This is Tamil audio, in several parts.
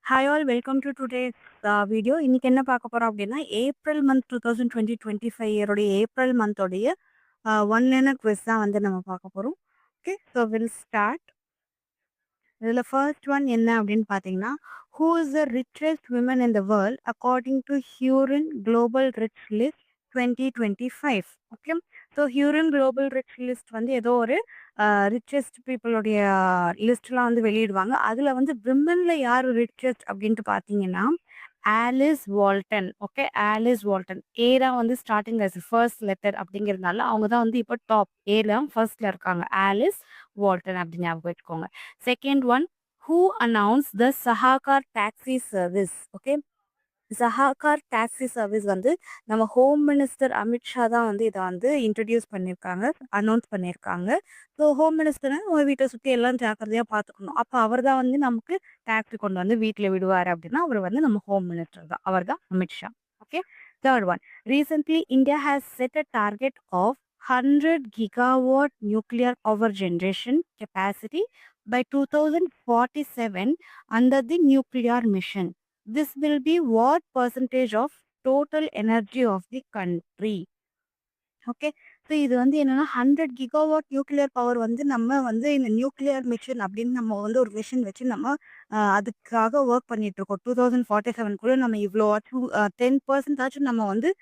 Hi all, welcome to today's video. இன்னைக்கு என்ன பார்க்க போறோம் அப்படின்னா ஏப்ரல் மந்த் 2025 இயருடைய ஏப்ரல் மந்தோடைய ஒன் லைனர் குவிஸ் தான் வந்து நம்ம பார்க்க போறோம். Okay, so will start. இதில் ஃபர்ஸ்ட் ஒன் என்ன அப்படின்னு பார்த்தீங்கன்னா, who is the richest women in the world according to Hurun global rich list 2025. Okay, so Hurun global rich list வந்து ஏதோ ஒரு ரிச்சஸ்ட் பீப்புளுடைய லிஸ்ட்லாம் வந்து வெளியிடுவாங்க. அதில் வந்து விமனில் யார் ரிச்சஸ்ட் அப்படின்ட்டு பார்த்தீங்கன்னா Alice Walton. Okay, Alice Walton. A தான் வந்து ஸ்டார்டிங் as ஃபர்ஸ்ட் லெட்டர் அப்படிங்கிறதுனால அவங்க தான் வந்து இப்போ டாப் ஏல ஃபர்ஸ்ட்ல இருக்காங்க. ஆலிஸ் வால்டன் அப்படின்னு ஞாபகம் வச்சுக்கோங்க. Second one, who announce the Sahakar taxi service. Okay, Sahakar taxi service வந்து நம்ம ஹோம் மினிஸ்டர் அமித்ஷா தான் வந்து இதை வந்து இன்ட்ரடியூஸ் பண்ணியிருக்காங்க, அனௌன்ஸ் பண்ணியிருக்காங்க. ஸோ ஹோம் மினிஸ்டர்னா உங்கள் வீட்டை சுற்றி எல்லாம் ஜாக்கிரதையாக பார்த்துக்கணும். அப்போ அவர் தான் வந்து நமக்கு டாக்ஸி கொண்டு வந்து வீட்டில் விடுவார் அப்படின்னா அவர் வந்து நம்ம ஹோம் மினிஸ்டர் தான், அவர் தான் Amit Shah. Okay, third one, recently India has set a target of 100 gigawatt nuclear power generation capacity by 2047 under the nuclear mission. This will be what percentage of total energy of the country? Okay, so இது வந்து என்னன்னா 100 gigawatt நியூக்ளியர் பவர் வந்து நம்ம வந்து இந்த நியூக்ளியர் மிஷன் அப்படின்னு நம்ம வந்து ஒரு மிஷன் வச்சு நம்ம அதுக்காக ஒர்க் பண்ணிட்டு இருக்கோம். 2047 நம்ம இவ்வளோ 10% நம்ம வந்து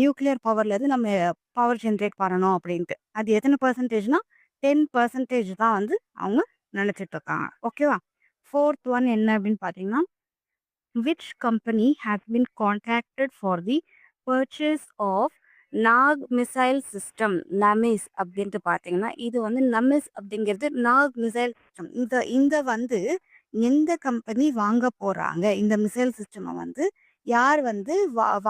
நியூக்ளியர் பவர்லேருந்து நம்ம பவர் ஜென்ரேட் பண்ணணும் அப்படின்ட்டு. அது எத்தனை பர்சன்டேஜ்னா 10% தான் வந்து அவங்க நினச்சிட்டு இருக்காங்க. ஓகேவா? ஃபோர்த் ஒன் என்ன அப்படின்னு பார்த்தீங்கன்னா, which company has been contracted for the purchase of Nag missile system, NAMIS அப்படின்ட்டு பார்த்தீங்கன்னா, இது வந்து நமிஸ் அப்படிங்கிறது நாக் மிசைல் சிஸ்டம். இந்த வந்து எந்த கம்பெனி வாங்க போகிறாங்க, இந்த மிசைல் சிஸ்டமை வந்து யார் வந்து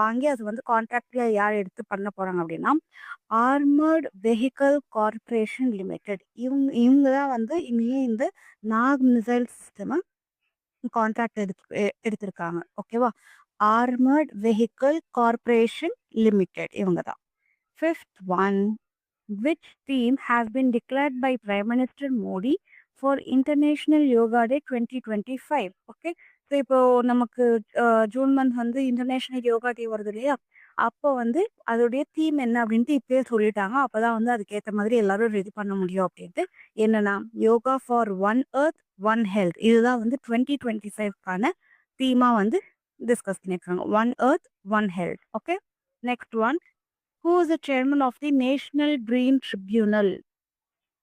வாங்கி அது வந்து கான்ட்ராக்டில் யார் எடுத்து பண்ண போகிறாங்க அப்படின்னா ஆர்மர்ட் வெஹிக்கல் கார்பரேஷன் லிமிடெட். இவங்க தான் வந்து இந்த நாக் மிசைல் சிஸ்டமை கான்ட்ராக்ட் எடுத்திருக்காங்க. ஓகேவா? ஆர்மர்ட் வெஹிக்கல் கார்பரேஷன் லிமிடெட் இவங்க தான். Fifth one, which theme has been declared by Prime Minister Modi for International Yoga Day 2025? Okay, so இப்போ நமக்கு ஜூன் மந்த் வந்து இன்டர்நேஷ்னல் யோகா டே வருது இல்லையா, அப்போ வந்து அதோடைய தீம் என்ன அப்படின்ட்டு இப்பயே சொல்லிட்டாங்க. அப்போதான் வந்து அதுக்கேற்ற மாதிரி எல்லாரும் ரெடி பண்ண முடியும் அப்படின்ட்டு. என்னன்னா yoga for one earth one health. இதுதான் வந்து 2025க்கான தீமாக வந்து டிஸ்கஸ் பண்ணியிருக்காங்க. One earth one health. Okay, next one, who is the chairman of the National Green Tribunal?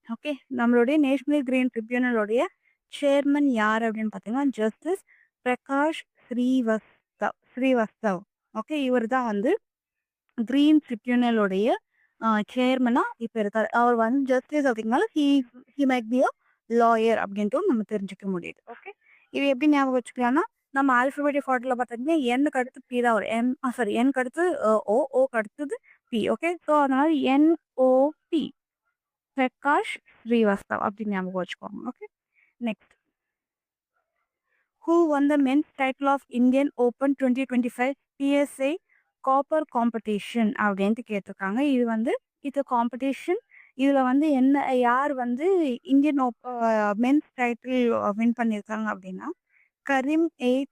Okay, நம்மளுடைய நேஷனல் கிரீன் ட்ரிபியூனலோடைய சேர்மன் யார் அப்படின்னு பார்த்தீங்கன்னா ஜஸ்டிஸ் பிரகாஷ் ஸ்ரீவஸ்தவ். ஓகே, இவர் தான் வந்து கிரீன் ட்ரிபியூனலோடைய சேர்மனா இப்போ இருக்கார். அவர் வந்து ஜஸ்டிஸ் அப்படிங்கனால he might be a lawyer அப்படின்ட்டு நம்ம தெரிஞ்சுக்க முடியுது. ஓகே, இது எப்படி ஞாபகம் வச்சுக்கலாம்னா, நம்ம ஆல்ஃபபெட்டிக் ஆர்டரில் பார்த்தீங்கன்னா எண்ணுக்கு அடுத்து பி தான் வரும். எண்ணுக்கு அடுத்து ஓக்கு அடுத்தது பி. ஓகே, ஸோ அதனால NOP பிரகாஷ் ஸ்ரீவஸ்தவ் அப்படின்னு ஞாபகம் வச்சுக்கோங்க. Okay, next, who won the men's title of Indian Open 2025 PSA copper competition அப்படின்ட்டு கேட்டிருக்காங்க. இது வந்து இது காம்படிஷன். இதில் வந்து யார் வந்து இந்தியன் மென்ஸ் டைட்டில் வின் பண்ணியிருக்காங்க அப்படின்னா கரீம்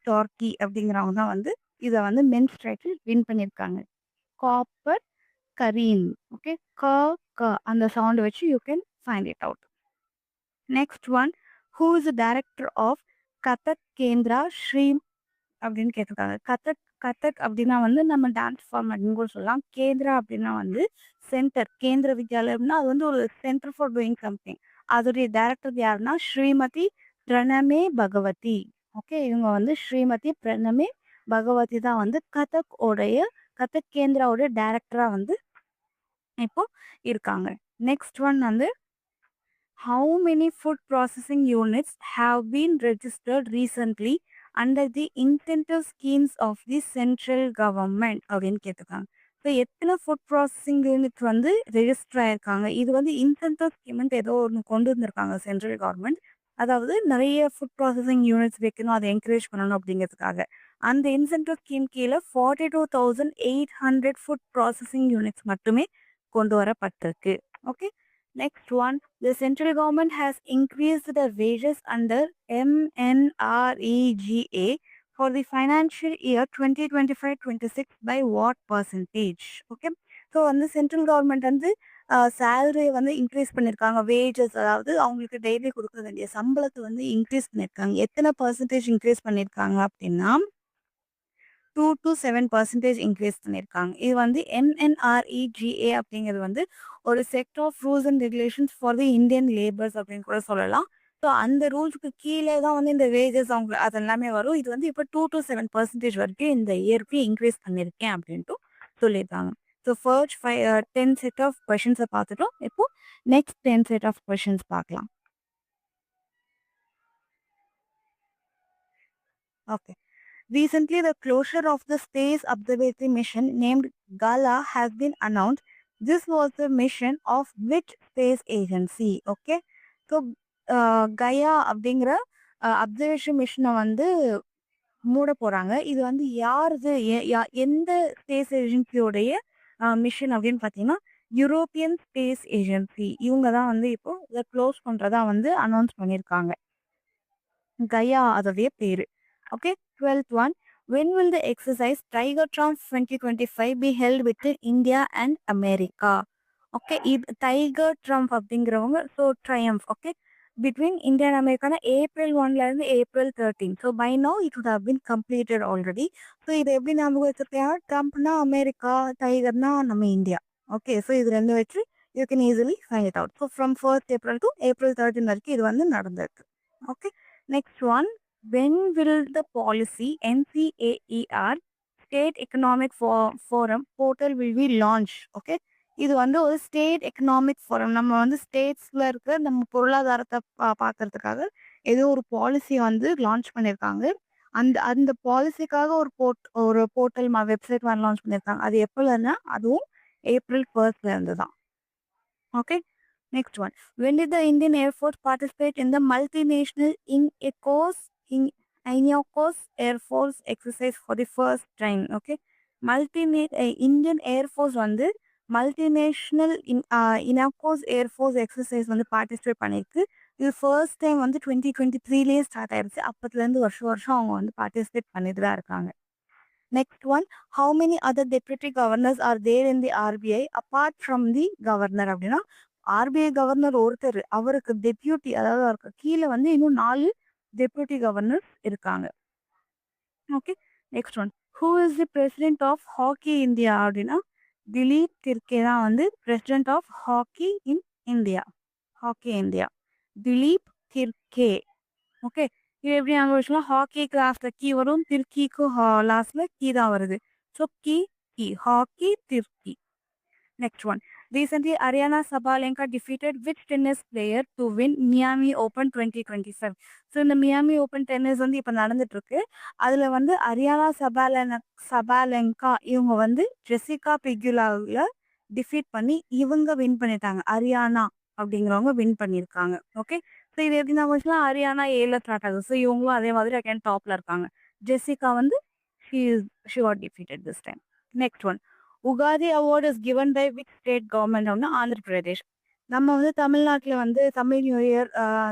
டோர்கி அப்படிங்கிறவங்க தான் வந்து இதை வந்து மென்ஸ் டைட்டில் வின் பண்ணியிருக்காங்க. காப்பர் கரீம். ஓகே, அந்த சவுண்ட் வச்சு you can find it out. Next one, who is the director of Kathak Kendra Shri அப்படின்னு கேட்டிருக்காங்க. கதக் அப்படின்னா வந்து நம்ம டான்ஸ் ஃபார்ம் அப்படின்னு கூட சொல்லலாம். கேந்திரா அப்படின்னா வந்து சென்டர். கேந்திர வித்யாலயம்னா அது வந்து ஒரு சென்டர் ஃபார் டூயிங் சம்திங். அதோடைய டைரக்டர் யாருன்னா ஸ்ரீமதி பிரணமே பகவதி. ஓகே, இவங்க வந்து ஸ்ரீமதி பிரணமே பகவதி தான் வந்து கதக் கேந்திராவோட டைரக்டராக வந்து இப்போ இருக்காங்க. நெக்ஸ்ட் ஒன் வந்து, how many food processing units have been registered recently under the incentive schemes of the central government அப்படின்னு கேட்டிருக்காங்க. ஸோ எத்தனை ஃபுட் ப்ராசஸிங் யூனிட் வந்து ரெஜிஸ்டர் ஆயிருக்காங்க. இது வந்து இன்சென்டிவ் ஸ்கீம்ன்ட்டு ஏதோ ஒன்று கொண்டு வந்திருக்காங்க சென்ட்ரல் கவர்மெண்ட். அதாவது நிறைய ஃபுட் ப்ராசஸிங் யூனிட்ஸ் வைக்கணும், அதை என்கரேஜ் பண்ணணும் அப்படிங்கிறதுக்காக. அந்த இன்சென்டிவ் ஸ்கீம் கீழே 42,800 ஃபுட் ப்ராசஸிங் யூனிட்ஸ் மட்டுமே கொண்டு வரப்பட்டிருக்கு. Okay, Next one, the central government has increased the wages under MNREGA for the financial year 2025-26 by what percentage? Okay. So, on the central government வந்து salary வந்து இன்க்ரீஸ் பண்ணியிருக்காங்க. வேஜஸ் அதாவது அவங்களுக்கு டெய்லி கொடுக்க வேண்டிய சம்பளத்தை வந்து இன்க்ரீஸ் பண்ணியிருக்காங்க. எத்தனை பர்சன்டேஜ் இன்க்ரீஸ் பண்ணியிருக்காங்க அப்படின்னா 2 to 7% இன்க்ரீஸ் பண்ணியிருக்காங்க. இது வந்து MNREGA அப்படிங்கிறது வந்து ஒரு set of rules and regulations for the Indian labours அப்படின்னு கூட சொல்லலாம். ஸோ அந்த ரூல்ஸ்க்கு கீழே தான் வந்து இந்த வேஜஸ் அவங்க அதெல்லாமே வரும். இது வந்து இப்போ 2 to 7% வரைக்கும் இந்த இயருக்கு இன்க்ரீஸ் பண்ணியிருக்கேன் அப்படின்ட்டு சொல்லியிருக்காங்க. ஸோ ஃபர்ஸ்ட் 10 செட் ஆஃப் கொஷின்ஸை பார்த்துட்டோம். இப்போ நெக்ஸ்ட் 10 செட் ஆஃப் கொஷின்ஸ் பார்க்கலாம். Okay. Recently, the closure of the Space Observatory mission named Gala has been announced. This was the mission of which space agency? Okay. So, Gaia அப்படிங்கிற அப்சர்வேஷன் மிஷனை வந்து மூட போறாங்க. இது வந்து யாருது எந்த ஸ்பேஸ் ஏஜென்சியோடைய மிஷன் அப்படின்னு பார்த்தீங்கன்னா யூரோப்பியன் ஸ்பேஸ் ஏஜென்சி. இவங்க தான் வந்து இப்போ இதை க்ளோஸ் பண்றதா வந்து அனௌன்ஸ் பண்ணியிருக்காங்க. கயா அதோடைய பேரு. Okay, 12th one. When will the exercise Tiger Trump 2025 be held between India and America? Okay, Tiger Trump அப்படிங்கிறவங்க so triumph. Okay, between India and America April 1ல இருந்து April 13. So by now it would have been completed already. So இது எப்படி ஞாபகம் வச்சிருக்கேன்? ட்ரம்ப்னா அமெரிக்கா, டைகர்னா நம்ம இந்தியா. ஓகே, ஸோ இது ரெண்டு வச்சு you can easily find it out. So from 1st April to April 13 வரைக்கும் இது வந்து நடந்திருக்கு. Okay, next one. When will the policy NCAER State Economic Forum portal will be launched? Okay, இது வந்து ஒரு ஸ்டேட் எக்கனாமிக் ஃபோரம். நம்ம வந்து ஸ்டேட்ஸ்ல இருக்க நம்ம பொருளாதாரத்தை பார்க்கறதுக்காக ஏதோ ஒரு பாலிசி வந்து லான்ச் பண்ணியிருக்காங்க. அந்த அந்த பாலிசிக்காக ஒரு போர்ட்டல் வெப்சைட் மாதிரி லான்ச் பண்ணியிருக்காங்க. அது எப்போலன்னா அதுவும் April 1st இருந்து தான். Okay, next one. When did the Indian Air Force participate in the multinational INACOS Air Force exercise for the first time? Okay, Indian Air Force வந்து multinational INACOS Air Force exercise வந்து பார்ட்டிசிபேட் பண்ணியிருக்கு. இது ஃபர்ஸ்ட் டைம் வந்து 2023 ஸ்டார்ட் ஆயிடுச்சு. அப்பத்துலேருந்து வருஷம் வருஷம் அவங்க வந்து பார்ட்டிசிபேட் பண்ணிட்டு தான் இருக்காங்க. Next one, how many other deputy governors are there in the RBI apart from the governor? அப்படின்னா ஆர்பிஐ கவர்னர் ஒருத்தர், அவருக்கு டெப்யூட்டி அதாவது அவருக்கு கீழே வந்து இன்னும் 4 டெப்யூட்டி கவர்னர்ஸ் இருக்காங்க. Okay, next one, who is the president of hockey India? அப்படின்னா திலீப் திர்கே தான் வந்து president of hockey in India. Hockey India Dilip Tirkey. Okay, இது எப்படி நாங்கள் வச்சுக்கலாம்? ஹாக்கிக்கு லாஸ்ட்ல கீ வரும், திர்கிக்கும் லாஸ்ட்ல கீ தான் வருது. So key hockey Tirkey. Next one. Recently, Ariana Sabalenka defeated which tennis player to win Miami Open 2025? So, இந்த மியாமி ஓப்பன் டென்னிஸ் வந்து இப்போ நடந்துட்டு இருக்கு. அதில் வந்து அரியானா சபாலெங்கா இவங்க வந்து ஜெசிகா பிகுலாவில் டிஃபீட் பண்ணி இவங்க வின் பண்ணிட்டாங்க. அரியானா அப்படிங்கிறவங்க வின் பண்ணியிருக்காங்க. ஓகே, ஸோ இது எப்படி நான் வச்சுலாம் அரியானா ஏல ஸ்டார்ட் ஆகுது. ஸோ இவங்களும் அதே மாதிரி அகைன் டாப்ல இருக்காங்க. ஜெசிகா வந்து she got defeated this time. Next one. Ugadi award is given by which state government அப்படின்னா ஆந்திர பிரதேஷ். நம்ம வந்து தமிழ்நாட்டில் வந்து தமிழ் நியூ இயர்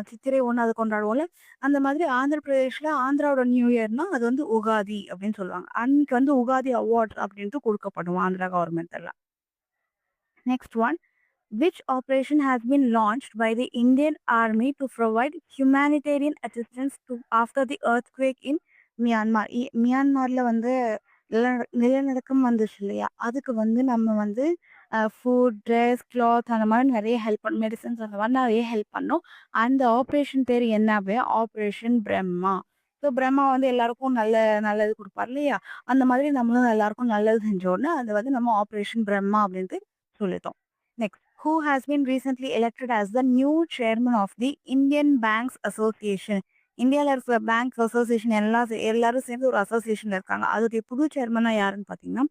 சித்திரை 1 அது கொண்டாடுவோம்ல, அந்த மாதிரி ஆந்திர பிரதேஷில் ஆந்திராவோட நியூ இயர்னா அது வந்து உகாதி அப்படின்னு சொல்லுவாங்க. அன்னைக்கு வந்து உகாதி அவார்ட் அப்படின்ட்டு கொடுக்கப்படும் ஆந்திரா கவர்மெண்ட் எல்லாம். Next one, which operation has been launched by the Indian Army to provide humanitarian assistance after the earthquake in Myanmar? மியான்மர்ல வந்து நிலநடுக்கம் வந்துச்சு இல்லையா, அதுக்கு வந்து நம்ம வந்து ஃபுட், ட்ரெஸ், கிளாத் அந்த மாதிரி நிறைய ஹெல்ப் பண்ணோம், மெடிசன்ஸ் அந்த மாதிரி நிறைய ஹெல்ப் பண்ணோம். அந்த ஆப்ரேஷன் பேர் என்ன அப்படின்னா ஆப்ரேஷன் பிரம்மா. ஸோ பிரம்மா வந்து எல்லாருக்கும் நல்லது கொடுப்பார் இல்லையா, அந்த மாதிரி நம்மளும் எல்லாருக்கும் நல்லது செஞ்சோன்னு அது வந்து நம்ம ஆப்ரேஷன் பிரம்மா அப்படின்ட்டு சொல்லிட்டோம். Next, who has been recently elected as the new chairman of the Indian Banks Association? இந்தியாவில் இருக்கிற பேங்க் அசோசியேஷன் எல்லாரும் சேர்ந்து ஒரு அசோசியேஷன்ல இருக்காங்க. அதுக்கு புது சேர்மனா யாருன்னு பார்த்தீங்கன்னா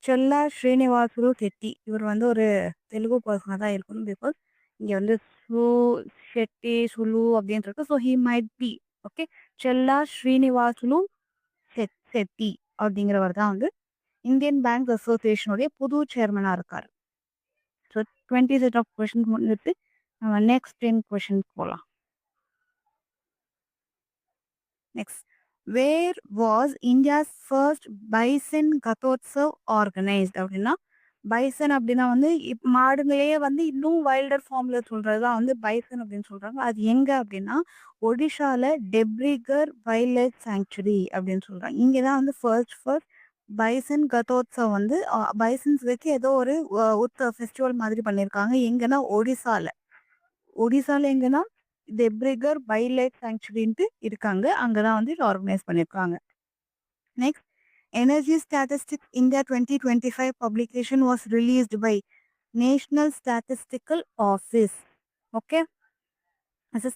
செல்லா ஸ்ரீனிவாசுலு செட்டி. இவர் வந்து ஒரு தெலுங்கு பர்சனாக தான் இருக்கணும். பிகாஸ் இங்கே வந்து ஷெட்டி சுலு அப்படின்னு இருக்கு. So he might B. Okay, செல்லா ஸ்ரீனிவாசுலு செட்டி அப்படிங்கிறவர் தான் வந்து இந்தியன் பேங்க் அசோசியேஷனுடைய புது சேர்மனா இருக்காரு. ஸோ 20 செட் ஆஃப் கொஸ்டின்ஸ் முடிஞ்சிட்டு நம்ம நெக்ஸ்ட் 10 கொஸ்டின் போலாம். Next, where was India's first bison கதோத்சவ் ஆர்கனைஸ்ட் அப்படின்னா, பைசன் அப்படின்னா வந்து மாடுங்களையே வந்து இன்னும் வைல்டர் ஃபார்ம்ல சொல்றது தான் வந்து பைசன் அப்படின்னு சொல்றாங்க. அது எங்க அப்படின்னா, ஒடிஷால டெப்ரிகர் வைல்ட் லைஃப் சாங்சுரி அப்படின்னு சொல்றாங்க. இங்கே தான் வந்து ஃபர்ஸ்ட் பைசன் கதோத்சவ் வந்து பைசன்ஸ் வச்சு ஏதோ ஒரு ஃபெஸ்டிவல் மாதிரி பண்ணியிருக்காங்க. எங்கன்னா ஒடிசால. ஒடிசால எங்கன்னா டெப்ரிகர் வைல்ட் லைஃப் சாங்சுரின்ட்டு இருக்காங்க. அங்க தான் வந்து இத ஆர்கனைஸ் பண்ணியிருக்காங்க. Next, energy statistics India 2025 publication was released by national statistical office. Okay,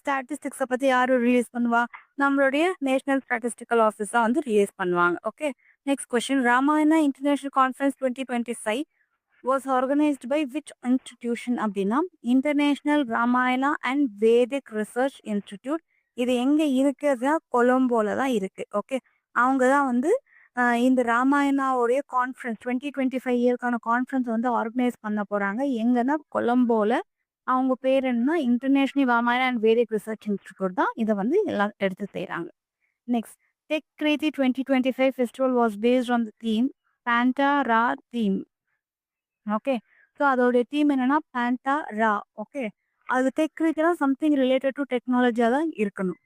ஸ்டாட்டிஸ்டிக்ஸை பற்றி யார் ரிலீஸ் பண்ணுவா? நம்மளுடைய நேஷனல் ஸ்டாட்டிஸ்டிக்கல் ஆஃபீஸ் தான் வந்து ரிலீஸ் பண்ணுவாங்க. Okay, next question, Ramayana international conference 2025 was organized by which institution அப்படின்னா, international Ramayana and Vedic research institute. இது எங்க இருக்குதுன்னா கொலம்போல தான் இருக்கு. ஓகே, அவங்க தான் வந்து இந்த ராமாயணாவுடைய கான்ஃபரன்ஸ் 2025 இயர்க்கான கான்ஃபரன்ஸ் வந்து ஆர்கனைஸ் பண்ண போறாங்க. எங்கன்னா கொலம்போல. அவங்க பேர் என்ன, international Ramayana and Vedic research institute தான் இதை வந்து எல்லாம் எடுத்து செய்கிறாங்க. Next, Techkriti 2025 festival was based on the theme Pandora theme. Okay, so அதோடைய தீம் என்னன்னா பேண்டா ரா. ஓகே, அது டெக் கிரேட்டினா சம்திங் ரிலேட்டட் டு டெக்னாலஜியாக தான் இருக்கணும்.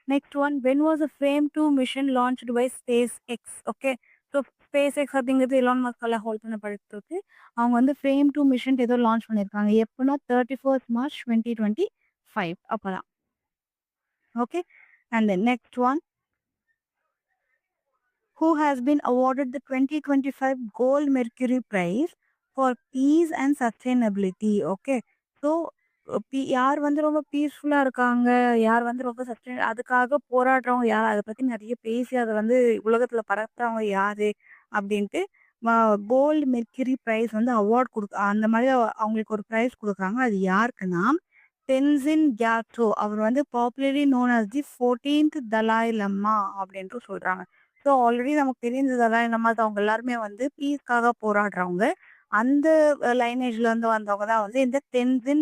Next one, when was a Fram 2 mission launched py space X. Okay, so space X அப்படிங்கிறது எலான் மஸ்கால ஹோல்ட் பண்ணப்படுறதுக்கு அவங்க வந்து ஃப்ரேம் 2 மிஷன் ஏதோ லான்ச் பண்ணியிருக்காங்க. எப்போனா 31 March 2025 அப்போ தான். Okay, and then next one, who has been awarded the 2025 Gold Mercury Prize for Peace and Sustainability. Okay, so யார் வந்து ரொம்ப பீஸ்ஃபுல்லாக இருக்காங்க, யார் வந்து ரொம்ப அதுக்காக போராடுறவங்க யார், அதை பற்றி நிறைய பேசி அதை வந்து உலகத்தில் பரப்புறவங்க யார் அப்படின்ட்டு கோல்டு மெர்க்யூரி ப்ரைஸ் வந்து அவார்ட் அந்த மாதிரி அவங்களுக்கு ஒரு ப்ரைஸ் கொடுக்குறாங்க. அது யாருக்குன்னா தென்சின் கியாட்டோ. அவர் வந்து popularly known as the 14th Dalai லம்மா அப்படின்ட்டு சொல்கிறாங்க. ஸோ ஆல்ரெடி நமக்கு தெரிஞ்சதெல்லாம் இந்த மாதிரி அவங்க எல்லாருமே வந்து பீஸ்க்காக போராடுறவங்க. அந்த லைனேஜ்ல இருந்து வந்தவங்க தான் வந்து இந்த தென்சின்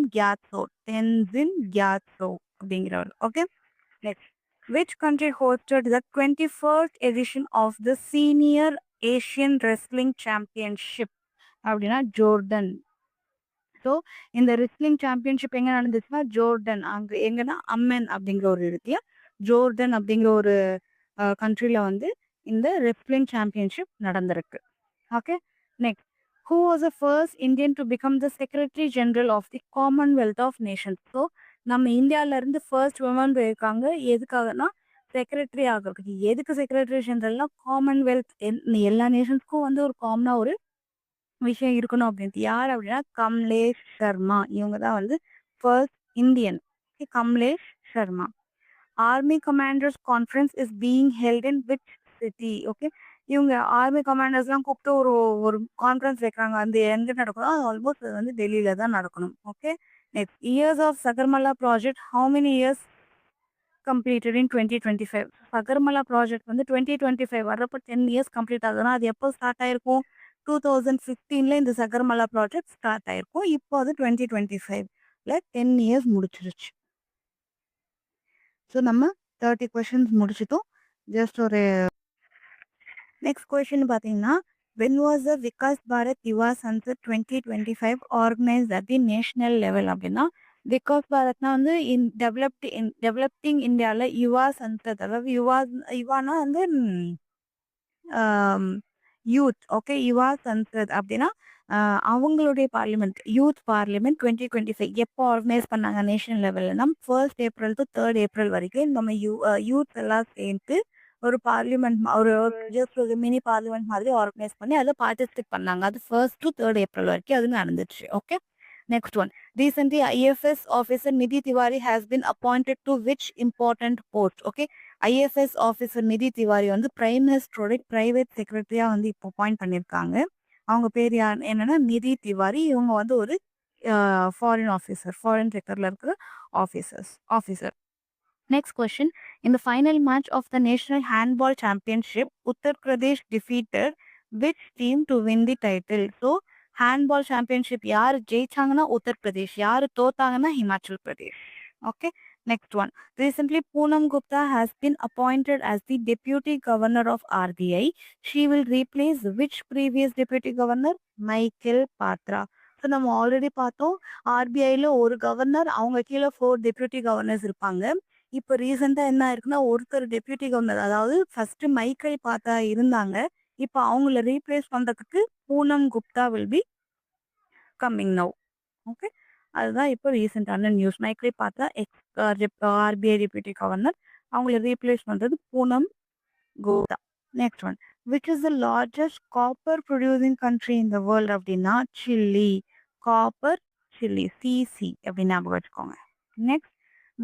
கியாட்சோ அப்படிங்கிறவர். Okay, next, which country hosted the 21st edition of the Senior Asian Wrestling Championship அப்படின்னா ஜோர்டன். ஸோ இந்த ரெஸ்லிங் சாம்பியன்ஷிப் எங்கே நடந்துச்சுன்னா ஜோர்டன். அங்கே எங்கன்னா அம்மன் அப்படிங்கிற ஒரு இடத்துல ஜோர்டன் அப்படிங்கிற ஒரு கண்ட்ரியில் வந்து இந்த ரெஸ்லிங் சாம்பியன்ஷிப் நடந்திருக்கு. Okay, next, who was the first Indian to become the Secretary General of the Commonwealth of Nations. So நம்ம இந்தியாவிலேருந்து ஃபர்ஸ்ட் உமன் போயிருக்காங்க. எதுக்காகனா செக்ரட்டரி ஆகிறதுக்கு. எதுக்கு செக்ரட்டரி ஜெனரல்னா காமன்வெல்த் எல்லா நேஷன்ஸ்க்கும் வந்து ஒரு காமனாக ஒரு விஷயம் இருக்கணும் அப்படின்ட்டு. யார் அப்படின்னா கமலேஷ் சர்மா. இவங்க தான் வந்து first Indian. Kamlesh Sharma. Army commanders conference is being held in which city. Okay, இவங்க ஆர்மி கமாண்டர்ஸ்லாம் கூப்பிட்டு ஒரு ஒரு கான்ஃபரன்ஸ் வைக்கிறாங்க. அந்த எங்கே நடக்கணும், அது ஆல்மோஸ்ட் அது வந்து டெல்லியில தான் நடக்கணும். Okay, next, years of Sagarmala project how many years completed in 2025. Sagarmala project வந்து 2025 வர்றப்போ 10 இயர்ஸ் கம்ப்ளீட் ஆகுதுன்னா அது எப்போ ஸ்டார்ட் ஆயிருக்கும்? 2015 இந்த சகர்மலா ப்ராஜெக்ட் ஸ்டார்ட் ஆயிருக்கும். இப்போ அது 2025ல 10 இயர்ஸ் முடிச்சிருச்சு. ஸோ நம்ம 30 கொஷின்ஸ் முடிச்சிட்டோம். ஜஸ்ட் ஒரு நெக்ஸ்ட் கொஷின் பார்த்தீங்கன்னா, when was the Vikas Bharat Yuva Sansad 2025 organised at the national level அப்படின்னா, விகாஸ் பாரத்னா வந்து டெவலப்டிங் இந்தியாவில் யுவா சன்சத், அதாவது யுவானா வந்து யூத். ஓகே, யுவா சன்சத் அப்படின்னா அவங்களுடைய பார்லிமெண்ட், யூத் பார்லிமெண்ட் 2025 எப்போ ஆர்கனைஸ் பண்ணாங்க national லெவல்லனா 1st April to 3rd April வரைக்கும் நம்ம யூத் எல்லாம் சேர்ந்து ஒரு பார்லிமெண்ட் ஒரு ஜஸ்ட் ஒரு மினி பார்லிமெண்ட் மாதிரி ஆர்கனைஸ் பண்ணி அதில் பார்ட்டிசிபேட் பண்ணாங்க. அது 1st to 3rd April வரைக்கும் அது நடந்துச்சு. Okay, next one, recently IFS officer Nidhi Tiwari has been appointed to which important post. Okay, IFS officer Nidhi Tiwari வந்து பிரைம் மினிஸ்டரோட பிரைவேட் செக்ரட்டரியா வந்து இப்போ அப்பாயிண்ட் பண்ணியிருக்காங்க. அவங்க பேர் யார் என்னன்னா நிதி திவாரி. இவங்க வந்து ஒரு ஃபாரின் ஆஃபீஸர், ஃபாரின் செக்டர்ல இருக்கிற officer. Next question, in the final match of the National Handball Championship, Uttar Pradesh defeated which team to win the title? So, handball championship யார் ஜெயிச்சாங்கன்னா உத்தரப்பிரதேஷ், யார் தோத்தாங்கன்னா Himachal Pradesh. Okay, next one. Recently, Poonam Gupta has been appointed as the Deputy Governor of RBI. She will replace which previous Deputy Governor? Michael Patra. So நம்ம ஆல்ரெடி பார்த்தோம், ஆர்பிஐல ஒரு கவர்னர், அவங்க கீழே 4 டெப்யூட்டி கவர்னர்ஸ் இருப்பாங்க. இப்போ ரீசெண்டாக என்ன ஆயிருக்குன்னா, ஒருத்தர் டெப்யூட்டி கவர்னர், அதாவது ஃபர்ஸ்ட் மைக்கேல் பாத்தா இருந்தாங்க. இப்போ அவங்கள ரீப்ளேஸ் பண்றதுக்கு Poonam Gupta will be coming now. Okay, அதுதான் இப்போ ரீசெண்டான நியூஸ். மைக்கேல் பாத்தா ஆர்பிஐ டெப்யூட்டி கவர்னர், அவங்கள ரீப்ளேஸ் பண்றது Poonam Gupta. Next one. Which is the largest copper producing country in the world அப்படின்னா சில்லி. காப்பர் சில்லி, சிசி அப்படின்னு ஞாபகம் வச்சுக்கோங்க. Next.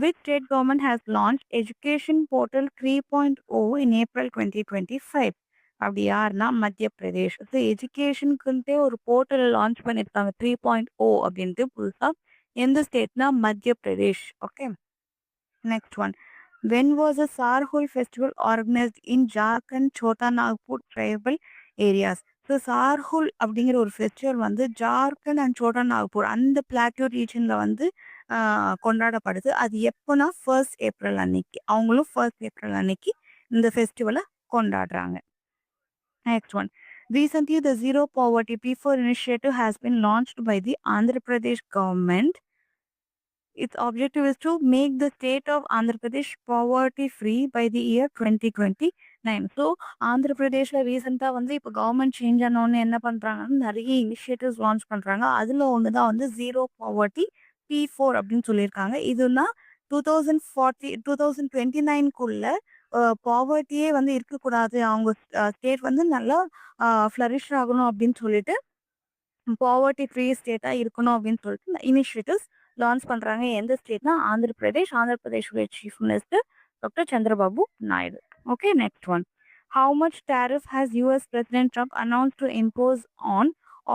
Which state government has launched Education Portal 3.0 in April 2025? அப்படி யாருன்னா மத்திய பிரதேஷ். ஸோ எஜுகேஷனுக்குன்ட்டே ஒரு போர்ட்டல் லான்ச் பண்ணியிருக்காங்க 3.0 அப்படின்ட்டு புதுசாக. எந்த ஸ்டேட்னா மத்திய Pradesh. Okay, next one. When was the Sarhul festival organized in Jharkhand, Chota Nagpur tribal areas? So Sarhul அப்படிங்கிற ஒரு ஃபெஸ்டிவல் வந்து ஜார்க்கண்ட் அண்ட் சோட்டா நாக்பூர் அந்த பிளாட்டியூ ரீஜனில் வந்து கொண்டாடப்படுது. அது எப்போனா 1st ஏப்ரல் அன்னைக்கு. அவங்களும் 1st ஏப்ரல் அன்னைக்கு இந்த ஃபெஸ்டிவலை கொண்டாடுறாங்க. Next one. Recently, the Zero Poverty P4 initiative has been launched by the Andhra Pradesh government. Its objective is to make the state of Andhra Pradesh poverty free by the year 2029. So, Andhra பிரதேஷ்ல ரீசெண்டாக வந்து இப்போ கவர்மெண்ட் சேஞ்ச் ஆனோன்னு என்ன பண்ணுறாங்கன்னா, நிறைய இனிஷியேட்டிவ்ஸ் லான்ச் பண்ணுறாங்க. அதில் ஒன்று தான் வந்து ஜீரோ பாவர்ட்டி P4 அப்படின்னு சொல்லியிருக்காங்க. இதுனா 2029க்குள்ள பாவர்ட்டியே வந்து இருக்கக்கூடாது, அவங்க ஸ்டேட் வந்து நல்லா ஃப்ளரிஷ் ஆகணும் அப்படின்னு சொல்லிட்டு பாவர்ட்டி ஃப்ரீ ஸ்டேட்டாக இருக்கணும் அப்படின்னு சொல்லிட்டு இனிஷியேட்டிவ்ஸ் லான்ச் பண்ணுறாங்க. எந்த ஸ்டேட்னா ஆந்திர பிரதேஷ். ஆந்திர பிரதேஷோட chief minister doctor Chandrababu Naidu. Okay, next one. How much tariff has US President Trump announced to impose on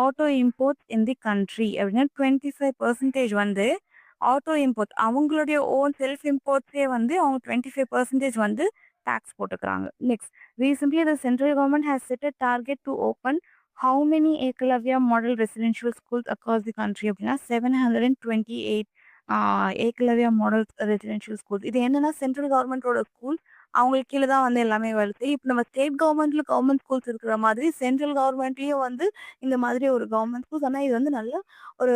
auto imports in the country? அப்படின்னா 25% வந்து ஆட்டோ இம்போர்ட், அவங்களுடைய ஓன் செல்ஃப் இம்போர்ட்ஸே வந்து அவங்க 25% வந்து டேக்ஸ் போட்டுக்கிறாங்க. Next. Recently, the central government has set a target to open how many Eklavya model residential schools across the country? அப்படின்னா 728 ஏகலவ்யா மாடல் ரெசிடென்ஷியல் ஸ்கூல்ஸ். இது என்னன்னா சென்ட்ரல் கவர்மெண்டோட ஸ்கூல், அவங்களுக்கு கீழே தான் வந்து எல்லாமே வருது. இப்போ நம்ம ஸ்டேட் கவர்மெண்ட்ல கவர்மெண்ட் ஸ்கூல்ஸ் இருக்கிற மாதிரி சென்ட்ரல் கவர்மெண்ட்லேயும் வந்து இந்த மாதிரி ஒரு கவர்மெண்ட் ஸ்கூல்ஸ். ஆனால் இது வந்து நல்ல ஒரு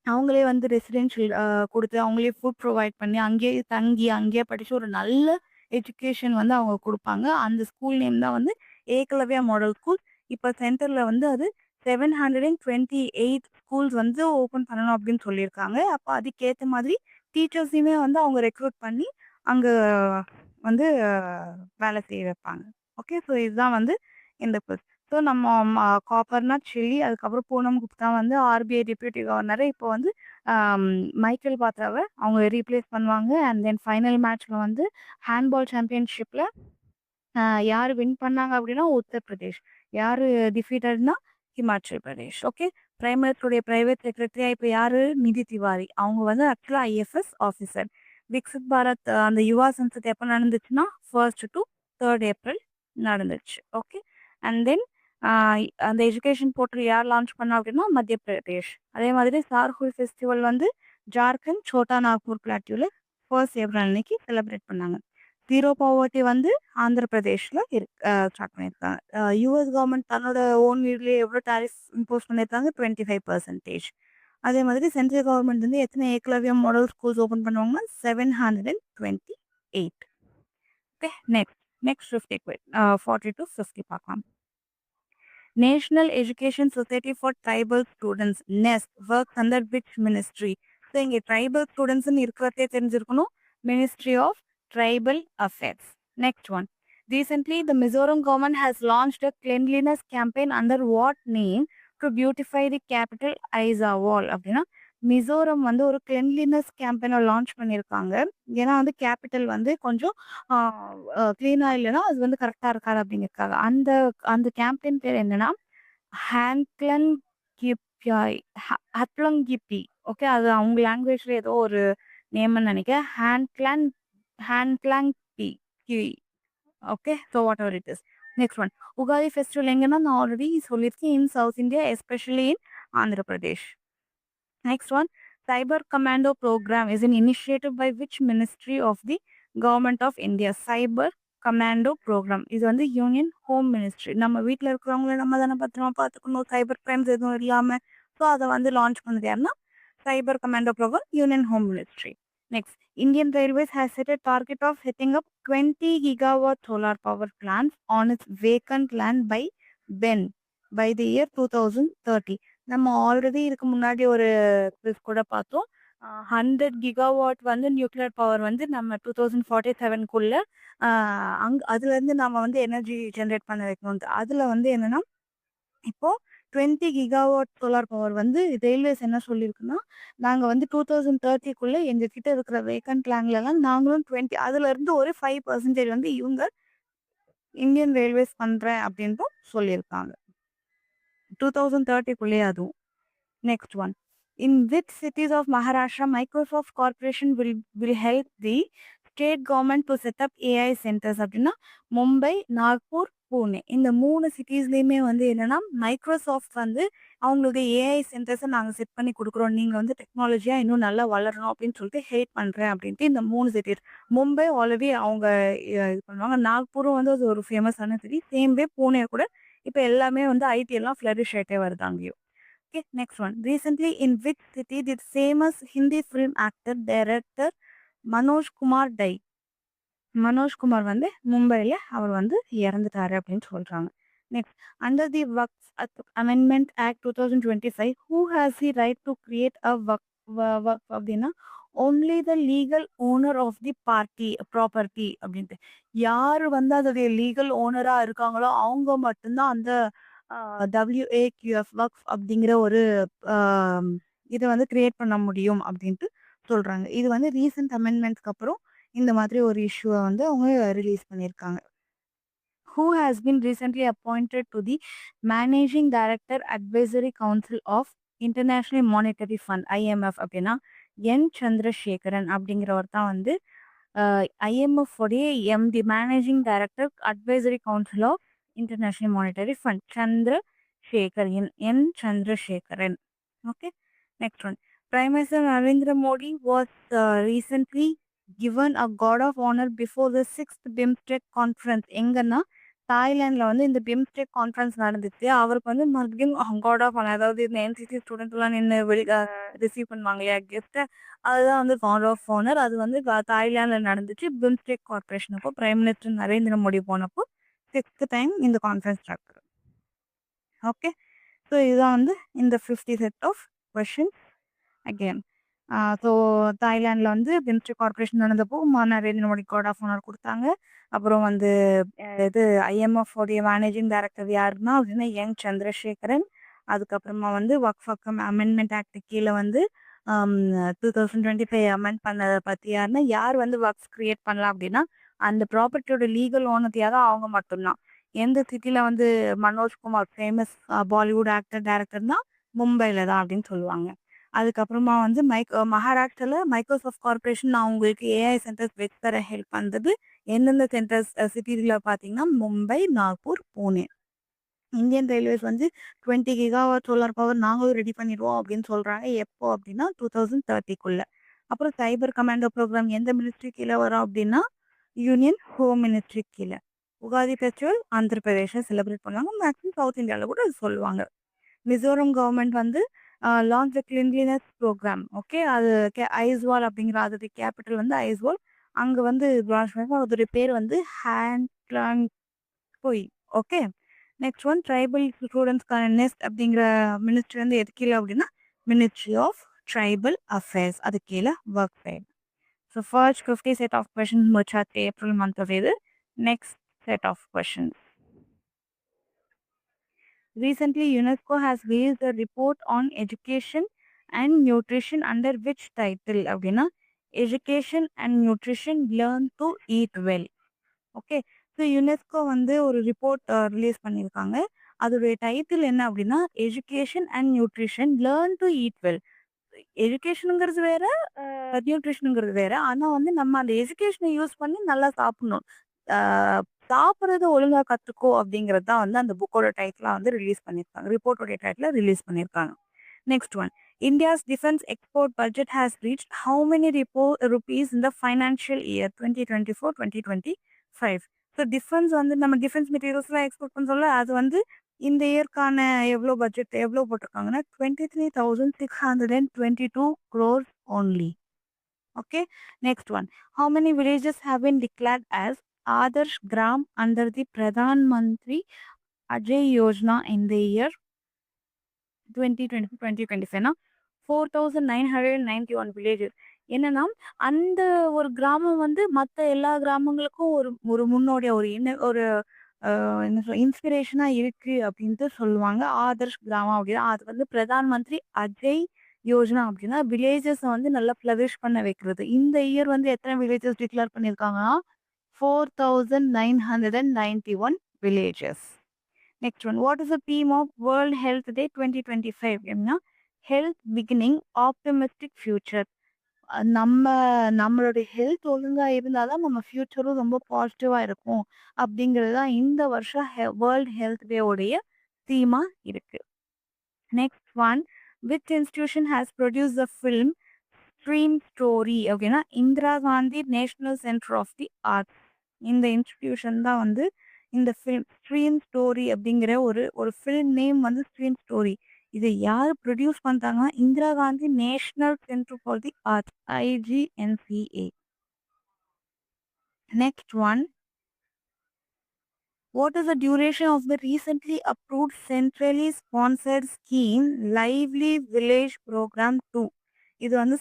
அவங்களே வந்து ரெசிடென்ஷியல் கொடுத்து அவங்களே ஃபுட் ப்ரொவைட் பண்ணி அங்கேயே தங்கி அங்கேயே படித்து ஒரு நல்ல எஜுகேஷன் வந்து அவங்க கொடுப்பாங்க. அந்த ஸ்கூல் நேம் தான் வந்து ஏகலவ்யா மாடல் ஸ்கூல். இப்போ சென்டரில் வந்து அது 728 ஸ்கூல்ஸ் வந்து ஓப்பன் பண்ணணும் அப்படின்னு சொல்லியிருக்காங்க. அப்போ அதுக்கேற்ற மாதிரி டீச்சர்ஸையுமே வந்து அவங்க ரெக்ரூட் பண்ணி அங்கே வந்து வேலை செய்ய வைப்பாங்க. ஓகே, ஸோ இதுதான் வந்து இந்த குவிஸ். ஸோ நம்ம காப்பர்னா சில்லி, அதுக்கப்புறம் பூனம் குப்தா வந்து ஆர்பிஐ டெப்யூட்டி கவர்னரை இப்போ வந்து மைக்கேல் பாத்ராவை அவங்க ரீப்ளேஸ் பண்ணுவாங்க. அண்ட் தென் ஃபைனல் மேட்ச்சில் வந்து ஹேண்ட்பால் சாம்பியன்ஷிப்பில் யார் வின் பண்ணாங்க அப்படின்னா உத்தரப்பிரதேஷ், யார் டிஃபீட்டட்னா ஹிமாச்சல் பிரதேஷ். ஓகே, பிரைம் மினிஸ்டருடைய பிரைவேட் செக்ரட்டரியா இப்போ யாரு? நிதி திவாரி. அவங்க வந்து ஆக்சுவலாக ஐஎஃப்எஸ் ஆஃபீஸர். விக்சித் பாரத் அந்த யுவா சன்சத் எப்போ நடந்துச்சுன்னா 1st to 3rd ஏப்ரல் நடந்துச்சு. ஓகே, அண்ட் தென் அந்த எஜுகேஷன் போர்ட்டல் யார் லான்ச் பண்ணா அப்படின்னா மத்திய பிரதேஷ். அதே மாதிரி சார்ஹுல் ஃபெஸ்டிவல் வந்து ஜார்க்கண்ட் சோட்டா நாக்பூர் பிளாட்டியூவில் 1st ஏப்ரல் அன்னைக்கு செலிப்ரேட் பண்ணாங்க. ஜீரோ பாவர்ட்டி வந்து ஆந்திர பிரதேஷில் ஸ்டார்ட் பண்ணியிருக்காங்க. யூஎஸ் கவர்மெண்ட் தன்னோட ஓன் வீட்லேயே எவ்வளோ டேரிஃப் இம்போஸ் பண்ணியிருக்காங்க? 25%. அதே மாதிரி சென்ட்ரல் கவர்மெண்ட் வந்து எத்தனை ஏகலவ்யா மாடல் ஸ்கூல்ஸ் ஓப்பன் பண்ணுவாங்கன்னா 728. ஓகே, நெக்ஸ்ட் 50 40 to 50 பார்க்கலாம். National Education Society for Tribal Students NEST works under which ministry? So இங்கே ட்ரைபல் ஸ்டூடெண்ட்ஸ்ன்னு இருக்கிறதே தெரிஞ்சிருக்கணும், ministry of Tribal Affairs. Next one. Recently, the Mizoram government has launched a cleanliness campaign under what name to beautify the capital Aizawl? அப்படின்னா மிசோரம் வந்து ஒரு கிளென்லினஸ் கேம்பெயினை லான்ச் பண்ணியிருக்காங்க. ஏன்னா வந்து கேபிட்டல் வந்து கொஞ்சம் க்ளீனாக இல்லைன்னா அது வந்து கரெக்டாக இருக்காது அப்படிங்கிறதுக்காக. அந்த கேம்பெயின் பேர் என்னன்னா ஹேண்ட்லங் கிப்யாய் ஹட்லங்கிப்பி. ஓகே, அது அவங்க லாங்குவேஜில் ஏதோ ஒரு நேம்னு நினைக்கிறேன். ஹேண்ட்லாங் பி. Okay, so whatever it is. Next one Ugadi festival எங்கன்னா நான் ஆல்ரெடி சொல்லியிருக்கேன் in south India especially in Andhra Pradesh. Next one, Cyber Commando Program is an initiative by which Ministry of the Government of India? Cyber Commando Program. இது வந்து யூனியன் ஹோம் மினிஸ்ட்ரி. நம்ம வீட்டில் இருக்கிறவங்கள நம்ம தானே பத்திரமா பார்த்துக்கணும், சைபர் கிரைம்ஸ் எதுவும் இல்லாமல். ஸோ அதை வந்து லான்ச் பண்ணது யாருன்னா cyber commando program union home ministry. Next, Indian Railways has set a target of setting up 20 gigawatt solar power plants on its vacant land by when? By the year 2030. நம்ம ஆல்ரெடி இதுக்கு முன்னாடி ஒரு குவிஸ் கூட பார்த்தோம். 100 கிகாவாட் வந்து நியூக்ளியர் பவர் வந்து நம்ம 2047க்குள்ள அதுலேருந்து நம்ம வந்து எனர்ஜி ஜென்ரேட் பண்ண வைக்கணும். அதில் வந்து என்னன்னா இப்போ 20 கிகாவாட் சோலார் பவர் வந்து ரயில்வேஸ் என்ன சொல்லியிருக்குன்னா, நாங்கள் வந்து 2030க்குள்ள எங்ககிட்ட இருக்கிற வேக்கன்ட் லேண்ட்லலாம் நாங்களும் 20 அதுலேருந்து ஒரு 5% வந்து இவங்க இந்தியன் ரயில்வேஸ் பண்ணுறேன் அப்படின்ட்டு சொல்லியிருக்காங்க. 2030க்குள்ளே அதுவும். Next one. In which cities of Maharashtra Microsoft Corporation will help the state government to set up AI centers? அப்படின்னா மும்பை, நாக்பூர், பூனே இந்த 3 சிட்டிஸ்லேயுமே வந்து என்னன்னா மைக்ரோசாஃப்ட் வந்து அவங்களுடைய ஏஐ சென்டர்ஸை நாங்கள் செட் பண்ணி கொடுக்குறோம், நீங்கள் வந்து டெக்னாலஜியாக இன்னும் நல்லா வளரணும் அப்படின்னு சொல்லிட்டு ஹெல்ப் பண்ணுறேன் அப்படின்ட்டு இந்த 3 சிட்டிஸ். மும்பை ஆல்ரெடி அவங்க இது பண்ணுவாங்க. நாக்பூரும் வந்து அது ஒரு ஃபேமஸான சிட்டி. சேம் வே பூனே கூட இப்போ எல்லாமே வந்து ஐடி எல்லாம் ஃப்ளரிஷ் ஆகிட்டே வருது அங்கேயும். Okay, next one. Recently, in which city did famous Hindi film actor, director Manoj Kumar die? Manoj Kumar வந்து மும்பையில் அவர் வந்து இறந்துட்டாரு அப்படின்னு சொல்கிறாங்க. Next, under the Waqf amendment act 2025 who has the right to create a Waqf அப்படின்னா only the legal owner of the party property அப்படின்ட்டு யார் வந்து அதோடைய லீகல் ஓனராக இருக்காங்களோ அவங்க மட்டும்தான் அந்த WAQF வக்ஃப் அப்படிங்கிற ஒரு இதை வந்து கிரியேட் பண்ண முடியும் அப்படின்ட்டு சொல்கிறாங்க. இது வந்து ரீசெண்ட் அமெண்ட்மெண்ட்ஸ்க்கு அப்புறம் இந்த மாதிரி ஒரு இஷ்யூவை வந்து அவங்க ரிலீஸ் பண்ணியிருக்காங்க. Who has been recently appointed to the Managing Director Advisory Council of International Monetary Fund IMF அப்படின்னா என் சந்திரசேகரன் அப்படிங்கிறவர் தான் வந்து IMF உடைய MD managing director advisory council of International Monetary Fund Chandrasekaran N Chandrasekaran. Okay, next one. Prime Minister Narendra Modi was recently given a God of Honor before the 6th BIMSTEC conference. எங்கன்னா தாய்லாண்டில் வந்து இந்த BIMSTEC கான்ஃபரன்ஸ் நடந்துச்சு. அவருக்கு வந்து மறுபடியும் காட் ஆஃப் ஆனர், அதாவது இந்த என்சிசி ஸ்டூடெண்ட்லாம் நின்று ரிசீவ் பண்ணுவாங்க இல்லையா கெஸ்ட்டை, அதுதான் வந்து காட் ஆஃப் ஆனர். அது வந்து தாய்லாண்டில் நடந்துச்சு. BIMSTEC கார்பரேஷன் அப்போ பிரைம் மினிஸ்டர் நரேந்திர மோடி போனப்போ 6th டைம் இந்த கான்ஃபரன்ஸ் நடக்குது. ஓகே, ஸோ இதுதான் வந்து இந்த 50 set of questions again. So தாய்லாண்டில் வந்து பிம்ஸ்டெக் கார்பரேஷன் நடந்தப்போ Narendra Modi guard of honour கொடுத்தாங்க. அப்புறம் வந்து இது IMF உடைய மேனேஜிங் டைரக்டர் யாருன்னா அப்படின்னா என் சந்திரசேகரன். அதுக்கப்புறமா வந்து வக்ஃப் அமெண்ட்மெண்ட் ஆக்ட் கீழே வந்து 2025 அமெண்ட் பண்ணதை பற்றி யாருன்னா யார் வந்து வக்ஃப் கிரியேட் பண்ணலாம் அப்படின்னா அந்த ப்ராப்பர்ட்டியோட லீகல் ஓனர் யாரோ அவங்க மட்டும்தான். எந்த சிட்டியில் வந்து மனோஜ்குமார் ஃபேமஸ் பாலிவுட் ஆக்டர் டைரக்டர்னா மும்பையில் தான் அப்படின்னு சொல்லுவாங்க. அதுக்கப்புறமா வந்து மகாராஷ்டிராவில் மைக்ரோசாஃப்ட் கார்பரேஷன் அவங்களுக்கு ஏஐ சென்டர்ஸ் வெச் தர ஹெல்ப் பண்ணுறது. எந்தெந்த சென்டர்ஸ் சிட்டியில் பார்த்தீங்கன்னா மும்பை, நாக்பூர், பூனே. இந்தியன் ரயில்வேஸ் வந்து 20 கிகாவாட் சோலார் பவர் நாங்களும் ரெடி பண்ணிடுவோம் அப்படின்னு சொல்கிறாங்க. எப்போ அப்படின்னா 2030க்குள்ள. அப்புறம் சைபர் கமாண்டோ ப்ரோக்ராம் எந்த மினிஸ்ட்ரி கீழே வரும் அப்படின்னா யூனியன் ஹோம் மினிஸ்ட்ரி கீழே. உகாதி ஃபெஸ்டிவல் ஆந்திர பிரதேஷில் செலிப்ரேட் பண்ணுவாங்க. மேக்ஸிமம் சவுத் இந்தியாவில் கூட அது சொல்லுவாங்க. மிசோரம் கவர்மெண்ட் வந்து லான்ச் கிளீன்லினஸ் ப்ரோக்ராம். ஓகே, அது ஐஸ்வால் அப்படிங்கிற அதோடைய கேபிட்டல் வந்து ஐஸ்வால். அங்கே வந்து லான்ச் பண்ணி அதோடைய பேர் வந்து ஹேண்ட்லாங் போய். Okay, next one. ட்ரைபல் ஸ்டூடெண்ட்ஸ்க்கான நெஸ்ட் அப்படிங்கிற மினிஸ்ட்ரி வந்து எது கீழே அப்படின்னா மினிஸ்ட்ரி ஆஃப் ட்ரைபல் அஃபேர்ஸ், அது கீழே work side. So first 50 set of questions முடிச்சாச்சு ஏப்ரல் மந்த் இது. Next set of questions. Recently, UNESCO has released a report on education and nutrition under which title அப்படின்னா Education and Nutrition Learn to Eat Well. Okay, so UNESCO வந்து ஒரு ரிப்போர்ட் ரிலீஸ் பண்ணியிருக்காங்க. அதோடைய டைட்டில் என்ன அப்படின்னா education and nutrition learn to eat well. எஜுகேஷனுங்கிறது வேற, நியூட்ரிஷனுங்கிறது வேற. ஆனால் வந்து நம்ம அந்த எஜுகேஷனை யூஸ் பண்ணி நல்லா சாப்பிடணும். சாப்பிட்றது ஒழுங்கா கத்துக்கோ அப்படிங்கிறது தான் வந்து அந்த புக்கோட டைட்டிலா வந்து ரிலீஸ் பண்ணியிருக்காங்க. ரிப்போர்ட்டோட டைட்டில ரிலீஸ் பண்ணியிருக்காங்க. Next one. India's defense export budget has reached how many rupees in the financial year 2024-2025? So defence வந்து நம்ம டிஃபென்ஸ் மெட்டீரியல்ஸ்லாம் எக்ஸ்போர்ட் பண்ணுறோம்ல, அது வந்து இந்த இயர்க்கான எவ்வளோ பட்ஜெட் எவ்வளோ போட்டிருக்காங்கன்னா 23,622 crores only. Okay. Next one. How many villages have been declared as Adarsh Gram under the Pradhan Mantri Ajay Yojana in the year 2020-2025? 4,991 villages. என்னன்னா அந்த ஒரு கிராமம் வந்து மற்ற எல்லா கிராமங்களுக்கும் ஒரு ஒரு முன்னோடியா ஒரு என்ன சொல்ல இன்ஸ்பிரேஷனா இருக்கு அப்படின்ட்டு சொல்லுவாங்க. ஆதர்ஷ் கிராமம் அப்படின்னா அது வந்து பிரதான் மந்திரி அஜய் யோஜனா அப்படின்னா வில்லேஜஸ் வந்து நல்லா ஃபிளரிஷ் பண்ண வைக்கிறது. இந்த இயர் வந்து எத்தனை வில்லேஜஸ் டிக்ளேர் பண்ணியிருக்காங்கன்னா 4,991 villages. Next one. What is the theme of World Health Day 2025? அப்படின்னா ஹெல்த் பிகினிங் ஆப்டிமிஸ்டிக் ஃபியூச்சர். நம்மளுடைய ஹெல்த் ஒழுங்கா இருந்தாதான் நம்ம ஃபியூச்சரும் ரொம்ப பாசிட்டிவா இருக்கும் அப்படிங்கிறது தான் இந்த வருஷம் வேர்ல்ட் ஹெல்த் டே உடைய தீமா இருக்கு. Next one. Which institution has produce the film stream story அப்படின்னா Indira Gandhi national centre of the arts. இந்த இன்ஸ்டிடியூஷன் தான் வந்து இந்த ஃபிலிம் ஸ்ட்ரீம் ஸ்டோரி அப்படிங்கிற ஒரு ஃபிலிம் நேம் வந்து ஸ்ட்ரீம் ஸ்டோரி. இதை யார் ப்ரொடியூஸ் பண்றாங்கன்னா Indira Gandhi national centre for the arts IGNCA. Next one. What is the duration of the recently approved centrally sponsored scheme Lively Village Program 2? இது வந்து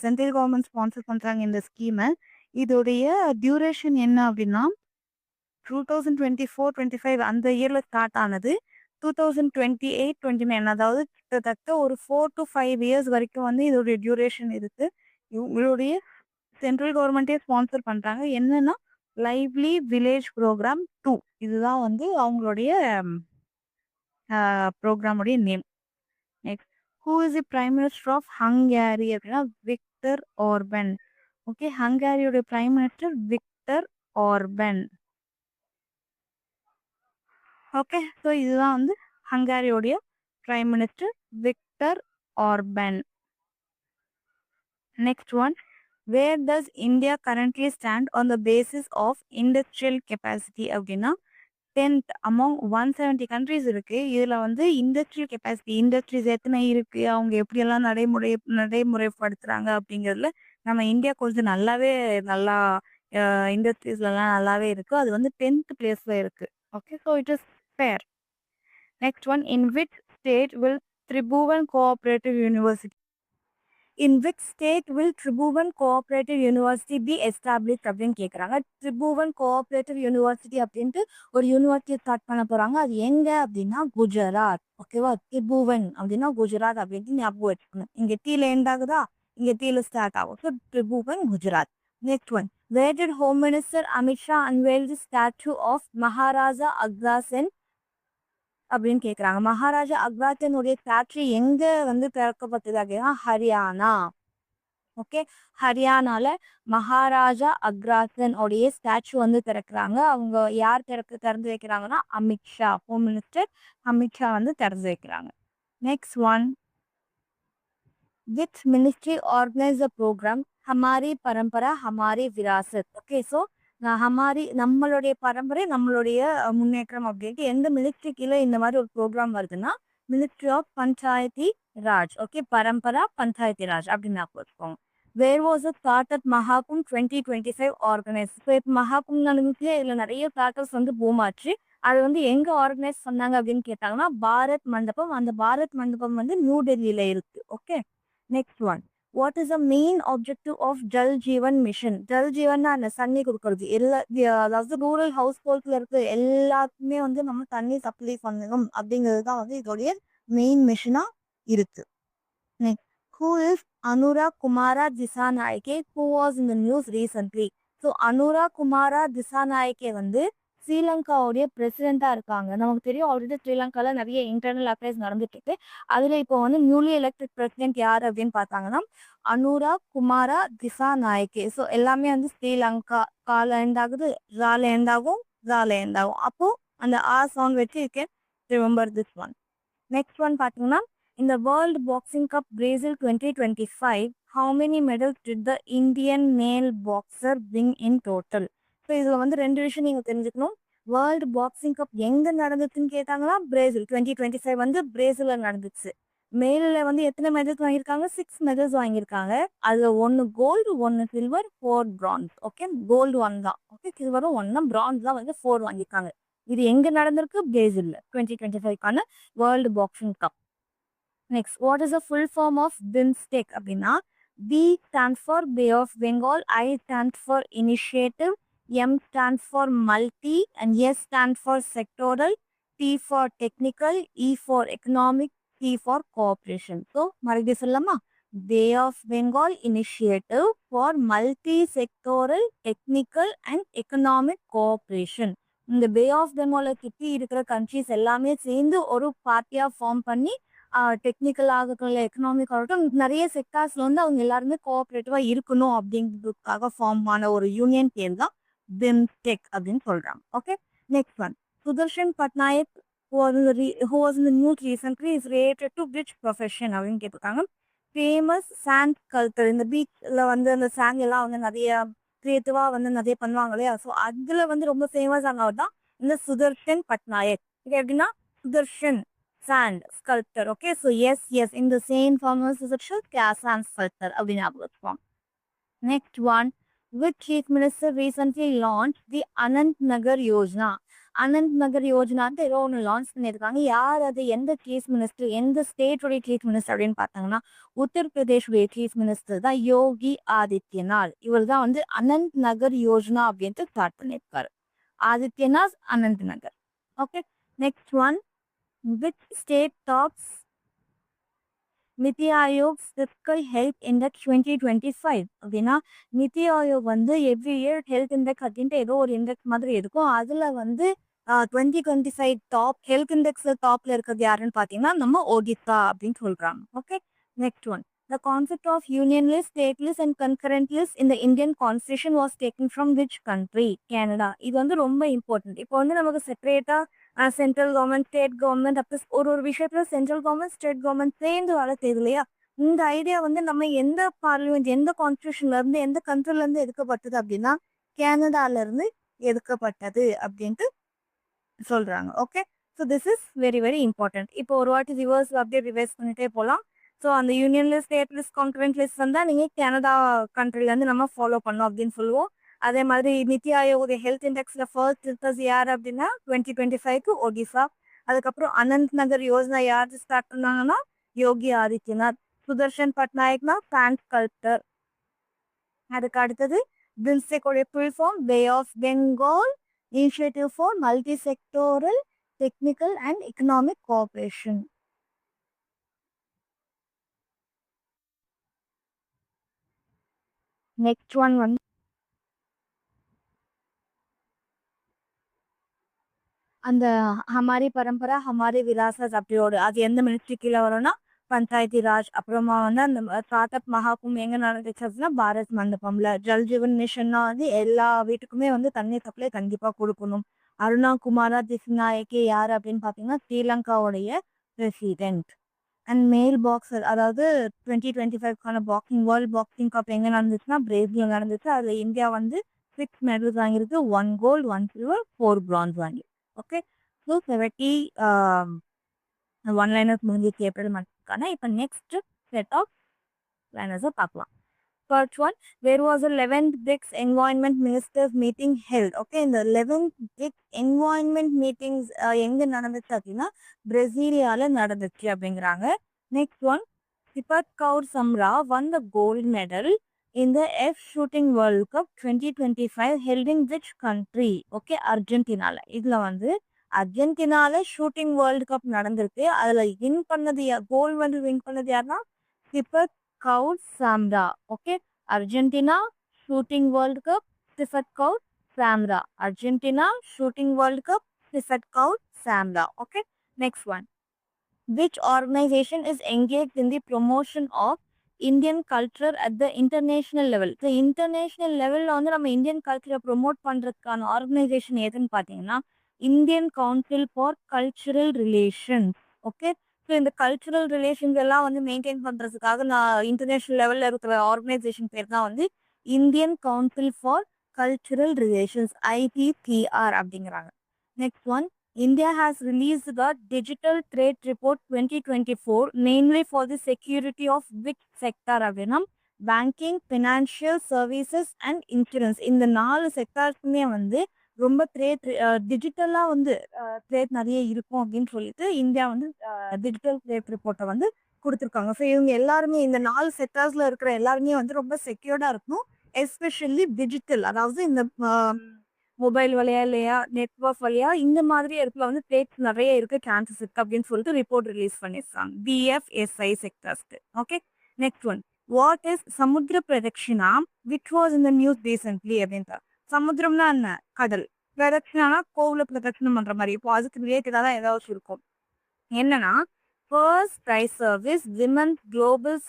சென்ட்ரல் கவர்மெண்ட் ஸ்பான்சர் பண்றாங்க இந்த ஸ்கீமை. இதோடைய டியூரேஷன் என்ன அப்படின்னா 2024-25 அந்த இயர்ல ஸ்டார்ட் ஆனது 2028-29 அதாவது கிட்டத்தட்ட ஒரு 4 to 5 years வரைக்கும் வந்து இதோடைய டியூரேஷன் இருக்கு. இவங்களுடைய சென்ட்ரல் கவர்மெண்ட்டே ஸ்பான்சர் பண்றாங்க. என்னன்னா லைவ்லி வில்லேஜ் ப்ரோக்ராம் 2 இதுதான் வந்து அவங்களுடைய ப்ரோக்ராமுடைய name. Next. Who is the prime minister of Hungary அப்படின்னா விக்டர் ஆர்பன். ஓகே. ஹங்கேரியோட prime minister Viktor Orban. Okay. So இதுதான் வந்து ஹங்காரியோடைய prime minister Viktor Orban. Next one. Where does India currently stand on the basis of industrial capacity அப்படின்னா 10th among 170 countries இருக்கு. இதுல வந்து இண்டஸ்ட்ரியல் கெப்பாசிட்டி இண்டஸ்ட்ரீஸ் எத்தனை இருக்கு, அவங்க எப்படியெல்லாம் நடைமுறைப்படுத்துறாங்க அப்படிங்கிறதுல நம்ம இந்தியா கொஞ்சம் நல்லா இண்டஸ்ட்ரீஸ்லாம் நல்லாவே இருக்கு. அது வந்து 10th பிளேஸ்ல இருக்கு. Okay. So it is fair. Next one. In which state will Tribhuvan Cooperative University? In which state will Tribhuvan Cooperative University be established அப்படின்னு கேட்குறாங்க. ட்ரிபுவன் கோஆப்ரேட்டிவ் யூனிவர்சிட்டி அப்படின்ட்டு ஒரு யூனிவர்சிட்டி ஸ்டார்ட் பண்ண போறாங்க. அது எங்க அப்படின்னா குஜராத். ஓகேவா. ட்ரிபுவன் அப்படின்னா குஜராத் அப்படின்ட்டு ஞாபகம் வச்சுக்கணும். இங்க டீல எண்ட் ஆகுதா, இங்க டீல ஸ்டார்ட் ஆகும். So Tribhuvan Gujarat. Next one. Where did Home Minister Amit Shah unveil the statue of Maharaja Agrasen அப்படின்னு கேட்குறாங்க. மகாராஜா அக்ராசனுடைய ஸ்டாச்சு எங்க வந்து திறக்கப்பட்டது அப்படின்னா ஹரியானா. ஓகே. ஹரியானால மகாராஜா அக்ராசன் உடைய ஸ்டாச்சு வந்து திறக்கிறாங்க. அவங்க யார் திறந்து வைக்கிறாங்கன்னா அமித்ஷா, ஹோம் மினிஸ்டர் அமித்ஷா வந்து திறந்து வைக்கிறாங்க. Next one. Which ministry organize the program Hamari Parampara Hamari Virasat. Okay. So நம்மளுடைய பரம்பரை நம்மளுடைய முன்னேற்றம் அப்படின்ட்டு எந்த மினிஸ்ட்ரி கீழே இந்த மாதிரி ஒரு ப்ரோக்ராம் வருதுன்னா ministry of Panchayati Raj. Okay. Parampara Panchayati Raj அப்படின்னு வச்சுக்கோங்க. Where was a start Mahakumbh 2025 organize. So இப்போ மகாகும் நடந்துச்சு. இதில் நிறைய ஸ்டார்டர்ஸ் வந்து பூமாச்சு. அது வந்து எங்க ஆர்கனைஸ் பண்ணாங்க அப்படின்னு கேட்டாங்கன்னா பாரத் மண்டபம். அந்த பாரத் மண்டபம் வந்து நியூ டெல்லியில இருக்கு. Okay. Next one. What is the main objective of Jal Jeevan Mission? Jal Jeevan அந்த தண்ணி கொடுக்கறது. அதாவது ரூரல் ஹவுஸ் ஹோல்ட்ல இருக்க எல்லாருக்குமே வந்து நம்ம தண்ணி சப்ளை பண்ணணும் அப்படிங்கிறது தான் வந்து இதோடைய மெயின் மிஷனா இருக்கு. Who is Anura Kumara Dissanayake, who was in the news recently? So Anura Kumara Dissanayake வந்து ஸ்ரீலங்காவுடைய பிரசிடென்டா இருக்காங்க. நமக்கு தெரியும் ஆல்ரெடி ஸ்ரீலங்கால நிறைய இன்டர்னல் அஃபேர்ஸ் நடந்துட்டு இருக்கு. அதுல இப்போ வந்து நியூலி எலெக்டட் பிரசிடென்ட் யார் அப்படின்னு பார்த்தாங்கன்னா அனுரா குமாரா திசாநாயக்கே. ஸோ எல்லாமே வந்து ஸ்ரீலங்கா கால எண்ட் ஆகுது, ரால எண்ட் ஆகும், ஜால end ஆகும். அப்போ அந்த R sound வச்சு you can remember this one. Next one பார்த்தீங்கன்னா in the World Boxing Cup Brazil 2025 how many medals did the Indian male boxer win in total? So இதில் வந்து ரெண்டு விஷயம் நீங்கள் தெரிஞ்சுக்கணும். வேர்ல்டு பாக்ஸிங் கப் எங்கே நடந்துச்சுன்னு கேட்டாங்கன்னா பிரேசில் 2025 வந்து பிரேசிலில் நடந்துச்சு. மேலில் வந்து எத்தனை மெடல்ஸ் வாங்கியிருக்காங்க? 6 மெடல்ஸ் வாங்கியிருக்காங்க. அதில் ஒன்று கோல்டு, ஒன்று சில்வர், 4 பிரான்ஸ். ஓகே, கோல்டு 1 தான். ஓகே, சில்வரும் 1 தான், பிரான்ஸ் தான் வந்து 4 வாங்கியிருக்காங்க. இது எங்கே நடந்திருக்கு? பிரேசிலில் 2025க்கான world boxing cup. Next, what is the full form of BIMSTEC? அப்படின்னா B stands for Bay of Bengal, I stands for Initiative, M stands for Multi, and S stands for Sectoral, T for Technical, E for Economic, C for Cooperation. So, மறுபடியும் சொல்லலாமா? Bay of Bengal Initiative for Multi-Sectoral, Technical and Economic Cooperation. இந்த பே ஆஃப் பெங்காலை சுற்றி இருக்கிற கண்ட்ரிஸ் எல்லாமே சேர்ந்து ஒரு பார்ட்டியாக ஃபார்ம் பண்ணி டெக்னிக்கல் ஆகட்டும் இல்லை எக்கனாமிக் ஆகட்டும் நிறைய செக்டார்ஸில் வந்து அவங்க எல்லாருமே கோஆப்ரேட்டிவாக இருக்கணும் அப்படிங்கிறதுக்காக ஃபார்ம் ஆன ஒரு யூனியன் பேர் தான் பிம்ஸ்டெக் அப்படின்னு சொல்கிறாங்க. Okay, next one Sudarshan Patnaik who was in the news recently is related to which profession அப்படின்னு கேட்டிருக்காங்க. ஃபேமஸ் சாண்ட் கல்ச்சர், இந்த பீச்சில் வந்து அந்த சாண்ட் எல்லாம் வந்து நிறைய கிரியேட்டிவாக வந்து நிறைய பண்ணுவாங்க இல்லையா, ஸோ அதில் வந்து ரொம்ப ஃபேமஸ் ஆனவர் தான் இந்த சுதர்ஷன் பட்நாயக். இது எப்படின்னா Sudarshan sand sculptor. Okay, so yes, in the same form as Sudarshan, sand sculptor அப்படின்னு ஞாபகம். Next one, which chief minister recently launched the Anant Nagar Yojana? Anant Nagar Yojana ஏதோ ஒன்று லான்ச் பண்ணியிருக்காங்க. யார் அது? எந்த சீஃப் மினிஸ்டர், எந்த ஸ்டேட்டுடைய சீஃப் மினிஸ்டர் அப்படின்னு பார்த்தாங்கன்னா உத்தரப்பிரதேஷுடைய சீஃப் மினிஸ்டர் தான் யோகி ஆதித்யநாத். இவர் தான் வந்து அனந்த் நகர் யோஜனா அப்படின்ட்டு ஸ்டார்ட் பண்ணியிருக்காரு. Adityanath Anant Nagar. Okay, next one, which state tops நிதி ஆயோக் fiscal health index 2025? அப்படின்னா நிதி ஆயோக் வந்து எவ்ரி இயர் ஹெல்த் இண்டெக்ஸ் அப்படின்ட்டு ஏதோ ஒரு இண்டெக்ஸ் மாதிரி இருக்கும். அதில் வந்து 2025 டாப் ஹெல்த் இண்டெக்ஸில் டாப்ல இருக்கிறது யாருன்னு பார்த்தீங்கன்னா நம்ம ஒடிசா அப்படின்னு சொல்கிறாங்க. Okay, next one, the concept of union list, state list and concurrent list in the Indian constitution was taken from which country? Canada. இது வந்து ரொம்ப இம்பார்ட்டன்ட். இப்போ வந்து நமக்கு செப்பரேட்டாக சென்ட்ரல் கவர்மெண்ட், ஸ்டேட் கவர்மெண்ட், அப்போ ஒரு விஷயத்தில் சென்ட்ரல் கவர்மெண்ட், ஸ்டேட் கவர்மெண்ட் சேர்ந்து வர தெரியும் இல்லையா? இந்த ஐடியா வந்து நம்ம எந்த பார்லிமெண்ட், எந்த கான்ஸ்டியூஷன்லேருந்து, எந்த கண்ட்ரிலேருந்து எடுக்கப்பட்டது அப்படின்னா கேனடாலேருந்து எடுக்கப்பட்டது அப்படின்ட்டு சொல்கிறாங்க. Okay, so this is very very important. இப்போ ஒரு வாட்டி ரிவர்ஸ் அப்படியே ரிவைஸ் பண்ணிட்டே போகலாம். ஸோ அந்த union list, state list, concurrent list வந்தால் நீங்கள் கனடா கண்ட்ரிலேருந்து நம்ம ஃபாலோ பண்ணோம் அப்படின்னு சொல்லுவோம். அதே மாதிரி நிதி ஆயோக ஹெல்த் இண்டெக்ஸில் ஃபர்ஸ்ட் இருக்கிறது யார் அப்படின்னா 2025க்கு ஒடிசா. அதுக்கப்புறம் அனந்த் நகர் யோஜனா யார் ஸ்டார்ட் பண்ணாங்கன்னா யோகி ஆதித்யநாத். சுதர்ஷன் பட்நாயக்னா சாண்ட் ஸ்கல்ப்டர். அதுக்கு அடுத்தது பிம்ஸ்டெக்கோடைய full form bay of Bengal initiative for multi sectoral technical and economic cooperation. Next one வந்து அந்த ஹமாரி பரம்பரா ஹமாரி விராசத் அப்படியோடு அது எந்த மினிஸ்ட்ரி கீழே வரும்னா பஞ்சாயத்தி ராஜ். அப்புறமா வந்து அந்த ஸ்டார்ட் மகாக்கும் எங்கே நடந்துச்சு அப்படின்னா பாரத் மண்டபம்ல. ஜல் ஜீவன் மிஷன்னா வந்து எல்லா வீட்டுக்குமே வந்து தண்ணீர் சப்ளை கண்டிப்பாக கொடுக்கணும். அருணா குமாரா திஸ்நாயக்கே யார் அப்படின்னு பார்த்தீங்கன்னா ஸ்ரீலங்காவுடைய பிரசிடென்ட். அண்ட் மேல் பாக்ஸர், அதாவது 2025க்கான பாக்ஸிங் வேர்ல்டு பாக்ஸிங் கப் எங்கே நடந்துச்சுன்னா பிரேசில் நடந்துச்சு. அதில் இந்தியா வந்து 6 மெடல்ஸ் வாங்கியிருக்கு. 1 கோல்டு, 1 சில்வர், 4 பிரான்ஸ் வாங்கி. ஓகே, ஸோ 70 ஒன்லைனர்ஸ் முடிஞ்சிச்சு ஏப்ரல் மந்த்க்கான. இப்போ நெக்ஸ்ட் செட் ஆஃப் லைனர்ஸை பார்க்கலாம். First one, where was the 11th BRICS Environment Ministers meeting held? Okay, இந்த 11th BRICS Environment meetings எங்கே நடந்துச்சு அப்படின்னா பிரசீலியால நடந்துச்சு அப்படிங்கிறாங்க. Next one, Sifat Kaur Samra won the gold medal in the F shooting World Cup 2025 held in which country? Okay, அர்ஜென்டினால. இதில் வந்து அர்ஜென்டினால ஷூட்டிங் வேர்ல்டு கப் நடந்திருக்கு. அதில் வின் பண்ணது கோல்டு மெடல் வின் பண்ணது யாருன்னா Sifat Kaur Samra. Okay, Argentina shooting world cup Sifat Kaur Samra. Argentina shooting world cup Sifat Kaur Samra. Okay, next one, which organization is engaged in the promotion of Indian culture at the international level. So international லெவலில் வந்து நம்ம இந்தியன் கல்ச்சரை ப்ரொமோட் பண்ணுறதுக்கான ஆர்கனைசேஷன் எதுன்னு பார்த்தீங்கன்னா Indian council for cultural relations. Okay, so இந்த கல்ச்சுரல் ரிலேஷன்ஸ் எல்லாம் வந்து மெயின்டைன் பண்ணுறதுக்காக நான் இன்டர்நேஷனல் லெவலில் இருக்கிற ஆர்கனைசேஷன் பேர் தான் வந்து Indian council for cultural relations, ITCR அப்படிங்கிறாங்க. Next one, India has released the Digital Trade Report 2024, namely for the security of which sector அப்படின்னா banking, financial services and insurance. இந்த 4 செக்டார்ஸுமே வந்து ரொம்ப ட்ரேட் டிஜிட்டலாக வந்து ட்ரேட் நிறைய இருக்கும் அப்படின்னு சொல்லிட்டு இந்தியா வந்து டிஜிட்டல் ட்ரேட் ரிப்போர்ட்டை வந்து கொடுத்துருக்காங்க. ஸோ இவங்க எல்லாருமே இந்த 4 செக்டார்ஸில் இருக்கிற எல்லாருமே வந்து ரொம்ப செக்யூர்டாக இருக்கணும். எஸ்பெஷலி டிஜிட்டல், அதாவது இந்த மொபைல் வழியா இல்லையா நெட்ஒர்க் வழியா இந்த மாதிரி இடத்துல வந்து ட்ரேட்ஸ் நிறைய இருக்க சான்சஸ் இருக்கு அப்படின்னு சொல்லிட்டு ரிப்போர்ட் ரிலீஸ் பண்ணியிருக்காங்க BFSI செக்டர்ஸ்க்கு. Okay, next one, what is Samudra Pradakshina which was in the news recently அப்படின்ட்டு. சமுத்திரம்னா என்ன? கடல். பிரதட்சிணானா கோவில பிரதட்சிணம் பண்ற மாதிரி. இப்போ அதுக்கு ரிலேட்டடாக தான் ஏதாவது இருக்கும். என்னன்னா first prize service women global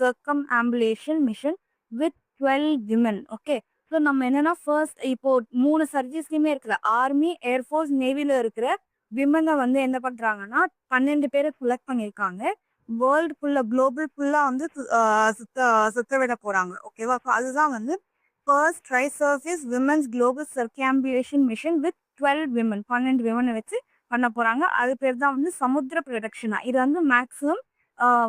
circumambulation mission with 12 women. Okay, so நம்ம என்னன்னா ஃபர்ஸ்ட் இப்போ 3 சர்வீஸ்லையுமே இருக்கிற ஆர்மி, ஏர்ஃபோர்ஸ், நேவில இருக்கிற விமனை வந்து என்ன பண்றாங்கன்னா 12 பேரை செலக்ட் பண்ணியிருக்காங்க. வேர்ல்டு ஃபுல்லா குளோபல் ஃபுல்லா வந்து சுத்த விட போறாங்க. ஓகேவா, அதுதான் வந்து first tri service women's global circumambulation mission with 12 women, 12 விமனை வச்சு பண்ண போறாங்க. அது பேர் தான் வந்து சமுத்திர பிரதட்சிணா. இது வந்து மேக்சிமம்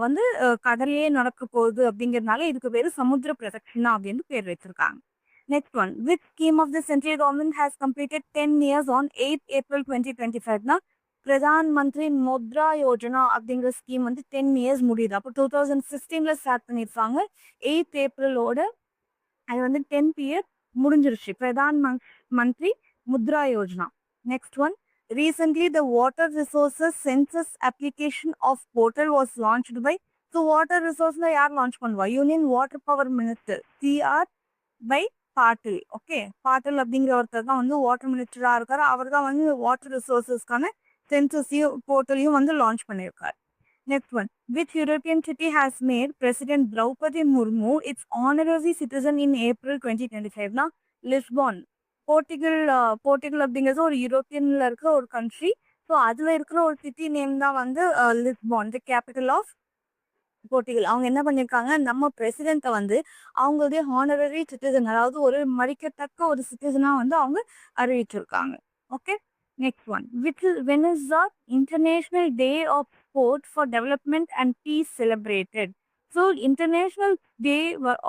வந்து கடலையே நடக்க போகுது அப்படிங்கிறதுனால இதுக்கு பேரு சமுத்திர பிரதட்சிணா அப்படின்னு பேர் வச்சிருக்காங்க. Next one, which scheme of the central government has completed 10 years on 8th April 2025? Na Pradhan Mantri Mudra Yojana அப்படிங்கிற ஸ்கீம் வந்து 10 years முடியுது. அப்போ 2016ல ஸ்டார்ட் பண்ணியிருக்காங்க. 8th April ஓட அது வந்து 10th year முடிஞ்சிருச்சு. Pradhan Mantri Mudra Yojana. Next one, recently the water resources census application of portal was launched by. So water resources யார் லான்ச் பண்ணுவா? Union water power minister CR by Patil. Okay, Patil அப்படிங்கிற ஒருத்தர் தான் வந்து வாட்டர் மினிஸ்டரா இருக்காரு. அவர் தான் வந்து வாட்டர் ரிசோர்சஸ்க்கான சென்சஸையும் போர்ட்டலையும் வந்து லான்ச் பண்ணியிருக்காரு. Next one, which European city has made president Droupadi Murmu its honorary citizen in April 2025? Lisbon. Portugal அப்படிங்கிறது ஒரு யூரோப்பியன்ல இருக்கிற ஒரு கண்ட்ரி. ஸோ அதுல இருக்கிற ஒரு சிட்டி நேம் தான் வந்து Lisbon, the capital of Portugal. அவங்க என்ன பண்ணியிருக்காங்க, நம்ம பிரசிடென்ட்டை வந்து அவங்களுடைய ஹானரரி சிட்டிசன், அதாவது ஒரு மதிக்கத்தக்க ஒரு சிட்டிசனா வந்து அவங்க அறிவிச்சிருக்காங்க. Okay, next one, when is the International day of Sport for Development and Peace celebrated? So International day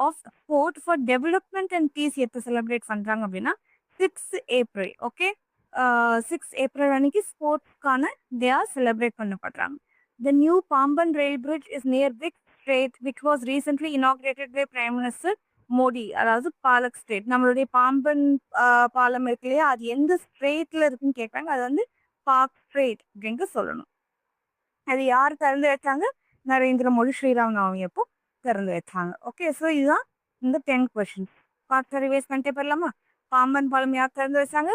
of Sport for Development and Peace எப்போ செலிப்ரேட் பண்றாங்க அப்படின்னா 6th April. Okay, 6th April அன்னைக்கு ஸ்போர்ட்ஸ்க்கான டேயா செலிப்ரேட் பண்ணப்படுறாங்க. The new Pamban rail bridge is near Vic Strait, which was recently inaugurated by Prime Minister Modi. அதாவது பாலக் ஸ்ட்ரேட், நம்மளுடைய பாம்பன் பாலம் இருக்கு இல்லையா, அது எந்த ஸ்ட்ரேட்ல இருக்குன்னு கேட்பாங்க. அது வந்து பாக் ஸ்ட்ரேட் அப்படின்னு சொல்லணும். அது யார் திறந்து வச்சாங்க? நரேந்திர மோடி ஸ்ரீராம் நவமி அப்போ திறந்து வச்சாங்க. ஓகே, ஸோ இதுதான் இந்த 10 questions. பார்த்து ரிவைஸ் பண்ணிட்டே போயிடலாமா? பாம்பன் பாலம் யார் திறந்து வச்சாங்க?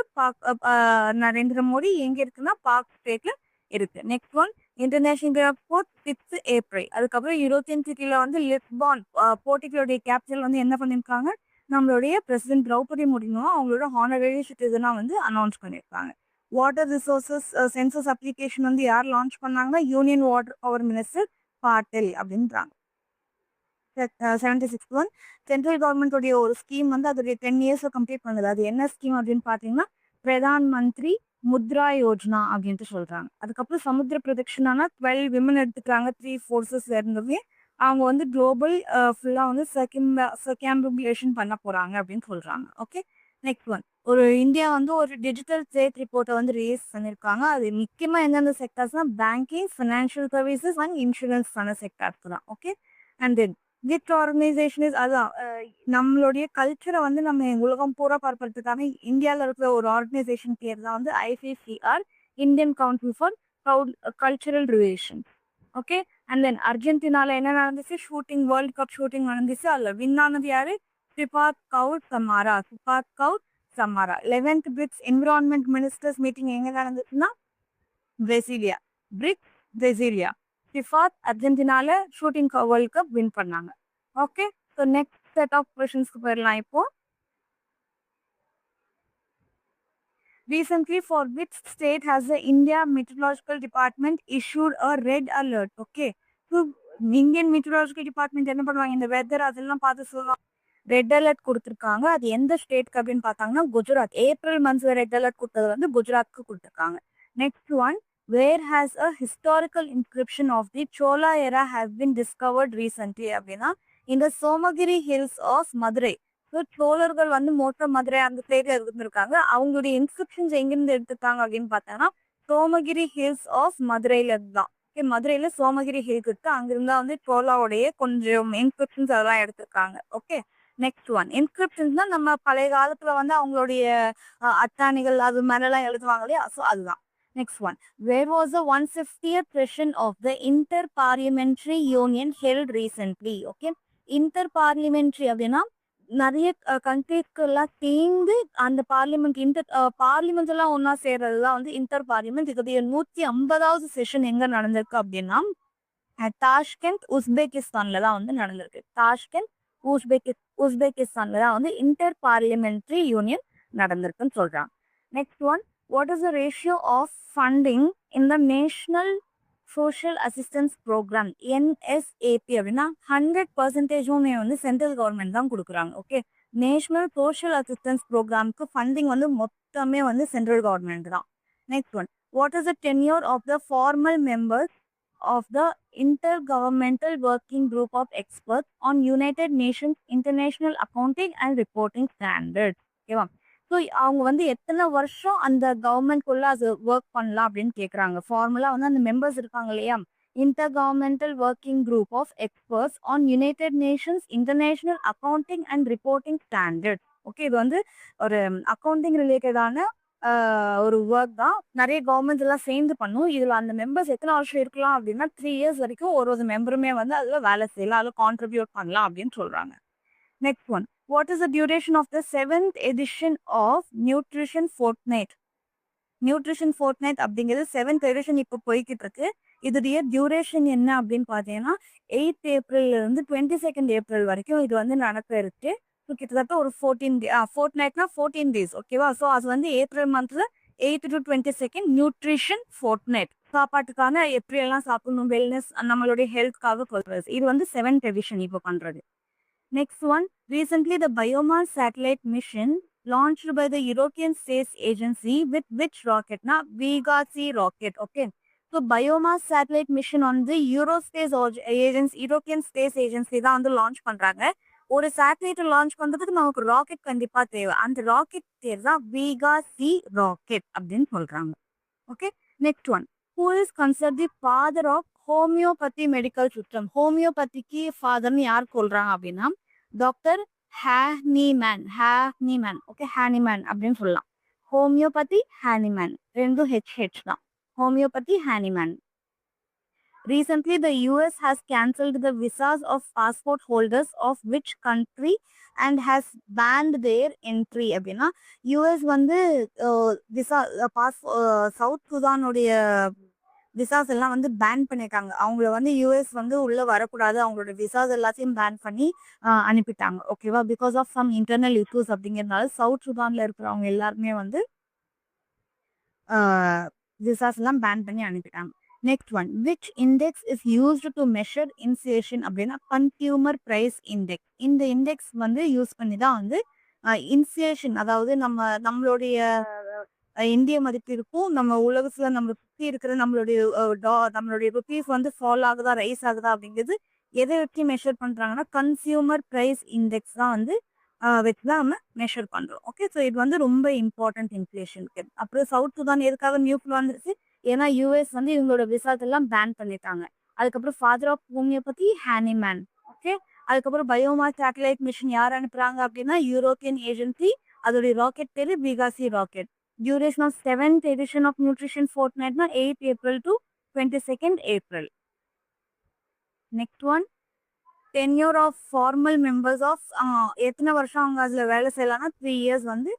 நரேந்திர மோடி. எங்க இருக்குன்னா பாக் ஸ்ட்ரேட்ல இருக்கு. Next one, international day of sport 6th April. அதுக்கப்புறம் யூரோப்பியன் சிட்டில வந்து லிஸ்பான் போர்ட்டுகலுடைய கேபிட்டல் வந்து என்ன பண்ணியிருக்காங்க, நம்மளுடைய பிரசிடென்ட் திரௌபதி முர்மு அவங்களோட ஹானரரி சிட்டிசனா வந்து அனௌன்ஸ் பண்ணியிருக்காங்க. வாட்டர் ரிசோர்சஸ் சென்சஸ் அப்ளிகேஷன் வந்து யார் லான்ச் பண்ணாங்கன்னா யூனியன் வாட்டர் பவர் மினிஸ்டர் பாட்டில் அப்படின்றாங்க. 76th ஒன், சென்ட்ரல் கவர்மெண்டோடைய ஒரு ஸ்கீம் வந்து அதோடைய 10 years கம்ப்ளீட் பண்ணுது. அது என்ன ஸ்கீம் அப்படின்னு பார்த்தீங்கன்னா பிரதான் மந்திரி முத்ரா யோஜனா அப்படின்ட்டு சொல்றாங்க. அதுக்கப்புறம் சமுத்திர பிரதட்சிணானா 12 விமன் எடுத்துக்கிறாங்க. 3 forces இருந்தவே அவங்க வந்து குளோபல் ஃபுல்லா வந்து சர்க்கம்ஆம்புலேஷன் பண்ண போறாங்க அப்படின்னு சொல்றாங்க. ஓகே, நெக்ஸ்ட் ஒன், ஒரு இந்தியா வந்து ஒரு டிஜிட்டல் ட்ரேட் ரிப்போர்ட்டை வந்து ரிலீஸ் பண்ணியிருக்காங்க. அது முக்கியமா எந்தெந்த செக்டர்ஸ்னா banking, financial services and insurance sectors தான். Okay, and then which organisation is, அதான் நம்மளுடைய கல்ச்சரை வந்து நம்ம உலகம் பூரா பார்ப்பதுக்காக இந்தியாவில் இருக்கிற ஒரு ஆர்கனைசேஷன் பேர் தான் வந்து ICCR, Indian council for cultural relations. Okay, and then அர்ஜென்டினால என்ன நடந்துச்சு? ஷூட்டிங், வேர்ல்ட் கப் ஷூட்டிங் நடந்துச்சு. அதில் வின் ஆனது யாரு? Sifat Kaur Samra. 11th BRICS environment ministers meeting எங்க நடந்துச்சுன்னா பிரசிலியா. ஃபிஃபா அர்ஜென்டினால ஷூட்டிங் வேர்ல்ட் கப் வின் பண்ணாங்க. Okay, so next set of கொஷின்ஸ்க்கு போயிடலாம் இப்போ. Recently, for which state has the India Meteorological Department issued a red alert? Okay, so Indian Meteorological Department என்ன பண்ணுவாங்க, இந்த வெதர் அதெல்லாம் பார்த்து சொல்லுவாங்க. ரெட் அலர்ட் கொடுத்துருக்காங்க. அது எந்த ஸ்டேட்க்கு அப்படின்னு பார்த்தாங்கன்னா குஜராத். ஏப்ரல் மந்த்ஸ்ல ரெட் அலர்ட் கொடுத்தது வந்து குஜராத்க்கு கொடுத்துருக்காங்க. Next one, where has a historical inscription of the Chola era has been discovered recently அப்படின்னா இந்த சோமகிரி ஹில்ஸ் ஆஃப் மதுரை. சோழர்கள் வந்து மோட்ட மதுரை அந்த சைட்ல இருந்திருக்காங்க. அவங்களுடைய இன்ஸ்கிரிப்ஷன்ஸ் எங்கிருந்து எடுத்துருக்காங்க அப்படின்னு பார்த்தாங்கன்னா சோமகிரி ஹில்ஸ் ஆஃப் மதுரையில தான். ஓகே, மதுரையில சோமகிரி ஹில்ஸ் இருக்கு, அங்கிருந்தா வந்து சோழாவுடைய கொஞ்சம் இன்ஸ்கிரிப்ஷன்ஸ் அதெல்லாம் எடுத்திருக்காங்க. ஓகே, நெக்ஸ்ட் ஒன், இன்ஸ்கிரிப்ஷன்ஸ் தான் நம்ம பழைய காலத்துல வந்து அவங்களுடைய அட்டாணிகள் அது மேலெல்லாம் எழுதுவாங்க இல்லையா, ஸோ அதுதான். Next one, where was the 150th session of the inter parliamentary union held recently? Okay, inter parliamentary அப்படின்னா நிறைய கண்ட்ரீஸ்க்கு எல்லாம் சேர்ந்து அந்த பார்லிமெண்ட் எல்லாம் ஒன்னா சேர்றதுதான் வந்து இன்டர் பார்லிமெண்ட். இதோடைய 150வது செஷன் எங்க நடந்திருக்கு அப்படின்னா தாஷ்கண்ட் உஸ்பெகிஸ்தான்ல தான் வந்து நடந்திருக்கு. தாஷ்கண்ட் உஸ்பெகிஸ்தான்ல தான் வந்து இன்டர் பார்லிமெண்ட்ரி யூனியன் நடந்திருக்குன்னு சொல்றாங்க. Next one, what is the ratio of funding in the national social assistance programme NSAP அப்படின்னா 100% வந்து சென்ட்ரல் கவர்மெண்ட் தான் கொடுக்குறாங்க. ஓகே, நேஷனல் சோஷியல் அசிஸ்டன்ஸ் ப்ரோக்ராம்க்கு ஃபண்டிங் வந்து மொத்தமே வந்து சென்ட்ரல் கவர்மெண்ட் தான். Next one, what is the tenure of the formal members of the Intergovernmental Working Group of Experts on United Nations International Accounting and Reporting Standards? ஓகேவா, ஸோ அவங்க வந்து எத்தனை வருஷம் அந்த கவர்மெண்ட்குள்ள அது ஒர்க் பண்ணலாம் அப்படின்னு கேட்குறாங்க. ஃபார்முலா வந்து அந்த மெம்பர்ஸ் இருக்காங்க இல்லையா, inter governmental working group of experts on United Nations international accounting and reporting standard. Okay, இது வந்து ஒரு அக்கௌண்டிங் ரிலேட்டடான ஒரு ஒர்க் தான். நிறைய கவர்மெண்ட்ஸ் எல்லாம் சேர்ந்து பண்ணும். இதுல அந்த மெம்பர்ஸ் எத்தனை வருஷம் இருக்கலாம் அப்படின்னா 3 years வரைக்கும் ஒரு மெம்பருமே வந்து அதுல வேலை செய்யலாம், அதுல கான்ட்ரிபியூட் பண்ணலாம் அப்படின்னு சொல்றாங்க. Next one, what is the duration of the 7th edition of nutrition fortnight? Nutrition fortnight அப்படிங்கிறது 7th edition இப்போ போய்கிட்டு இருக்கு. இதுடைய டியூரேஷன் என்ன அப்படின்னு பார்த்தீங்கன்னா 8th ஏப்ரல்ல இருந்து 22nd ஏப்ரல் வரைக்கும் இது வந்து நடக்க இருக்கு. ஸோ கிட்டத்தட்ட ஒரு 14 days. ஓகேவா, ஸோ அது வந்து ஏப்ரல் மந்த்ல 8th to 22nd nutrition Fortnite. சாப்பாட்டுக்கான எப்படி எல்லாம் சாப்பிடணும், வெல்னஸ், நம்மளுடைய ஹெல்த்காக சொல்றது. இது வந்து 7th edition இப்போ பண்றது. Next one, recently the biomass satellite mission launched by the European Space Agency with which rocket? Na Vega C rocket. Okay, so biomass satellite mission on the European Space Agency தான் வந்து லான்ச் பண்றாங்க. ஒரு சேட்டலைட் லான்ச் பண்றதுக்கு நமக்கு ராக்கெட் கண்டிப்பா தேவை. அந்த ராக்கெட் பேர் தான் Vega C ராக்கெட் அப்படின்னு சொல்றாங்க. Okay, next one, who is considered the father of homeopathy medical system? ஹோமியோபதிக்கு ஃபாதர்னு யார் சொல்றாங்க அப்படின்னா டாக்டர் ஹானிமேன். ஓகே, ஹானிமேன் அப்படின்னு சொல்லலாம். ஹோமியோபதி ஹானிமேன், ரெண்டும் HH தான். Homeopathy ஹானிமேன். Recently, the US has cancelled the visas of passport holders of which country and has banned their entry? அப்படின்னா யூஎஸ் வந்து விசா சவுத் சுதானுடைய விசாஸ் எல்லாம் வந்து பேன் பண்ணிருக்காங்க. அவங்கள வந்து யூஎஸ் வந்து உள்ள வரக்கூடாது, அவங்களோட விசாஸ் எல்லாத்தையும் பேன் பண்ணி அனுப்பிட்டாங்க. ஓகேவா, because of some internal issues அப்படிங்கிறதுனால சவுத் சுதான்ல இருக்கிறவங்க எல்லாருமே வந்து விசாஸ் எல்லாம் பேன் பண்ணி அனுப்பிட்டாங்க. Next one, which index is used to measure inflation அப்படின்னா கன்சியூமர் பிரைஸ் இண்டெக்ஸ். இந்த இண்டெக்ஸ் வந்து யூஸ் பண்ணி தான் வந்து இன்ஃப்ளேஷன், அதாவது நம்மளுடைய இந்திய மதிப்பிற்கும் நம்ம உலகத்துல நம்ம சுற்றி இருக்கிற நம்மளுடைய ருபீஸ் வந்து ஃபால் ஆகுதா ரைஸ் ஆகுதா அப்படிங்கிறது எதை வச்சு மெஷர் பண்றாங்கன்னா கன்சியூமர் பிரைஸ் இண்டெக்ஸ் தான் வந்து வச்சுதான் நம்ம மெஷர் பண்றோம். ஓகே, ஸோ இது வந்து ரொம்ப இம்பார்ட்டன்ட் இன்ஃப்ளேஷனுக்கு. அப்புறம் சவுத் சுதான் எதுக்காக நியூஸ்ல வந்துருச்சு, ஏன்னா யூஎஸ் வந்து இவங்களோட விசாஸ் எல்லாம் பேன் பண்ணிட்டாங்க. அதுக்கப்புறம் father of homeopathy Hahnemann. Okay, அதுக்கப்புறம் பயோமாஸ் சேட்டலைட் மிஷன் யார் அனுப்புறாங்க அப்படின்னா யூரோப்பியன் ஏஜென்சி. அதோடைய ராக்கெட் பேரு Vega C rocket. Duration of 7th edition of nutrition ஃபோர்ட்நைட்னா 8th April to 22nd April. Next one, tenure of formal members of எத்தனை வருஷம் அவங்க அதில் வேலை செய்யலாம்னா 3 years வந்து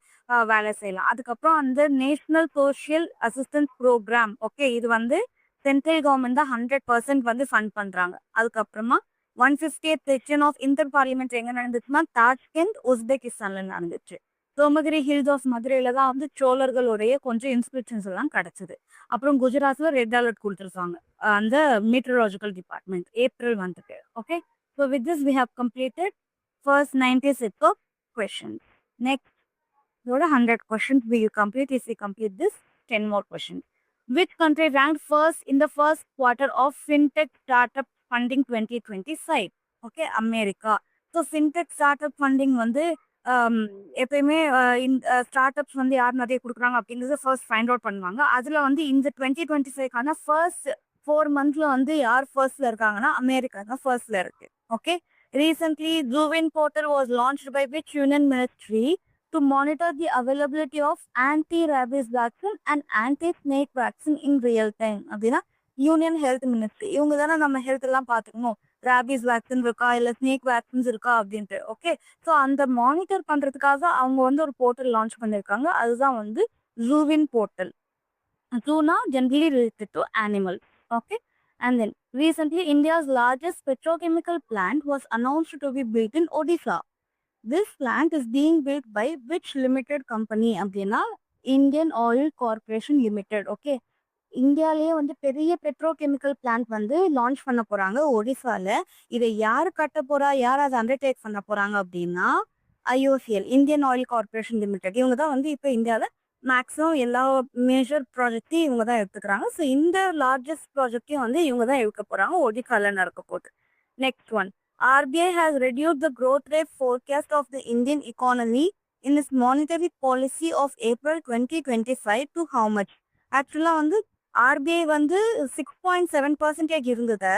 வேலை செய்யலாம். அதுக்கப்புறம் அந்த national social assistance program. Okay, இது வந்து சென்ட்ரல் கவர்மெண்ட் தான் 100% வந்து ஃபண்ட் பண்றாங்க. அதுக்கப்புறமா 150th section of inter parliament எங்க நடந்துச்சுன்னா தாஷ்கண்ட் உஸ்பெகிஸ்தான்ல நடந்துச்சு. சோமகிரி ஹில்ஸ் ஆஃப் மதுரையில தான் வந்து சோழர்களுடைய கொஞ்சம் இன்ஸ்கிரிப்ஷன்ஸ் எல்லாம் கிடைச்சது. அப்புறம் குஜராத்ல ரெட் அலர்ட் கொடுத்துருக்காங்க அந்த மீட்டரலாஜிக்கல் டிபார்ட்மெண்ட் ஏப்ரல் மந்த்துக்கு. Okay, so with this we have completed first 90 set of questions. Next இதோட 100 questions we complete. If we complete this, 10 more questions. Which country ranked first in the first quarter of fintech startup funding 2025? Okay, America. So fintech startup funding வந்து எப்பயுமே ஸ்டார்ட்அப்ஸ் வந்து யார் நிறைய கொடுக்குறாங்க அப்படிங்கிறத ஃபர்ஸ்ட் ஃபைண்ட் அவுட் பண்ணுவாங்க. அதில் வந்து இந்த 2025க்கான ஃபர்ஸ்ட் 4 monthsல வந்து யார் ஃபர்ஸ்ட்ல இருக்காங்கன்னா அமெரிக்கா தான் ஃபர்ஸ்ட்ல இருக்கு. Okay, recently ZooWin portal was launched by which union ministry to monitor the availability of anti-rabies vaccine and anti-snake vaccine in real time. அப்படின்னா யூனியன் ஹெல்த் மினிஸ்ட்ரி இவங்க தானே நம்ம ஹெல்த் எல்லாம் பார்த்துக்கணும், ரேபிஸ் வேக்சின் இருக்கா இல்லை ஸ்னேக் வேக்சின்ஸ் இருக்கா அப்படின்ட்டு. ஓகே, ஸோ அந்த மானிட்டர் பண்ணுறதுக்காக அவங்க வந்து ஒரு போர்ட்டல் லான்ச் பண்ணியிருக்காங்க. அதுதான் வந்து ஜூவின் போர்ட்டல். ஜூனா generally related to animals. Okay, and then recently India's largest petrochemical plant was announced to be built in Odisha. This plant is being built by which limited company அப்படின்னா Indian oil corporation limited. Okay, இந்தியாலேயே வந்து பெரிய பெட்ரோகெமிக்கல் பிளான்ட் வந்து லான்ச் பண்ண போறாங்க ஒடிசால. இதை யார் கட்ட போறா, யார் அதை அண்டர்டேக் பண்ண போறாங்க அப்படின்னா IOCL, Indian oil corporation limited. இவங்க தான் வந்து இப்போ இந்தியாவில் மேக்ஸிமம் எல்லா மேஜர் ப்ராஜெக்டையும் இவங்க தான் எடுத்துக்கிறாங்க. ஸோ இந்த லார்ஜஸ்ட் ப்ராஜெக்டையும் வந்து இவங்க தான் எடுக்க போறாங்க, ஒடிசால நடக்க போகுது. Next one, RBI has reduced the growth rate forecast of the Indian economy in its monetary policy of April 2025 to how much? ஆக்சுவலாக வந்து RBI வந்து 6.7% இருந்தது.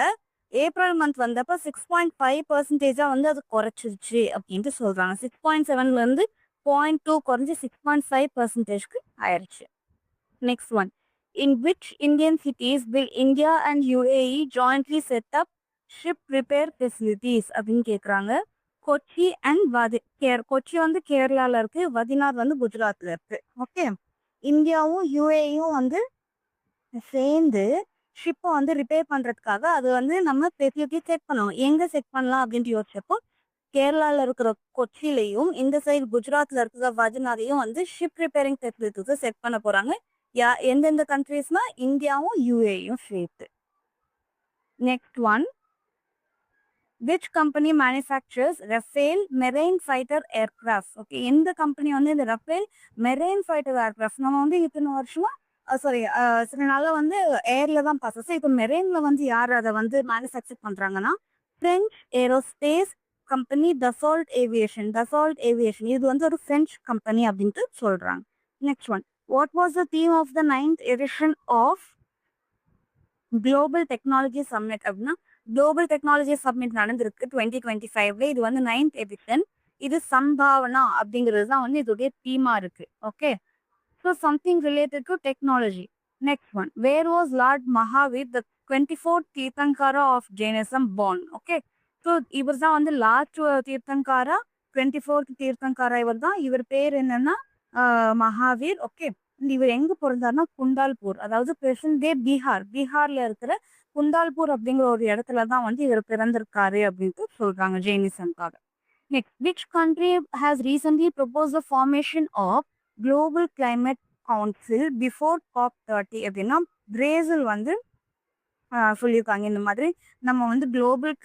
ஏப்ரல் மந்த் வந்தப்போ 6.5% வந்து அது குறைச்சிருச்சு அப்படின்ட்டு சொல்றாங்க. 6.7லேருந்து 0.2 குறைஞ்சி 6.5%க்கு ஆயிடுச்சு. Next one, in which Indian cities will India and UAE jointly set up ship repair facilities அப்படின்னு கேட்குறாங்க. கொச்சி அண்ட் கொச்சி வந்து கேரளாவில் இருக்கு, வதினார் வந்து குஜராத்தில் இருக்கு. ஓகே, இந்தியாவும் UAEயும் வந்து சேர்ந்து ஷிப்பை வந்து ரிப்பேர் பண்ணுறதுக்காக அது வந்து நம்ம ஃபெசிலிட்டி செட் பண்ணணும். எங்கே செட் பண்ணலாம் அப்படின்ட்டு யோசிச்சப்போ கேரளாவில் இருக்கிற கொச்சியிலையும் இந்த சைடு குஜராத்தில் இருக்கிற வதினாரையும் வந்து ஷிப் ரிப்பேரிங் ஃபெசிலிட்டிஸை செட் பண்ண போகிறாங்க. எந்தெந்த கண்ட்ரீஸ்னா இந்தியாவும் UAEயும் சேர்த்து. Next one, which company manufactures Rafale marine fighter aircraft? Okay, எந்த கம்பெனி வந்து இந்த ரஃபேல் மெரைன் ஃபைட்டர் ஏர்கிராஃப்ட் நம்ம வந்து இத்தனை வருஷமா சில நாளாக வந்து ஏர்ல தான் பார்த்தோம். இப்போ மெரைன்ல வந்து யார் அதை வந்து மேனுஃபேக்சர் பண்றாங்கன்னா French aerospace company Dassault Aviation. இது வந்து ஒரு பிரெஞ்ச் கம்பெனி அப்படின்ட்டு சொல்றாங்க. Next one, what was the theme of the 9th edition of global technology summit அப்படின்னா குளோபல் டெக்னாலஜி சப்மிட் நடந்திருக்கு 2025ல. இது வந்து 9th எடிஷன். இது சம்பாவனா அப்படிங்கிறது தான் வந்து இதோடைய தீமா இருக்கு. Okay, so something related to technology. Next one, where was lord Mahavir the 24th Tirthankara of Jainism born? Okay, so இவர் தான் வந்து லாஸ்ட் தீர்த்தங்காரா, 24th தீர்த்தங்காரா இவர் தான். இவர் பேர் என்னன்னா மகாவீர். ஓகே, இவர் எங்க பிறந்தாருன்னா குண்டால்பூர், அதாவது பிரசன்ட் டே பீகார்ல இருக்கிற குண்டால்பூர் அப்படிங்கிற ஒரு இடத்துல தான் வந்து இவர் பிறந்திருக்காரு அப்படின்ட்டு சொல்றாங்க ஜெயினிசம்காக. Next, which country has recently propose the formation of global climate council before COP30 அப்படின்னா பிரேசில் வந்து சொல்லியிருக்காங்க. இந்த மாதிரி நம்ம வந்து குளோபல்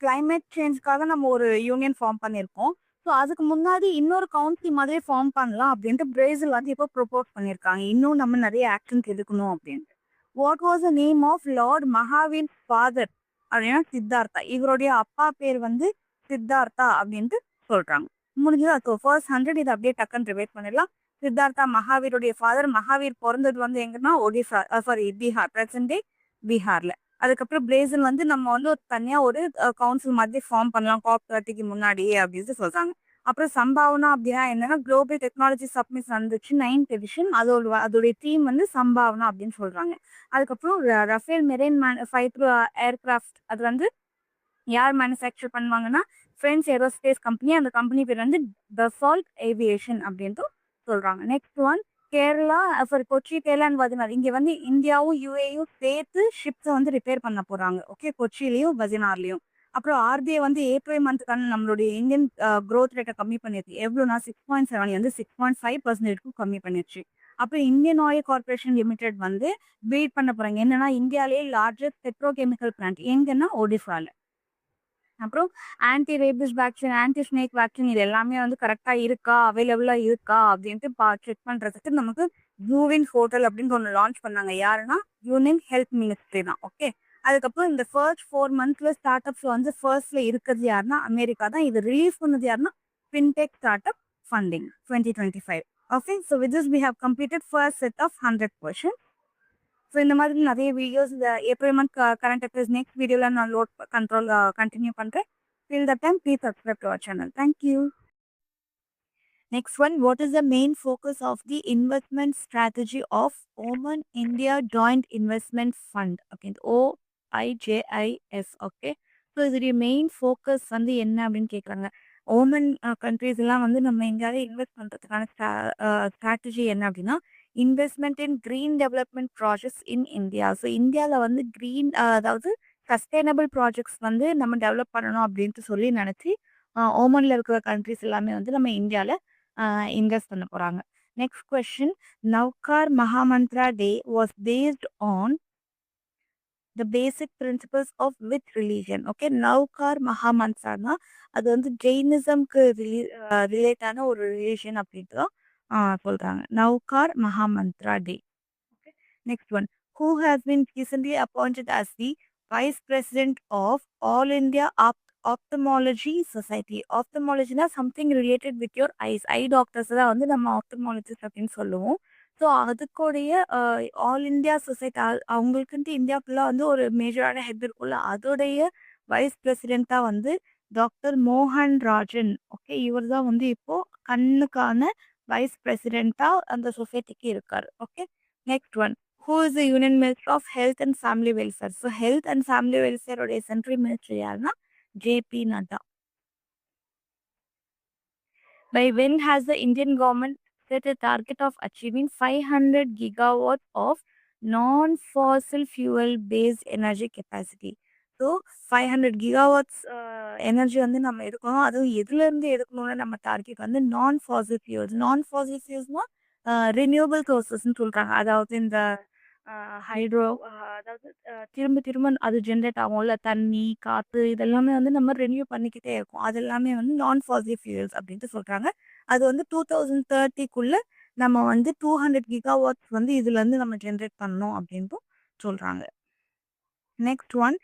கிளைமேட் சேஞ்சுக்காக நம்ம ஒரு யூனியன் ஃபார்ம் பண்ணியிருக்கோம். ஸோ அதுக்கு முன்னாடி இன்னொரு கவுன்சில் மாதிரி ஃபார்ம் பண்ணலாம் அப்படின்ட்டு பிரேசில் வந்து இப்போ ப்ரொபோஸ் பண்ணியிருக்காங்க. இன்னும் நம்ம நிறைய ஆக்ஷன்ஸ் எடுக்கணும் அப்படின்ட்டு. What was the name of lord Mahavir father அப்படின்னா சித்தார்த்தா. இவருடைய அப்பா பேர் வந்து சித்தார்த்தா அப்படின்ட்டு சொல்றாங்க. முடிஞ்சது ஃபர்ஸ்ட் 100 இது அப்படியே டக்குன்னு ரிவைட் பண்ணிடலாம். சித்தார்த்தா மகாவீருடைய ஃபாதர். மகாவீர் பிறந்தது வந்து எங்கன்னா பீகார், பிரசன்ட் டே பீகார்ல. அதுக்கப்புறம் பிரேசில் வந்து நம்ம வந்து ஒரு தனியா ஒரு கவுன்சில் மாதிரி ஃபார்ம் பண்ணலாம் COP30க்கு முன்னாடியே அப்படின்னு சொல்றாங்க. அப்புறம் சம்பாவனா அப்படின்னா என்னன்னா குளோபல் டெக்னாலஜி சப்மிட் நடந்துச்சு 9th எடிஷன். அதோடைய தீம் வந்து சம்பாவனா அப்படின்னு சொல்றாங்க. அதுக்கப்புறம் ரஃபேல் மெரைன் ஃபைட்டர் ஏர்கிராஃப்ட் அது வந்து யார் மேனுஃபேக்சர் பண்ணுவாங்கன்னா பிரெஞ்ச் ஏரோஸ்பேஸ் கம்பெனி. அந்த கம்பெனி பேர் வந்து டசால்ட் ஏவியேஷன் அப்படின்ட்டு சொல்றாங்க. Next one, Kerala sorry Kochi கேரளான்னு வதினார் இங்க வந்து இந்தியாவும் யுஏயும் சேர்த்து ஷிப்ஸை வந்து ரிப்பேர் பண்ண போறாங்க. ஓகே, கொச்சியிலயும் வதினார்லயும். அப்புறம் ஆர்பிஐ வந்து ஏப்ரல் மந்த்துக்கான நம்மளுடைய இந்தியன் growth ரேட்டை கம்மி பண்ணிருக்கு. எவ்வளோனா 6.7 வந்து 6.5% கம்மி பண்ணிருச்சு. அப்புறம் இந்தியன் ஆயில் கார்பரேஷன் லிமிடெட் வந்து பில்ட் பண்ண போறாங்க. என்னன்னா இந்தியாலேயே லார்ஜஸ்ட் பெட்ரோகெமிக்கல் பிளான்ட் எங்கன்னா ஒடிசால. அப்புறம் anti rabies vaccine, anti snake vaccine இது எல்லாமே வந்து கரெக்டா இருக்கா, அவைலபிளா இருக்கா அப்படின்ட்டு செக் பண்றதுக்கு நமக்கு யூவின் ஹோட்டல் அப்படின்னு ஒன்று லான்ச் பண்ணாங்க. யாருன்னா யூனியன் ஹெல்த் மினிஸ்ட்ரி தான். ஓகே, அதுக்கப்புறம் இந்த ஃபர்ஸ்ட் 4 மந்த்ல ஸ்டார்ட் அப்ஸ் வந்து ஃபர்ஸ்ட்ல இருக்கிறது யாருன்னா அமெரிக்கா தான். இது ரிலீஸ் பண்ணது யாருன்னா fintech start up funding 2025. Okay, so with this we have completed first set of 100 question. So இந்த மாதிரி நிறைய வீடியோஸ் இந்த April month current affairs next வீடியோவில் நான் லோட் கண்டினியூ பண்ணுறேன். Till the time please subscribe to our channel. Thank you. Next one, what is the main focus of the investment strategy of Oman India Joint Investment Fund? Okay, OIJIF. Okay, so இதோடைய மெயின் ஃபோக்கஸ் வந்து என்ன அப்படின்னு கேட்குறாங்க. ஓமன் கண்ட்ரீஸ் எல்லாம் வந்து நம்ம இந்தியாவில் இன்வெஸ்ட் பண்ணுறதுக்கான ஸ்ட்ராட்டஜி என்ன அப்படின்னா இன்வெஸ்ட்மெண்ட் இன் க்ரீன் டெவலப்மெண்ட் ப்ராஜெக்ட்ஸ் இன் இந்தியா. ஸோ இந்தியாவில் வந்து க்ரீன் அதாவது சஸ்டைனபிள் ப்ராஜெக்ட்ஸ் வந்து நம்ம டெவலப் பண்ணணும் அப்படின்ட்டு சொல்லி நினச்சி ஓமனில் இருக்கிற கண்ட்ரிஸ் எல்லாமே வந்து நம்ம இந்தியாவில் இன்வெஸ்ட் பண்ண போகிறாங்க. Next question, Navkar Mahamantra day was based on the basic principles of with religion. Okay, Navkar மகாமந்த்ரானா அது வந்து ஜெயினிசம்க்கு ரிலேட்டான ஒரு ரிலீஜன் அப்படின்ட்டு தான் சொல்கிறாங்க. நவ்கார் மகாமந்த்ரா டே. Okay. Next one. Who has been recently appointed as the Vice President of All India Ophthalmology Society? Ophthalmology na something related with your eyes. Eye doctors தான் வந்து நம்ம ophthalmologist அப்படின்னு சொல்லுவோம். ஸோ அதுக்குடைய ஆல் இந்தியா சொசைட்டி அவங்களுக்குன்ட்டு இந்தியா ஃபுல்லாக வந்து ஒரு மேஜரான ஹெட் இருக்குல்ல, அதோடைய வைஸ் பிரசிடெண்ட்டாக வந்து டாக்டர் மோகன் ராஜன். ஓகே, இவர் தான் வந்து இப்போ கண்ணுக்கான வைஸ் பிரசிடெண்ட்டாக அந்த சொசைட்டிக்கு இருக்கார். Okay, next one, who is the Union Minister of Health and Family Welfare? So Health and Family Welfare உடைய சென்ட்ரல் மினிஸ்டர் யாருன்னா JP Nadda. By when has the Indian government set a target of achieving 500 gigawatts of non-fossil fuel based energy capacity? So 500 gigawatts energy வந்து நம்ம எடுக்கணும். அதுவும் எதுலேருந்து எடுக்கணும்னு நம்ம டார்கெட் வந்து நான் ஃபாசில் ஃபியூல்ஸ். நான் ஃபாசில் ஃபியூல்ஸ்னால் ரினியூவபிள் சோர்சஸ்ன்னு சொல்கிறாங்க. அதாவது இந்த ஹைட்ரோ அதாவது திரும்ப திரும்ப அது ஜென்ரேட் ஆகும்ல, தண்ணி காற்று இதெல்லாமே வந்து நம்ம ரெனியூ பண்ணிக்கிட்டே இருக்கோம். அது எல்லாமே வந்து நான் ஃபாசில் ஃபியூல்ஸ் அப்படின்ட்டு சொல்கிறாங்க. அது வந்து 2030 நம்ம வந்து 200 கிகாவாட்ஸ் வந்து இதுலேருந்து நம்ம ஜென்ரேட் பண்ணணும் அப்படின்ட்டு சொல்கிறாங்க. Next one,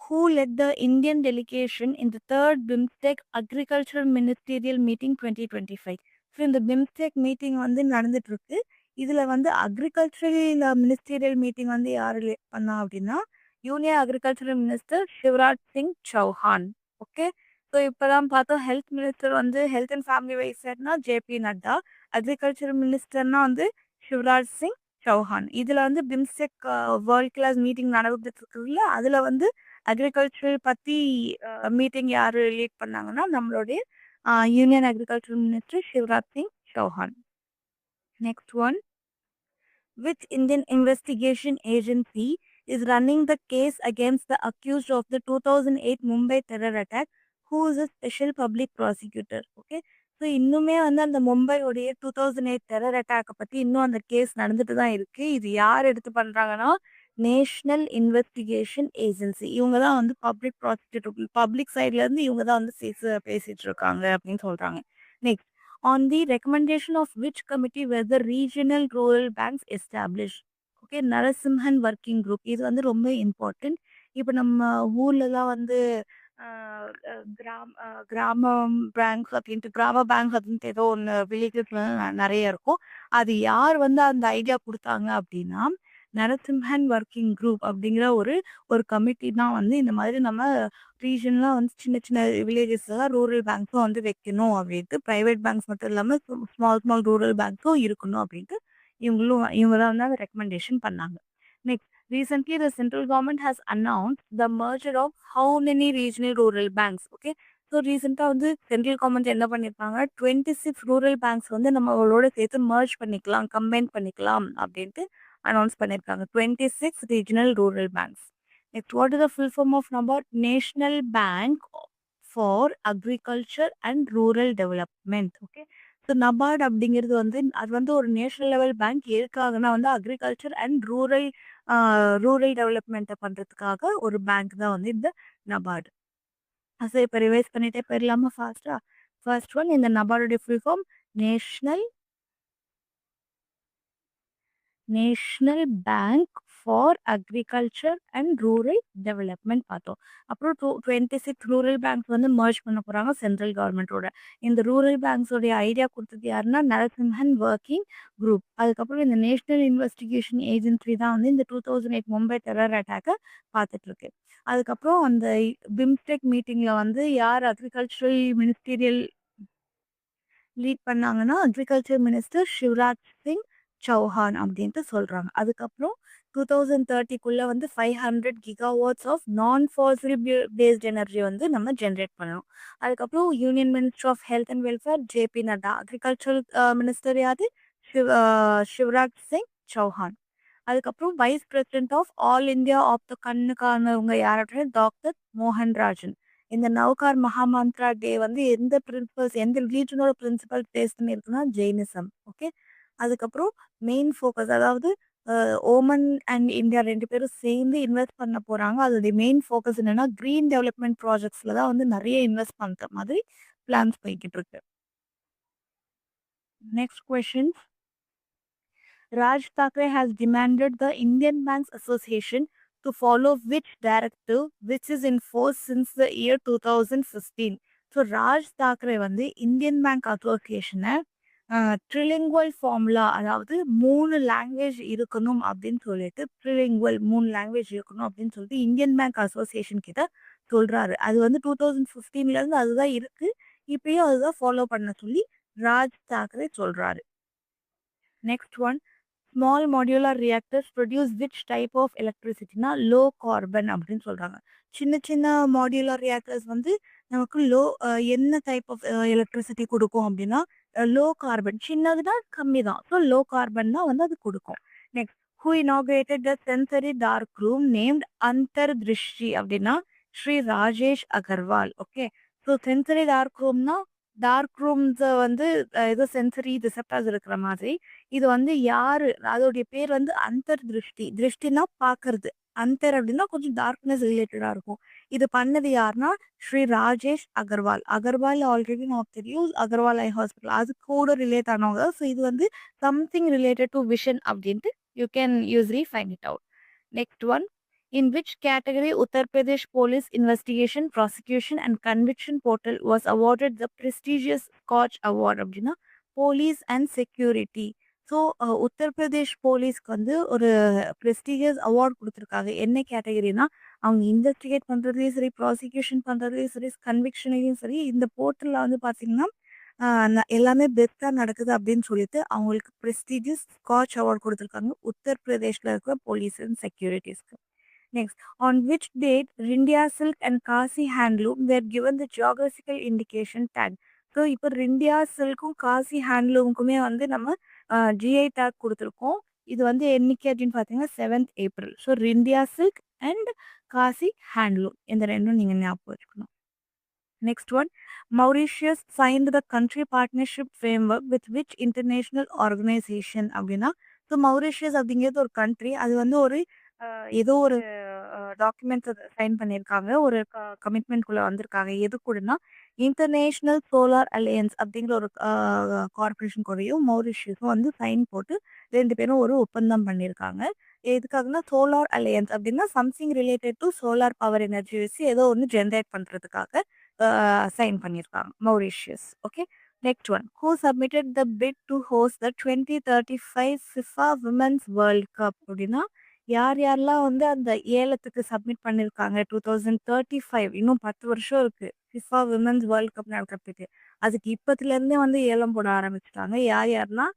who led the Indian delegation in the third BIMSTEC Agricultural Ministerial Meeting 2025? So இந்த பிம்ஸ்டெக் மீட்டிங் வந்து நடந்துட்டு இருக்கு. இதில் வந்து அக்ரிகல்ச்சரல் மினிஸ்டீரியல் மீட்டிங் வந்து யார் லீட் பண்ணா அப்படின்னா union agricultural minister Shivraj Singh Chouhan. Okay, so இப்போ தான் பார்த்தோம் ஹெல்த் மினிஸ்டர் வந்து ஹெல்த் அண்ட் ஃபேமிலி வெல்ஃபேர்னா ஜேபி நட்டா, அக்ரிகல்ச்சரல் மினிஸ்டர்னா வந்து சிவராஜ் சிங் சௌஹான். இதில் வந்து பிம்ஸ்டெக் வேர்ல்ட் கிளாஸ் மீட்டிங் நடந்துட்டு இருக்குல்ல, அதில் வந்து அக்ரிகல்ச்சர் பற்றி மீட்டிங் யார் லீட் பண்ணாங்கன்னா நம்மளுடைய union agriculture minister Shivraj Singh Chouhan. Next one, which Indian investigation agency is running the case against the accused of the 2008 Mumbai terror attack? Who is a special public prosecutor? Okay, so இன்னுமே வந்து அந்த மும்பையோடைய 2008 டெரர் அட்டாக்கை பற்றி இன்னும் அந்த கேஸ் நடந்துட்டு தான் இருக்குது. இது யார் எடுத்து பண்ணுறாங்கன்னா நேஷ்னல் இன்வெஸ்டிகேஷன் ஏஜென்சி. இவங்க தான் வந்து பப்ளிக் ப்ராசிக்யூட்டர், பப்ளிக் சைட்லேருந்து இவங்க தான் வந்து பேசிகிட்டு இருக்காங்க அப்படின்னு சொல்கிறாங்க. Next, on the recommendation of which committee were the regional rural banks established? Okay, Narasimhan working group. இது வந்து ரொம்ப இம்பார்ட்டன்ட். இப்போ நம்ம ஊர்லலாம் வந்து கிராமம் பேங்க்ஸ் அப்படின்ட்டு கிராம பேங்க் அப்படின்ட்டு ஏதோ ஒன்று வில்லேஜஸ்ல நிறைய இருக்கும். அது யார் வந்து அந்த ஐடியா கொடுத்தாங்க அப்படின்னா நரசிம்ஹன் ஒர்க்கிங் குரூப் அப்படிங்கிற ஒரு கமிட்டி தான் வந்து இந்த மாதிரி நம்ம ரீஜன்லாம் வந்து சின்ன சின்ன வில்லேஜஸ்லாம் ரூரல் பேங்க்ஸும் வந்து வைக்கணும் அப்படின்ட்டு, ப்ரைவேட் பேங்க்ஸ் மட்டும் இல்லாமல் ஸ்மால் ரூரல் பேங்க்ஸும் இருக்கணும் அப்படின்ட்டு இவங்க தான் வந்து அந்த ரெக்கமெண்டேஷன் பண்ணாங்க. Next, recently the central government has announced the merger of how many regional rural banks? Okay, so ரீசெண்டாக வந்து சென்ட்ரல் கவர்மெண்ட் என்ன பண்ணியிருக்காங்க, 26 ரூரல் பேங்க்ஸ் வந்து நம்மளோட சேர்த்து மர்ஜ் பண்ணிக்கலாம், கம்பைன் பண்ணிக்கலாம் அப்படின்ட்டு அனௌன்ஸ் பண்ணியிருக்காங்க. 26 regional rural banks. Next, what is the full form of NABARD? National bank for agriculture and rural development. Okay, so NABARD அப்படிங்கிறது வந்து அது வந்து ஒரு நேஷனல் லெவல் பேங்க். எதுக்காகனா வந்து அக்ரிகல்ச்சர் அண்ட் ரூரல் டெவலப்மெண்ட்டை பண்ணுறதுக்காக ஒரு பேங்க் தான் வந்து இந்த நபார்டு. ஸோ இப்போ ரிவைஸ் பண்ணிட்டே போயிடலாமா ஃபாஸ்ட்டாக? ஃபர்ஸ்ட் ஒன், இந்த நபார்டுடைய full form national bank for agriculture and rural development பார்த்தோம். அப்புறம் 26 ரூரல் பேங்க்ஸ் வந்து மர்ஜ் பண்ண போகிறாங்க சென்ட்ரல் கவர்மெண்ட்டோட. இந்த ரூரல் பேங்க்ஸோடைய ஐடியா கொடுத்தது யாருன்னா நரசிம்ஹன் ஒர்க்கிங் குரூப். அதுக்கப்புறம் இந்த நேஷனல் இன்வெஸ்டிகேஷன் ஏஜென்சி தான் வந்து இந்த 2008 மும்பை டெரர் அட்டாக்கை பார்த்துட்டு இருக்கு. அதுக்கப்புறம் அந்த பிம்ஸ்டெக் மீட்டிங்கில் வந்து யார் அக்ரிகல்ச்சரல் மினிஸ்டீரியல் லீட் பண்ணாங்கன்னா அக்ரிகல்ச்சர் மினிஸ்டர் சிவராஜ் சிங் சௌஹான் அப்படின்ட்டு சொல்கிறாங்க. அதுக்கப்புறம் 2030க்குள்ளே வந்து 500 கிகாவாட்ஸ் ஆஃப் நான் ஃபாசில் பேஸ்ட் எனர்ஜி வந்து நம்ம ஜென்ரேட் பண்ணணும். அதுக்கப்புறம் union minister of health and welfare JP Nadda, agriculture minister யாரு சிவராஜ் சிங் சௌஹான். அதுக்கப்புறம் vice president of all India of the கண்ணுக்கானவங்க யார் அப்படின்னா டாக்டர் மோகன்ராஜன். இந்த நவ்கார் மகாமந்த்ரா டே வந்து எந்த ரிலீஜனோட பிரின்சிபல் பேஸ் பண்ணியிருக்குன்னா ஜெயினிசம். ஓகே, அதுக்கப்புறம் மெயின் ஃபோக்கஸ், அதாவது ஓமன் அண்ட் இந்தியா 2 பேரும் சேர்ந்து இன்வெஸ்ட் பண்ண போகிறாங்க. அதோடைய மெயின் ஃபோக்கஸ் என்னன்னா க்ரீன் டெவலப்மெண்ட் ப்ராஜெக்ட்ஸில் தான் வந்து நிறைய இன்வெஸ்ட் பண்ணுற மாதிரி பிளான்ஸ் போய்கிட்டு இருக்கு. Next question. Raj Thackeray has demanded the Indian Banks Association to follow which directive which is in force since the year 2015. So Raj Thackeray வந்து இந்தியன் பேங்க் அசோசியேஷனை ட்ரிலிங்குவல் ஃபார்முலா, அதாவது 3 லாங்குவேஜ் இருக்கணும் அப்படின்னு சொல்லிட்டு ட்ரிலிங்குவல் 3 லாங்குவேஜ் இருக்கணும் அப்படின்னு சொல்லிட்டு இந்தியன் பேங்க் அசோசியேஷன் கிட்ட சொல்றாரு. அது வந்து 2015லேருந்து அதுதான் இருக்கு. இப்பயும் அதுதான் ஃபாலோ பண்ண சொல்லி ராஜ் தாக்கரே சொல்றாரு. Next one, small modular reactors produce which type of எலக்ட்ரிசிட்டினா லோ கார்பன் அப்படின்னு சொல்கிறாங்க. சின்ன சின்ன மாடியுலர் ரியாக்டர்ஸ் வந்து நமக்கு என்ன டைப் ஆஃப் எலக்ட்ரிசிட்டி கொடுக்கும் அப்படின்னா லோ கார்பன். சின்னதுனா கம்மி தான், ஸோ லோ கார்பன் தான் வந்து அது கொடுக்கும். Next, who inaugurated the sensory dark room named Antar Drishti அப்படின்னா Shri Rajesh Agarwal. Okay, so sensory dark ரூம்ஸை வந்து ஏதோ சென்சரி ரிசெப்டார்ஸ் இருக்கிற மாதிரி. இது வந்து யாரு, அதோடைய பேர் வந்து அந்தர் திருஷ்டி. திருஷ்டினா பார்க்கறது, அந்தர் அப்படின்னா கொஞ்சம் டார்க்னஸ் ரிலேட்டடாக இருக்கும். இது பண்ணது யாருன்னா ஸ்ரீ ராஜேஷ் அகர்வால். அகர்வால் ஆல்ரெடி நமக்கு தெரியும், அகர்வால் ஐ ஹாஸ்பிட்டல் அது கூட ரிலேட் ஆனவங்க. ஸோ இது வந்து சம்திங் ரிலேட்டட் டு விஷன் அப்படின்ட்டு you can usually find it out. Next one, in which category Uttar Pradesh Police Investigation, Prosecution and Conviction Portal was awarded the prestigious Scotch Award அப்படின்னா police and security. So Uttar Pradesh போலீஸ்க்கு வந்து ஒரு ப்ரெஸ்டீஜியஸ் அவார்ட் கொடுத்துருக்காங்க. என்ன கேட்டகரினா அவங்க இன்வெஸ்டிகேட் பண்ணுறதுலையும் சரி, ப்ராசிக்யூஷன் பண்ணுறதுலையும் சரி, கன்விக்ஷன்லையும் சரி, இந்த போர்ட்டலில் வந்து பார்த்தீங்கன்னா எல்லாமே பெஸ்ட்டாக நடக்குது அப்படின்னு சொல்லிட்டு அவங்களுக்கு ப்ரெஸ்டீஜியஸ் ஸ்காட்ச் அவார்ட் கொடுத்துருக்காங்க உத்தரப்பிரதேஷில் இருக்கிற போலீஸ் அண்ட் செக்யூரிட்டிஸ்க்கு. Next, on which date Rindia Silk and Kasi Handloom were given the geographical indication tag? So இப்போ ரிண்டியா சில்க்கும் காசி ஹேண்ட்லூமுக்குமே வந்து நம்ம ஜிஐ டேக் கொடுத்துருக்கோம். இது வந்து என்னைக்கு அப்படின்னு பார்த்தீங்கன்னா 7th April. So India silk and Kashi handloom இந்த ரெண்டும் நீங்கள் ஞாபகம் வச்சுக்கணும். Next one, Mauritius signed the country partnership framework with which international organization அப்படின்னா ஸோ மௌரிஷியஸ் அப்படிங்கிறது ஒரு கண்ட்ரி. அது வந்து ஒரு ஏதோ ஒரு டாக்குமெண்ட்ஸ் சைன் பண்ணியிருக்காங்க, ஒரு கமிட்மெண்ட்குள்ளே வந்திருக்காங்க. எது கூடனா இன்டர்நேஷ்னல் சோலார் அலையன்ஸ் அப்படிங்கிற ஒரு கார்பரேஷன் கூடயும் மௌரிஷியஸும் வந்து சைன் போட்டு 2 பேரும் ஒரு ஒப்பந்தம் பண்ணியிருக்காங்க. எதுக்காகனா சோலார் அலையன்ஸ் அப்படின்னா something related to solar power energy வச்சு ஏதோ ஒன்று ஜென்ரேட் பண்ணுறதுக்காக சைன் பண்ணியிருக்காங்க Mauritius. Okay, next one, who submitted the bit to host the 2035 FIFA women's world cup அப்படின்னா யாரெல்லாம் வந்து அந்த ஏலத்துக்கு சப்மிட் பண்ணியிருக்காங்க 2035, இன்னும் 10 வருஷம் இருக்கு ஃபிஃபா விமென்ஸ் வேர்ல்ட் கப் நடக்கிறதுக்கு. அதுக்கு இப்பத்துலேருந்தே வந்து ஏலம் போட ஆரம்பிச்சிட்டாங்க. யாருன்னா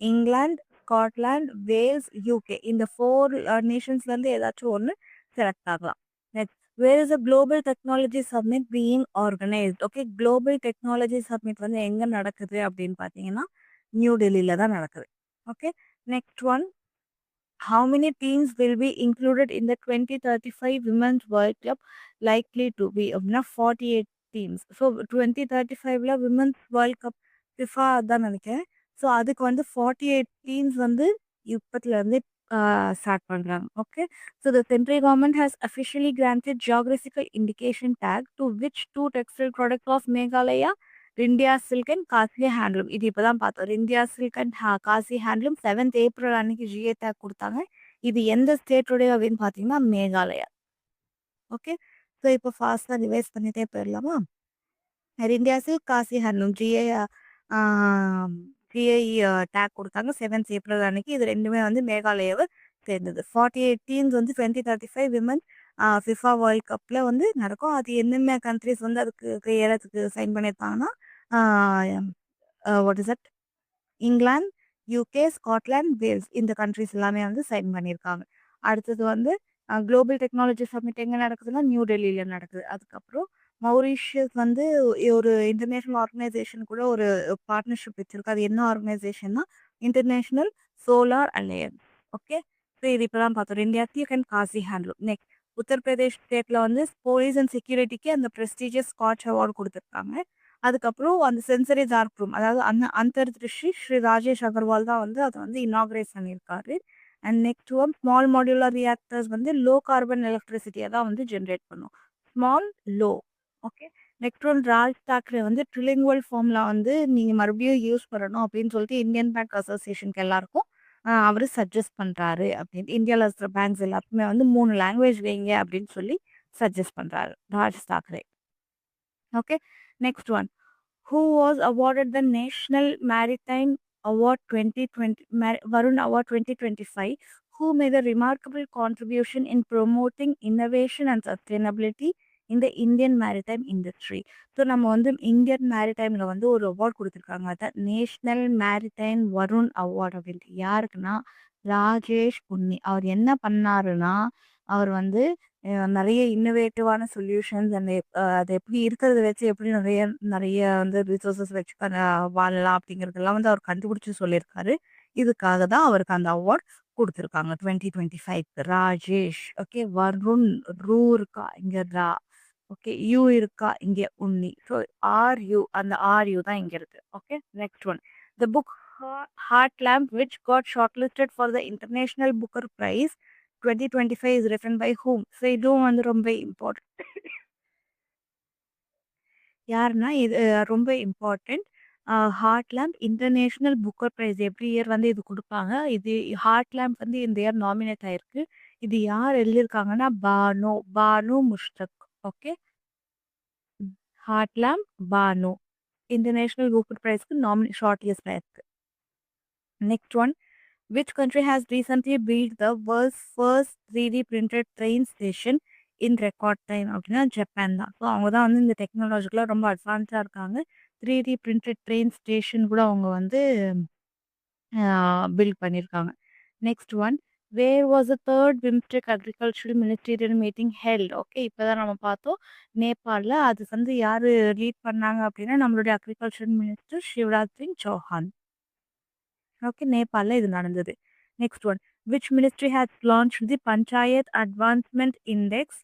இங்கிலாந்து, ஸ்காட்லாந்து, வேல்ஸ், யூகே இந்த 4 நேஷன்ஸ்லேருந்து ஏதாச்சும் ஒன்று செலக்ட் ஆகலாம். Next, where is a global technology summit being organised. Okay, global technology summit வந்து எங்க நடக்குது அப்படின்னு பார்த்தீங்கன்னா நியூ டெல்லியில தான் நடக்குது. Okay, next one, how many teams will be included in the 2035 Women's World Cup likely to be? அப்படின்னா 48 teams. ஸோ 2035ல விமன்ஸ் வேர்ல்ட் கப் ஃபிஃபா தான் நினைக்கிறேன். ஸோ அதுக்கு வந்து 48 டீம்ஸ் வந்து இப்பத்துல இருந்து ஸ்டார்ட் பண்றாங்க. Okay, so the central government has officially granted geographical indication tag to which two textile products of Meghalaya, India Silk and Kasi Handloom. இது இப்பதான் பார்த்தோம். India Silk and Kasi Handloom 7th April அன்னைக்கு ஜிஏ டேக் கொடுத்தாங்க. இது எந்த ஸ்டேட்டோடைய அப்படின்னு பார்த்தீங்கன்னா மேகாலயா. ஓகே, ஸோ இப்போ ஃபாஸ்ட்டாக ரிவைஸ் பண்ணிட்டே போயிடலாமா? India silk Kashi handloom GI tag கொடுத்தாங்க 7th ஏப்ரல் அன்னைக்கு. இது ரெண்டுமே வந்து மேகாலயாவை சேர்ந்தது. 48 டீம்ஸ் வந்து 2035 விமன் ஃபிஃபா வேர்ல்ட் கப்பில் வந்து நடக்கும். அது என்னென்ன கண்ட்ரிஸ் வந்து அதுக்கு ஏறதுக்கு சைன் பண்ணியிருக்காங்கன்னா what is that, England, UK, Scotland, Wales, இந்த கண்ட்ரிஸ் எல்லாமே வந்து சைன் பண்ணியிருக்காங்க. அடுத்தது வந்து குளோபல் டெக்னாலஜி சப்மிட் எங்கே நடக்குதுன்னா நியூ டெல்லியில் நடக்குது. அதுக்கப்புறம் மௌரிஷியஸ் வந்து ஒரு இன்டர்நேஷ்னல் ஆர்கனைசேஷன் கூட ஒரு பார்ட்னர்ஷிப் வச்சிருக்கு. அது என்ன ஆர்கனைசேஷன்னா international solar alliance. Okay, so இது இப்போ தான் பார்த்தோம். India silk and Kashi handloom. Next, Uttar Pradesh ஸ்டேட்டில் வந்து போலீஸ் அண்ட் செக்யூரிட்டிக்கு அந்த ப்ரெஸ்டீஜியஸ் ஸ்காட்ச் அவார்டு கொடுத்துருக்காங்க. அதுக்கப்புறம் அந்த சென்சரி டார்க் ரூம், அதாவது அந்தர்திருஷ்டி ஸ்ரீ ராஜேஷ் அகர்வால் தான் வந்து அதை வந்து இனாக்ரேட் பண்ணியிருக்காரு. And next one, small modular reactors வந்து லோ கார்பன் எலக்ட்ரிசிட்டியை தான் வந்து ஜென்ரேட் பண்ணும். Small, low. Okay, next one, Raj Thackeray வந்து ட்ரிலிங்குவல் ஃபார்முலா வந்து நீங்கள் மறுபடியும் யூஸ் பண்ணணும் அப்படின்னு சொல்லிட்டு இந்தியன் பேங்க் அசோசியேஷனுக்கு எல்லாருக்கும் அவர் சஜஸ்ட் பண்ணுறாரு. அப்படின்னு இந்தியாவில் இருக்கிற பேங்க்ஸ் எல்லாருக்குமே வந்து 3 லாங்குவேஜ் வைங்க அப்படின்னு சொல்லி சஜஸ்ட் பண்ணுறாரு Raj Thackeray. Okay, next one, who was awarded the National Maritime Award 2020, Varun Award 2025, who made a remarkable contribution in promoting innovation and sustainability in the Indian maritime industry. So நம்ம வந்து இந்தியன் மேரிடைமில் வந்து ஒரு அவார்ட் கொடுத்துருக்காங்க. அதான் நேஷ்னல் மேரிடைம் வருண் அவார்ட் அப்படின்ட்டு. யாருக்குன்னா ராஜேஷ் புன்னி. அவர் என்ன பண்ணாருன்னா, அவர் வந்து நிறைய இன்னோவேட்டிவான சொல்யூஷன்ஸ் அந்த அது எப்படி இருக்கிறத வச்சு எப்படி நிறைய நிறைய வந்து ரிசோர்ஸஸ் வச்சு வாழலாம் அப்படிங்கிறதெல்லாம் வந்து அவர் கண்டுபிடிச்சி சொல்லியிருக்காரு. இதுக்காக தான் அவருக்கு அந்த அவார்ட் கொடுத்துருக்காங்க 2025. ராஜேஷ். ஓகே, வருண், ரூ இருக்கா இங்கே, ரா. ஓகே, யூ இருக்கா இங்கே, உன்னி. ஸோ ஆர்யூ, அந்த ஆர்யூ தான் இங்கே இருக்கு. Okay, next one, the book Heart Lamp which got shortlisted for the international Booker prize 2025 is written by whom? So இதுவும் வந்து ரொம்ப இம்பார்ட்டன்ட். யாருன்னா இது ரொம்ப important. Heart Lamp international Booker prize every year வந்து இது கொடுப்பாங்க. இது ஹார்ட் லேம்ப் வந்து இந்த இயர் நாமினேட் ஆயிருக்கு. இது யார் எழுதியிருக்காங்கன்னா Banu Mushtaq. Okay, heart lamp Banu international Booker ப்ரைஸ்க்கு ஷார்ட் லிஸ்ட் ஆயிருக்கு. Next one, which country has recently built the world's first 3D printed train station in record time? அப்படின்னா ஜப்பான் தான். ஸோ அவங்க தான் வந்து இந்த டெக்னாலஜிக்கெலாம் ரொம்ப அட்வான்ஸாக இருக்காங்க. 3D printed train ஸ்டேஷன் கூட அவங்க வந்து பில்ட் பண்ணியிருக்காங்க. Next one, where was the third BIMSTEC agricultural ministerial meeting held? Okay, இப்போ தான் நம்ம பார்த்தோம் நேபாளில். அது வந்து யார் லீட் பண்ணாங்க அப்படின்னா நம்மளுடைய agriculture minister Shivraj Singh Chouhan. Okay, நேபாளில் இது நடந்தது. Next one, which ministry has launch the panchayat advancement index?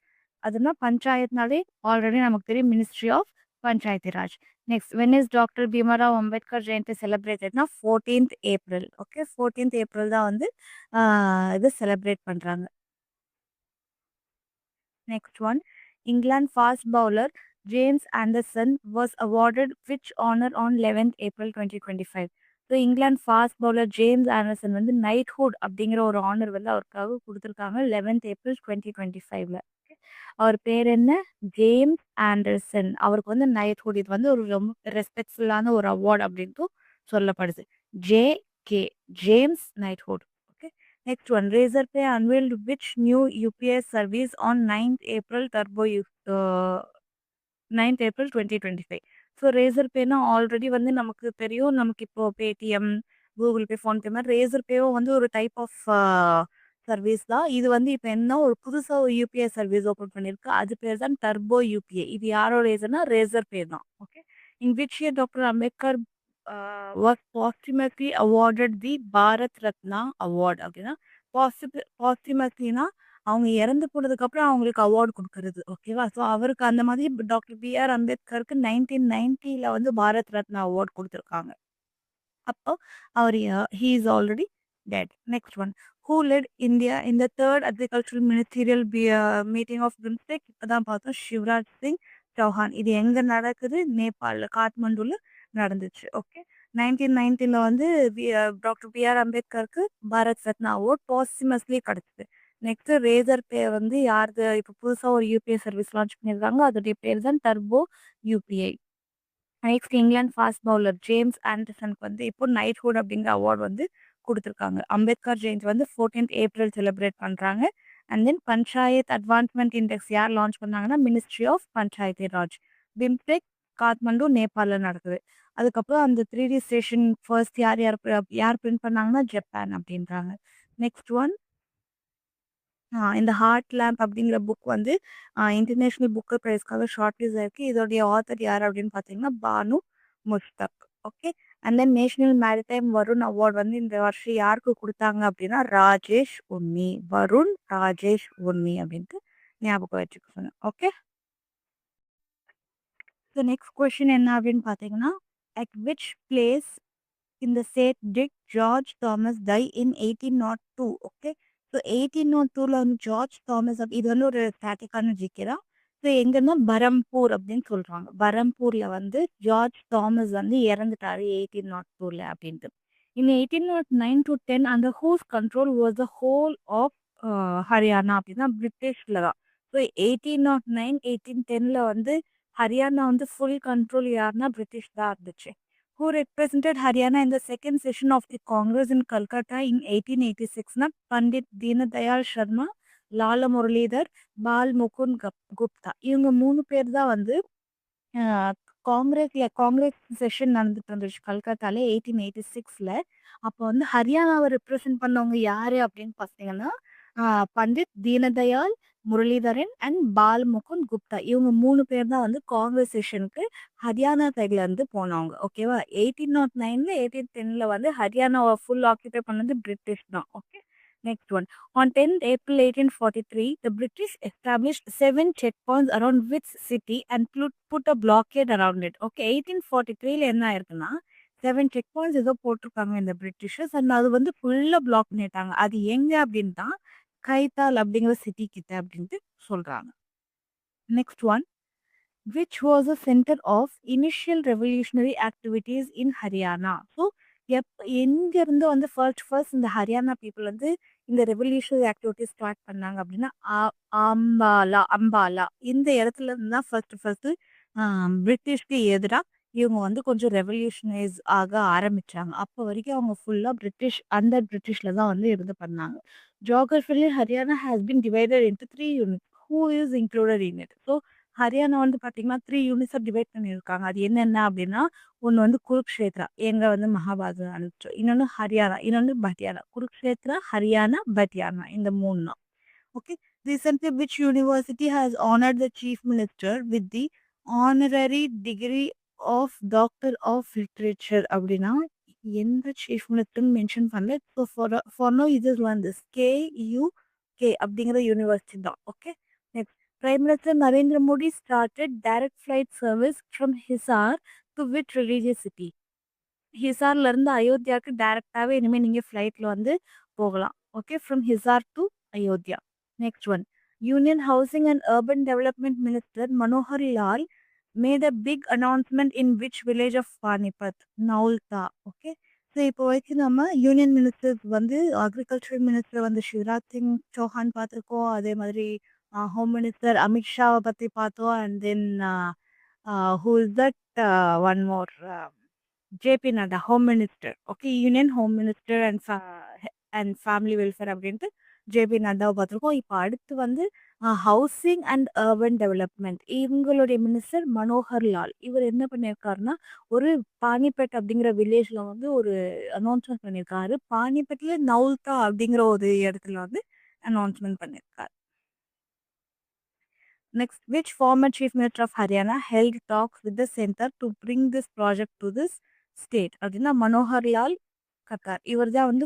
அதுனா பஞ்சாயத்னாலே ஆல்ரெடி நமக்கு தெரியும், ministry of Panchayat Raj. Next, when is doctor Bhimrao Ambedkar Jayanti செலிப்ரேட்டட்னா 14th April. Okay, 14th April தான் வந்து இது செலிப்ரேட் பண்ணுறாங்க. Next one, England fast bowler James Anderson was awarded which honour on 11th April 2025. So England fast bowler James Anderson வந்து நைட்ஹுட் அப்படிங்கிற ஒரு ஆனர் வந்து அவருக்காக கொடுத்துருக்காங்க 11th ஏப்ரல் 2025ல. அவர் பேர் என்ன? James Anderson. அவருக்கு வந்து நைட்ஹுட், இது வந்து ஒரு ரொம்ப ரெஸ்பெக்ட்ஃபுல்லான ஒரு அவார்ட் அப்படின்ட்டு சொல்லப்படுது. James knighthood. Okay, next one, Razorpay unveiled which new UPS service on 9th April 2025. So ரேசர் பேனா ஆல்ரெடி வந்து நமக்கு தெரியும். நமக்கு இப்போ பேடிஎம், கூகுள் பே, ஃபோன்பே மாதிரி ரேசர் பேவும் வந்து ஒரு டைப் ஆஃப் சர்வீஸ் தான். இது வந்து இப்ப என்ன ஒரு புதுசா ஒரு யுபிஐ சர்வீஸ் ஓப்பன் பண்ணிருக்கு. அது பேர் தான் டர்போ யுபிஐ. இது யாரோட இதுன்னா ரேசர் பேர் தான். Okay. In which year doctor Ambedkar was posthumously awarded the Bharat Ratna award அப்படின்னா பாஸ்டுமஸ்லினா அவங்க இறந்து போனதுக்கு அப்புறம் அவங்களுக்கு அவார்டு கொடுக்கறது. ஓகேவா? ஸோ அவருக்கு அந்த மாதிரி டாக்டர் பி.ஆர். அம்பேத்கருக்கு 1990ல வந்து பாரத் ரத்னா அவார்ட் கொடுத்துருக்காங்க. அப்போ அவர் he is already dead. Next one, who led India in the third agricultural ministerial meeting of BIMSTEC. இப்போதான் பார்த்தோம், சிவராஜ் சிங் சௌஹான். இது எங்க நடக்குது? நேபாளில் காட்மண்டுல நடந்துச்சு. ஓகே. 1990ல வந்து டாக்டர் பி.ஆர். அம்பேத்கருக்கு பாரத் ரத்னா அவார்ட் பாஸ்டுமஸ்லி கிடைச்சது. நெக்ஸ்ட் ரேசர் பே வந்து யாருது? இப்போ புதுசாக ஒரு யூபிஐ சர்வீஸ் லான்ச் பண்ணியிருக்காங்க. அதோடைய பேர் தான் turbo UPI. Next England fast bowler James ஆண்டர்சனுக்கு வந்து இப்போ நைட்ஹுட் அப்படிங்கிற அவார்டு வந்து கொடுத்துருக்காங்க. அம்பேத்கர் ஜெயந்தி வந்து 14th ஏப்ரல் செலிப்ரேட் பண்ணுறாங்க. And then panchayat advancement index யார் லான்ச் பண்ணாங்கன்னா ministry of Panchayat Raj. BIMSTEC Kathmandu நேபாளில் நடக்குது. அதுக்கப்புறம் அந்த 3D ஸ்டேஷன் ஃபர்ஸ்ட் யார் யார் யார் பிரிண்ட் பண்ணாங்கன்னா ஜப்பான் அப்படின்றாங்க. நெக்ஸ்ட் ஒன், இந்த ஹார்ட் லேம்ப் அப்படிங்கிற புக் வந்து இன்டர்நேஷ்னல் புக்கர் ப்ரைஸ்க்காக ஷார்ட் லிஸ்ட் ஆயிருக்கு. இதோடைய ஆத்தர் யார் அப்படின்னு பார்த்தீங்கன்னா Banu Mushtaq. Okay. And then national maritime Varun award வந்து இந்த வருஷம் யாருக்கு கொடுத்தாங்க அப்படின்னா ராஜேஷ் உன்னி. வருண் ராஜேஷ் உன்னி அப்படின்ட்டு ஞாபகம் வச்சுக்க சொன்னேன். ஓகே. ஸோ நெக்ஸ்ட் கொஸ்டின் என்ன அப்படின்னு பார்த்தீங்கன்னா, at which place in the state did George Thomas die in 1802. Okay. So 1802ல வந்து ஜார்ஜ் தாமஸ் இது வந்து ஒரு ஸ்டாட்டிக்கான ஜிகே தான். ஸோ எங்கன்னா பரம்பூர் அப்படின்னு சொல்றாங்க. பரம்பூர்ல வந்து ஜார்ஜ் தாமஸ் வந்து இறந்துட்டாரு 1802ல அப்படின்ட்டு. இன் 1809 to 10 அந்த whose control was the whole of Haryana அப்படின்னா பிரிட்டிஷ்ல தான். ஸோ 1809 1810ல வந்து ஹரியானா வந்து ஃபுல் கண்ட்ரோல் யாருன்னா பிரிட்டிஷ் தான் இருந்துச்சு. Who represented Haryana in the second session of the Congress in Calcutta in 1886 na Pandit Deenadayal Sharma, Lala Muralidhar, Bal Mukund Gupta. இவங்க 3 பேர் தான் வந்து காங்கிரஸ் செஷன் நடந்துட்டு இருந்துச்சு கல்கத்தால 1886ல. அப்போ வந்து ஹரியானாவை ரெப்ரசென்ட் பண்ணவங்க யாரு அப்படின்னு பார்த்தீங்கன்னா பண்டிட் தீனதயாள் முரளிதரன் அண்ட் பால் முகுந்த் குப்தா. இவங்க 3 பேர் தான் வந்து காங்கிரஸ் செஷனுக்கு ஹரியானா சைட்ல இருந்து போனவங்க. ஓகேவா? 1809ல 1810ல வந்து ஹரியானாவை ஃபுல் ஆக்கியபை பண்ணது பிரிட்டிஷ் தான். Okay. Next one, on 10th April 1843, the British established 7 checkpoints around which city and put a blockade around it. Okay. 1843ல என்ன ஆயிருக்குன்னா 7 செக் பாயிண்ட்ஸ் ஏதோ போட்டிருக்காங்க இந்த பிரிட்டிஷர்ஸ். அண்ட் அது வந்து ஃபுல்லாக பிளாக் பண்ணிட்டாங்க. அது எங்க அப்படின்னு தான் கைத்தால் அப்படிங்கிற சிட்டி கிட்ட அப்படின்ட்டு சொல்றாங்க. Next one, which was a center of initial revolutionary activities in Haryana. So எங்கிருந்து வந்து ஃபர்ஸ்ட் இந்த ஹரியானா பீப்புள் வந்து இந்த ரெவல்யூஷனரி ஆக்டிவிட்டிஸ் ஸ்டார்ட் பண்ணாங்க அப்படின்னா அம்பாலா இந்த இடத்துல இருந்து தான் ஃபர்ஸ்ட் பிரிட்டிஷ்க்கு எதிராக இவங்க வந்து கொஞ்சம் ரெவல்யூஷனைஸ் ஆக ஆரம்பிச்சாங்க. அப்போ வரைக்கும் அவங்க ஃபுல்லாக அண்டர் பிரிட்டிஷ்ல தான் வந்து இருந்து பண்ணாங்க. Geographically Haryana has been divided into 3 unit. Who is included in it? So Haryana வந்து பார்த்தீங்கன்னா 3 யூனிட்ஸாக டிவைட் பண்ணியிருக்காங்க. அது என்னென்ன அப்படின்னா, ஒன்று வந்து குருக்ஷேத்ரா, எங்க வந்து மகாபாரத அனுப்பிச்சோம். இன்னொன்று ஹரியானா, இன்னொன்று பட்டியாலா. குருக்ஷேத்ரா, ஹரியானா, பட்டியாலா, இந்த 3 தான். Okay. Recently, which university has honored the chief minister with the honorary degree of Doctor of Literature அப்படின்னா எந்த சீஃப் மினிஸ்டர்னு மென்ஷன் பண்ணல. ஸோ ஃபார் நோ இது வந்து KUK அப்படிங்கிற யூனிவர்சிட்டி தான். Okay. Next, Prime Minister Narendra Modi started direct flight service from Hisar to which religious city? ஹிசார்ல இருந்து அயோத்தியாவுக்கு டைரக்டாவே இனிமேல் நீங்க ஃப்ளைட்ல வந்து போகலாம். Okay. From Hisar to Ayodhya. Next one, union housing and urban development minister Manohar Lal made a big announcement in which village of Panipat? Naultha. Okay. So இப்போ வரைக்கும் நம்ம யூனியன் மினிஸ்டர்ஸ் வந்து அக்ரிகல்ச்சர் மினிஸ்டர் வந்து சிவராஜ் சிங் சௌஹான் பார்த்துருக்கோம். அதே மாதிரி ஹோம் மினிஸ்டர் அமித்ஷாவை பற்றி பார்த்தோம். And then who is that one more JP Nadda, home minister. Okay. Union home minister and family welfare அப்படின்ட்டு ஜேபி நட்டாவை பார்த்துருக்கோம். இப்போ அடுத்து வந்து ஹவுசிங் அண்ட் அர்பன் டெவலப்மெண்ட், இவங்களுடைய மினிஸ்டர் மனோகர் லால். இவர் என்ன பண்ணியிருக்காருன்னா, ஒரு பானிபட் அப்படிங்கிற வில்லேஜில் வந்து ஒரு அனௌன்ஸ்மெண்ட் பண்ணியிருக்காரு. பானிபட்டில் நவுல்தா அப்படிங்கிற ஒரு இடத்துல வந்து அனௌன்ஸ்மெண்ட் பண்ணியிருக்காரு. Next, which former Chief Minister of Haryana held talks with the center to bring this project to this state? அப்படின்னா மனோகர் லால் கத்தார். இவர் தான் வந்து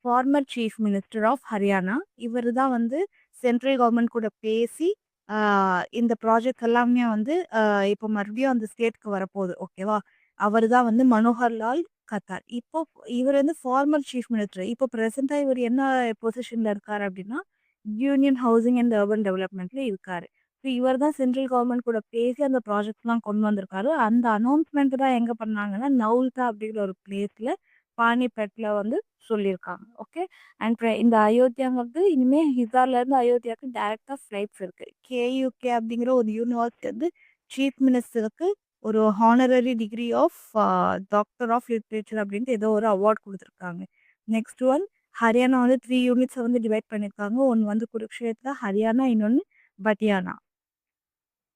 former chief minister of Haryana. இவர் தான் வந்து சென்ட்ரல் கவர்மெண்ட் கூட பேசி இந்த ப்ராஜெக்ட் எல்லாமே வந்து இப்போ மறுபடியும் அந்த ஸ்டேட்க்கு வரப்போகுது. ஓகேவா? அவர் தான் வந்து மனோகர் லால் கத்தார். இப்போ இவர் வந்து ஃபார்மர் சீஃப் மினிஸ்டர். இப்போ ப்ரெசென்ட்டாக இவர் என்ன பொசிஷனில் இருக்கார் அப்படின்னா யூனியன் ஹவுசிங் அண்ட் அர்பன் டெவலப்மெண்ட்ல இருக்காரு. ஸோ இவர் தான் சென்ட்ரல் கவர்மெண்ட் கூட பேசி அந்த ப்ராஜெக்ட்லாம் கொண்டு வந்திருக்காரு. அந்த அனௌன்ஸ்மெண்ட் தான் எங்கே பண்ணாங்கன்னா நவுல்தா அப்படிங்கிற ஒரு பிளேஸில் பானிபெட்டில் வந்து சொல்லியிருக்காங்க. ஓகே. அண்ட் இந்த அயோத்தியாங்கிறது இனிமேல் ஹிசார்லேருந்து அயோத்தியாவுக்கு டைரெக்டாக ஃப்ளைட்ஸ் இருக்குது. கேயூகே அப்படிங்கிற ஒரு யூனிவர்சிட்டி வந்து சீஃப் மினிஸ்டருக்கு ஒரு honorary degree of doctor of literature அப்படின்ட்டு ஏதோ ஒரு அவார்ட் கொடுத்துருக்காங்க. நெக்ஸ்ட் ஒன், ஹரியானா வந்து 3 யூனிட்ஸை வந்து டிவைட் பண்ணியிருக்காங்க. ஒன்று வந்து குருக்ஷேத்ரா, ஹரியானா, இன்னொன்று பட்டியானா.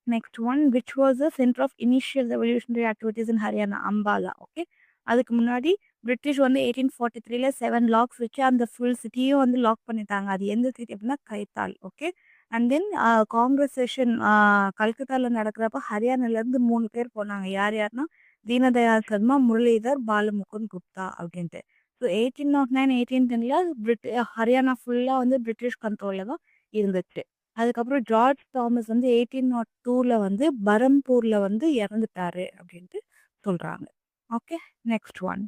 Next one, which was the centre of initial revolutionary activities in Haryana? Ambala. Okay. அதுக்கு முன்னாடி பிரிட்டிஷ் வந்து 1843ல 7 லாக்ஸ் வச்சு அந்த ஃபுல் சிட்டியும் வந்து லாக் பண்ணிட்டாங்க. அது எந்த சிட்டி அப்படின்னா Kaithal. Okay. And then Congress session கல்கத்தாவில் நடக்கிறப்ப ஹரியானாலேருந்து 3 பேர் போனாங்க. யார் யாருன்னா தீனதயாள் சர்மா, முரளிதர், பாலமுகுந்த் குப்தா அப்படின்ட்டு. ஸோ 1809, 1810ல் ஹரியானா ஃபுல்லாக வந்து பிரிட்டிஷ் கண்ட்ரோலில் தான் இருந்துச்சு. அதுக்கப்புறம் ஜார்ஜ் தாமஸ் வந்து 1802ல் வந்து பரம்பூரில் வந்து இறந்துட்டாரு அப்படின்ட்டு சொல்கிறாங்க. Okay. Next one,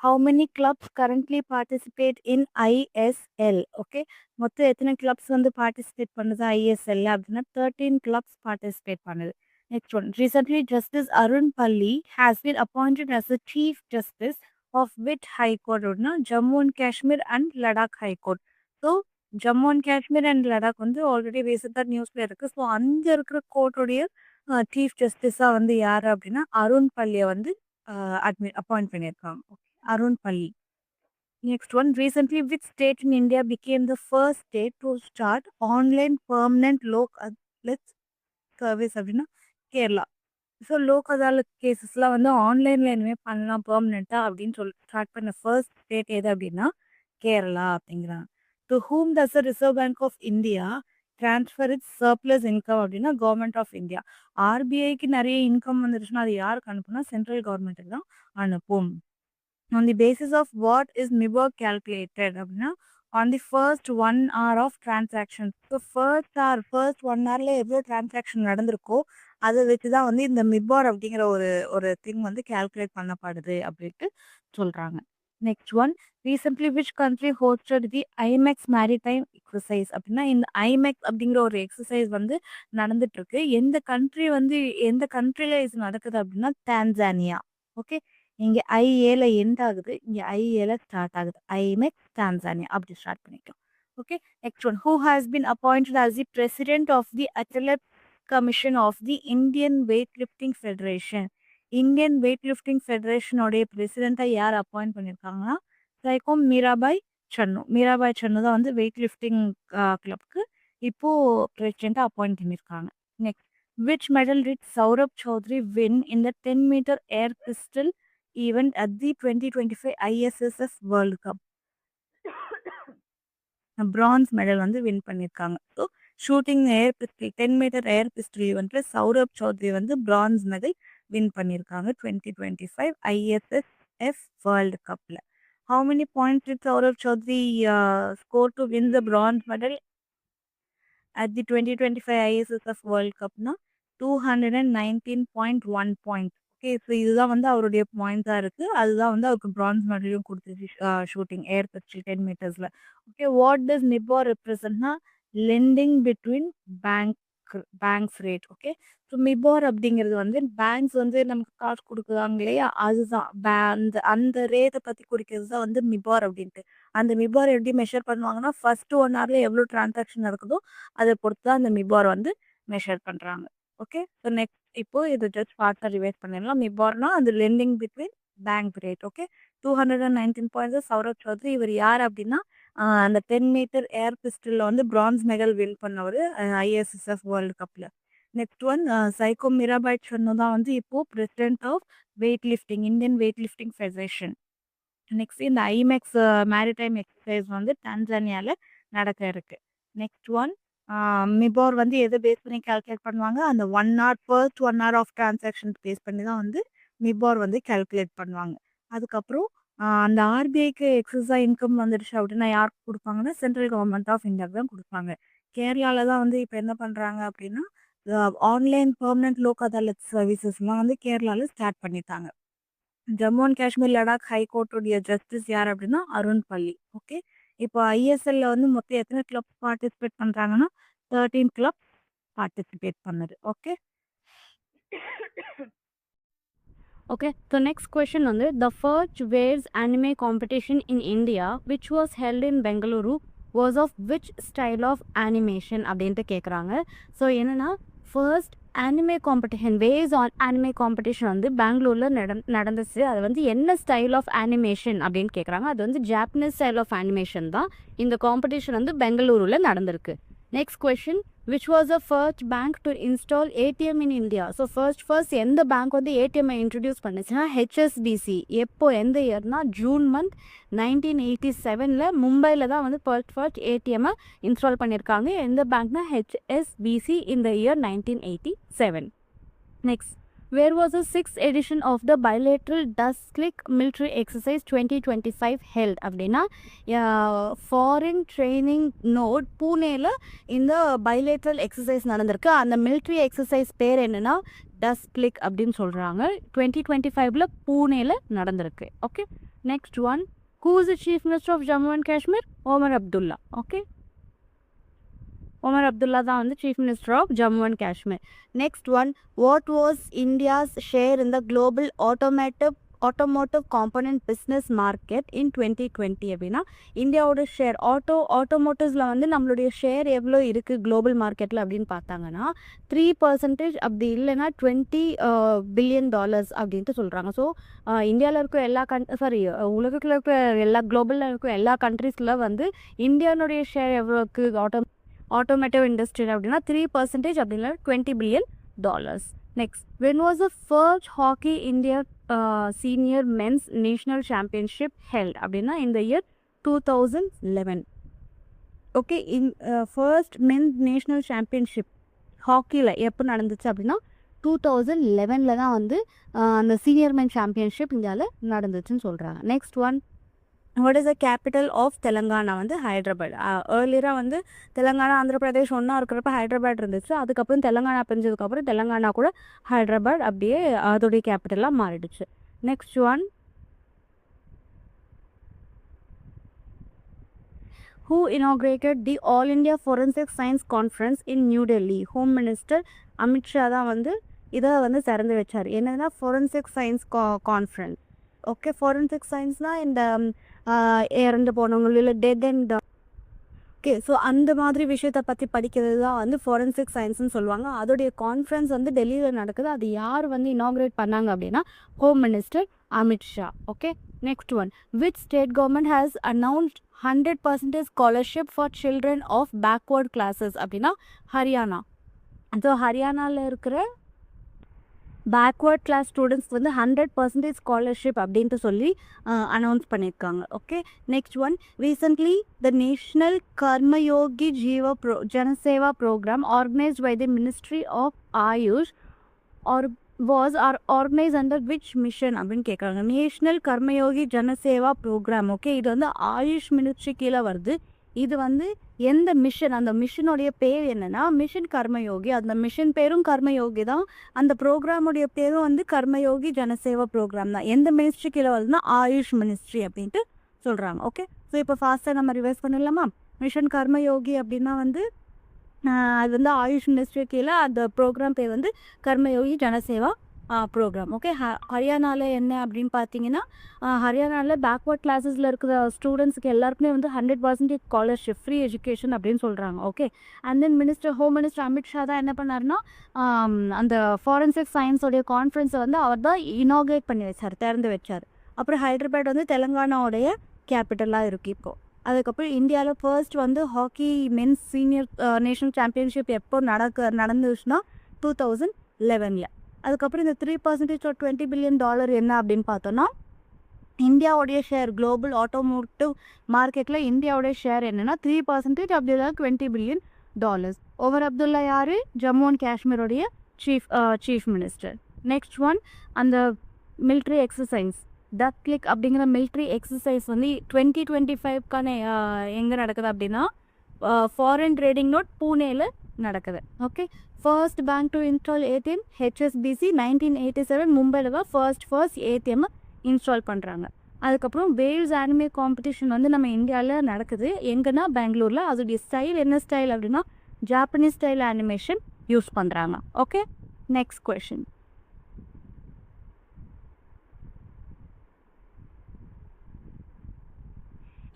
how many clubs currently participate in ISL? Okay. மொத்தம் எத்தனை கிளப்ஸ் வந்து பார்ட்டிசிபேட் பண்ணுது ஐஎஸ்எல் அப்படின்னா 13 கிளப்ஸ் பார்ட்டிசிபேட் பண்ணுது. Next one, recently justice Arun Palli has been appointed as the chief justice of which high court அப்படின்னா Jammu and Kashmir and Ladakh high court. So Jammu and Kashmir and Ladakh வந்து ஆல்ரெடி ரீசெண்டாக நியூஸில் இருக்குது. ஸோ அங்கே இருக்கிற கோர்ட்டுடைய சீஃப் ஜஸ்டிஸாக வந்து யார் அப்படின்னா அருண் பள்ளியை வந்து அப்பாயிண்ட் பண்ணியிருக்காங்க. Arun Palli. Next one, recently which state in India became the first state to start online permanent lok adalat service அப்படின்னா கேரளா. ஸோ லோக் அதாலத் கேசஸ்லாம் வந்து ஆன்லைனில் இனிமேல் பண்ணலாம் பெர்மனெண்ட்டாக அப்படின்னு ஸ்டார்ட் பண்ண ஃபர்ஸ்ட் ஸ்டேட் எது அப்படின்னா கேரளா அப்படிங்கிறாங்க. To whom does the reserve bank of India transfer its surplus income அப்படின்னா கவர்மெண்ட் ஆஃப் இந்தியா. ஆர்பிஐக்கு நிறைய இன்கம் வந்துருச்சுன்னா அது யாருக்கு அனுப்புனா சென்ட்ரல் கவர்மெண்ட்டுக்கு தான் அனுப்பும். On the basis of what is MIBOR calculated அப்படின்னா on the first 1 hour of transaction. So first 1 ஹவர்ல எவ்வளோ டிரான்சாக்ஷன் நடந்திருக்கோ அதை வச்சு தான் வந்து இந்த மிபார் அப்படிங்கிற ஒரு திங் வந்து கால்குலேட் பண்ணப்படுது அப்படின்ட்டு சொல்கிறாங்க. Next one, recently which country hosted the IMEX maritime exercise அப்படின்னா இந்த ஐமெக்ஸ் அப்படிங்கிற ஒரு எக்ஸசைஸ் வந்து நடந்துட்டு இருக்கு. எந்த கண்ட்ரியில் இது நடக்குது அப்படின்னா டான்சானியா. ஓகே. இங்கே ஐஏல எண்ட் ஆகுது, இங்கே ஐஏல ஸ்டார்ட் ஆகுது. ஐமெக்ஸ் டான்சானியா அப்படி ஸ்டார்ட் பண்ணிக்கலாம். Okay. Next one, who has been appointed as the president of the athlete commission of the Indian weightlifting federation? Indian weightlifting ஃபெடரேஷனோடைய பிரசிடெண்ட்டாக யார் அப்பாயிண்ட் பண்ணியிருக்காங்கன்னா சைகோம் மீராபாய் சன்னு. மீராபாய் சன்னு தான் வந்து வெயிட் லிஃப்டிங் கிளப்க்கு இப்போது பிரசிடெண்ட்டாக அப்பாயிண்ட் பண்ணியிருக்காங்க. Next, which medal did Saurabh Chaudhary win in the 10-meter air pistol event at the 2025 ISSF World Cup? Bronze medal வந்து வின் பண்ணியிருக்காங்க. So shooting air pistol 10-meter air pistol ஈவெண்ட்டில் சௌரப் சௌத்ரி வந்து பிரான்ஸ் மெடல் வின் பண்ணியிருக்காங்க 2025 ஐஎஸ்எஸ்எஃப் வேர்ல்டு கப்பில். How many points did Saurabh Chaudhary score to win the bronze medal at the 2025 ISSF world கப்னா 219.1 பாயிண்ட்ஸ். ஓகே. ஸோ இதுதான் வந்து அவருடைய பாயிண்ட்ஸாக இருக்குது. அதுதான் வந்து அவருக்கு பிரான்ஸ் மெடலையும் கொடுத்துச்சு ஷூட்டிங் ஏர் பிஸ்டல் 10 மீட்டர்ஸில். ஓகே. வாட் டஸ் மிபார் ரெப்ரசன்ட்னா lending between banks rate. Okay. So MIBOR அப்படிங்கிறது வந்து பேங்க்ஸ் வந்து நமக்கு காசு கொடுக்குறாங்க இல்லையா, அதுதான் அந்த ரேட்டை பற்றி குறிக்கிறது தான் வந்து மிபார் அப்படின்ட்டு. அந்த மிபார் எப்படி மெஷர் பண்ணுவாங்கன்னா ஃபர்ஸ்ட் 1 ஹவர்ல எவ்வளோ டிரான்சாக்ஷன் நடக்குதோ அதை பொறுத்து தான் அந்த மிபார் வந்து மெஷர் பண்ணுறாங்க. ஓகே. ஸோ நெக்ஸ்ட் இப்போ இது ஜஸ்ட் பார்ட்டாக ரிவைஸ் பண்ணிடலாம். மிபார்னா அந்த lending between bank rate. Okay. 219 points Saurabh Chaudhary. இவர் யார் அப்படின்னா அந்த 10-meter ஏர் பிஸ்டலில் வந்து பிரான்ஸ் மெடல் வின் பண்ணவர் ஐஎஸ்எஸ்எஃப் வேர்ல்டு கப்பில். நெக்ஸ்ட் ஒன் சைக்கோ மீராபாய் சன்னு தான் வந்து இப்போ president of weightlifting, Indian weightlifting federation. Next இந்த ஐமேக்ஸ் மேரிடைம் எக்ஸசைஸ் வந்து டான்சானியாவில் நடக்க இருக்கு. நெக்ஸ்ட் ஒன் மிபார் வந்து எதை பேஸ் பண்ணி கால்குலேட் பண்ணுவாங்க, அந்த 1 hour first 1 hour of transaction base பண்ணி தான் வந்து மிபார் வந்து கால்குலேட் பண்ணுவாங்க. அதுக்கப்புறம் அந்த ஆர்பிஐக்கு எக்ஸஸா இன்கம் வந்துடுச்சு அப்படின்னா யாருக்கு கொடுப்பாங்கன்னா சென்ட்ரல் கவர்மெண்ட் ஆஃப் இந்தியாவுக்கு தான் கொடுப்பாங்க. கேரளாவில் தான் வந்து இப்போ என்ன பண்ணுறாங்க அப்படின்னா ஆன்லைன் பெர்மனன்ட் லோக் அதாலத் சர்வீசஸ்லாம் வந்து கேரளாவில் ஸ்டார்ட் பண்ணிட்டாங்க. ஜம்மு அண்ட் காஷ்மீர் லடாக் ஹைகோர்ட்டுடைய ஜஸ்டிஸ் யார் அப்படின்னா அருண் பள்ளி. ஓகே, இப்போ ஐஎஸ்எல்ல வந்து மொத்தம் எத்தனை கிளப் பார்ட்டிசிபேட் பண்ணுறாங்கன்னா 13 கிளப் பார்ட்டிசிபேட் பண்ணுது. Okay Okay, so next question on the first waves anime competition in India which was held in Bengaluru was of which style of animation அப்படின்ட்டு கேட்குறாங்க. ஸோ என்னென்னா first anime competition waves on anime competition வந்து பெங்களூரில் நடந்துச்சு. அது வந்து என்ன ஸ்டைல் ஆஃப் அனிமேஷன் அப்படின்னு கேட்குறாங்க. அது வந்து ஜாப்பனீஸ் ஸ்டைல் ஆஃப் அனிமேஷன் தான். இந்த காம்படிஷன் வந்து பெங்களூரில் நடந்திருக்கு. Next question, which was the first bank to install ATM in India? So first எந்த பேங்க் வந்து ஏடிஎம்ஐ இன்ட்ரடியூஸ் பண்ணுச்சுன்னா ஹெச்எஸ்பிசி. எப்போ எந்த இயர்னா ஜூன் மந்த் 1987 மும்பையில் தான் வந்து ஃபர்ஸ்ட் ஏடிஎம்மை இன்ஸ்டால் பண்ணியிருக்காங்க. எந்த பேங்க்னா HSBC in the year 1987. Next, where was the 6th edition of the bilateral Dusk-Click military exercise 2025 held அப்படின்னா ஃபாரின் ட்ரைனிங் நோட் பூனேல இந்த பைலேட்ரல் எக்ஸசைஸ் நடந்திருக்கு. அந்த மிலிட்ரி எக்ஸசைஸ் பேர் என்னன்னா Dusk-Click அப்படின்னு சொல்கிறாங்க. 2025 பூனேல நடந்திருக்கு. Okay, next one, who is the chief minister of Jammu and Kashmir? Omar Abdullah. Okay, Omar Abdullah தான் வந்து chief minister of Jammu and Kashmir. Next one, what was India's share in the global automotive component business market in 2020 அப்படின்னா இந்தியாவோட ஷேர் ஆட்டோமோட்டிவ்ஸில் வந்து நம்மளுடைய ஷேர் எவ்வளோ இருக்குது குளோபல் மார்க்கெட்டில் அப்படின்னு பார்த்தாங்கன்னா 3% அப்படி இல்லைன்னா $20 billion அப்படின்ட்டு சொல்கிறாங்க. ஸோ இந்தியாவில் இருக்க எல்லா உலகத்தில் இருக்க எல்லா குளோபலில் இருக்க எல்லா கண்ட்ரீஸில் வந்து இந்தியானுடைய ஷேர் எவ்வளோ இருக்குது ஆட்டோமேட்டிவ் இண்டஸ்ட்ரி அப்படின்னா 3% அப்படின்னா $20 billion. Next, when was the first hockey India senior men's national championship held அப்படின்னா in the year 2011. Okay, first men's national championship ஹாக்கியில் எப்போ நடந்துச்சு அப்படின்னா 2011 தான் வந்து அந்த சீனியர் மென் சாம்பியன்ஷிப் இந்தியாவில் நடந்துச்சுன்னு சொல்கிறாங்க. Next one, what is the capital of Telangana? வந்து ஹைதராபாத். ஏர்லியராக வந்து தெலங்கானா ஆந்திர பிரதேஷ் ஒன்றா இருக்கிறப்ப ஹைதராபாத் இருந்துச்சு. அதுக்கப்புறம் தெலங்கானா பிரிஞ்சதுக்கப்புறம் தெலங்கானா கூட ஹைதராபாத் அப்படியே அதோடைய கேபிட்டலாக மாறிடுச்சு. Next one, who inaugurated the All India Forensic Science Conference in New Delhi? Home minister Amit Shah தான் வந்து இதை வந்து திறந்து வச்சார். என்னதுன்னா forensic science conference. Okay, forensic சயின்ஸ்னால் இந்த இறந்து போனவங்க இல்லை டெட் அண்ட் ஓகே, ஸோ அந்த மாதிரி விஷயத்தை பற்றி படிக்கிறது தான் வந்து ஃபோரன்சிக் சயின்ஸ்னு சொல்லுவாங்க. அதோடைய கான்ஃபரன்ஸ் வந்து டெல்லியில் நடக்குது. அது யார் வந்து இனாக்ரேட் பண்ணாங்க அப்படின்னா home minister Amit Shah. Okay, next one, which state government has announced 100% scholarship for children of backward classes அப்படின்னா ஹரியானா. ஸோ ஹரியானாவில் இருக்கிற பேக்வர்ட் கிளாஸ் ஸ்டூடெண்ட்ஸ் வந்து 100% ஸ்காலர்ஷிப் அப்படின்ட்டு சொல்லி அனௌன்ஸ் பண்ணியிருக்காங்க. Okay, next one, recently the national Karmayogi Janseva programme organised by the ministry of AYUSH or organise under which mission அப்படின்னு கேட்குறாங்க. National Karmayogi Janseva programme. Okay, இது வந்து ஆயுஷ் மினிஸ்ட்ரி கீழே வருது. இது வந்து எந்த மிஷன், அந்த மிஷனுடைய பேர் என்னன்னா மிஷன் கர்மயோகி. அந்த மிஷன் பேரும் கர்மயோகி தான். அந்த ப்ரோக்ராமுடைய பேரும் வந்து கர்மயோகி ஜனசேவா ப்ரோக்ராம் தான். எந்த மினிஸ்ட்ரி கீழே வருதுன்னா ஆயுஷ் மினிஸ்ட்ரி அப்படின்ட்டு சொல்கிறாங்க. ஓகே, ஸோ இப்போ ஃபாஸ்ட்டாக நம்ம ரிவைஸ் பண்ணிடலாமா? மிஷன் கர்மயோகி அப்படின்னா வந்து அது வந்து ஆயுஷ் மினிஸ்ட்ரி கீழே அந்த ப்ரோக்ராம் பேர் வந்து கர்மயோகி ஜனசேவா ப்ரோக்ராம். ஓகே, ஹரியானாவில் என்ன அப்படின்னு பார்த்தீங்கன்னா ஹரியானாவில் பேக்வர்ட் கிளாஸஸில் இருக்கிற ஸ்டூடெண்ட்ஸுக்கு எல்லாருக்குமே வந்து 100% ஸ்காலர்ஷிப் ஃப்ரீ எஜுகேஷன் அப்படின்னு சொல்கிறாங்க. Okay, and then home minister Amit Shah தான் என்ன பண்ணாருன்னா அந்த ஃபாரன்சிக் சயின்ஸோடைய கான்ஃபரன்ஸை வந்து அவர் தான் இனாக்ரேட் பண்ணி வச்சார், திறந்து வச்சார். அப்புறம் ஹைதராபாத் வந்து தெலங்கானாவுடைய கேபிட்டலாக இருக்குது இப்போது. அதுக்கப்புறம் இந்தியாவில் ஃபர்ஸ்ட் வந்து hockey men's senior national championship எப்போ நடந்துச்சுன்னா 2011. அதுக்கப்புறம் இந்த 3% or $20 billion என்ன அப்படின்னு பார்த்தோன்னா இந்தியாவுடைய ஷேர் குளோபல் ஆட்டோமோட்டிவ் மார்க்கெட்டில் இந்தியாவுடைய ஷேர் என்னென்னா 3% அப்படி இருந்தால் $20 billion. ஓவர் அப்துல்லா யார்? ஜம்மு அண்ட் காஷ்மீருடைய சீஃப் மினிஸ்டர். நெக்ஸ்ட் ஒன் அந்த மிலிட்ரி எக்ஸசைஸ் டக் கிளிக் அப்படிங்கிற மிலிட்ரி எக்ஸசைஸ் வந்து 2025க்கான எங்கே நடக்குது அப்படின்னா ஃபாரின் ட்ரேடிங் நோட் பூனேல நடக்குது. Okay, first bank to install ATM HSBC 1987 மும்பையில் தான் ஃபர்ஸ்ட் ஏடிஎம் இன்ஸ்டால் பண்ணுறாங்க. அதுக்கப்புறம் வேல்ஸ் ஆனிமே காம்படிஷன் வந்து நம்ம இந்தியாவில் நடக்குது. எங்கன்னா பெங்களூரில். அதோடைய ஸ்டைல் என்ன ஸ்டைல் அப்படின்னா ஜாப்பனீஸ் ஸ்டைல் அனிமேஷன் யூஸ் பண்ணுறாங்க. Okay, next question.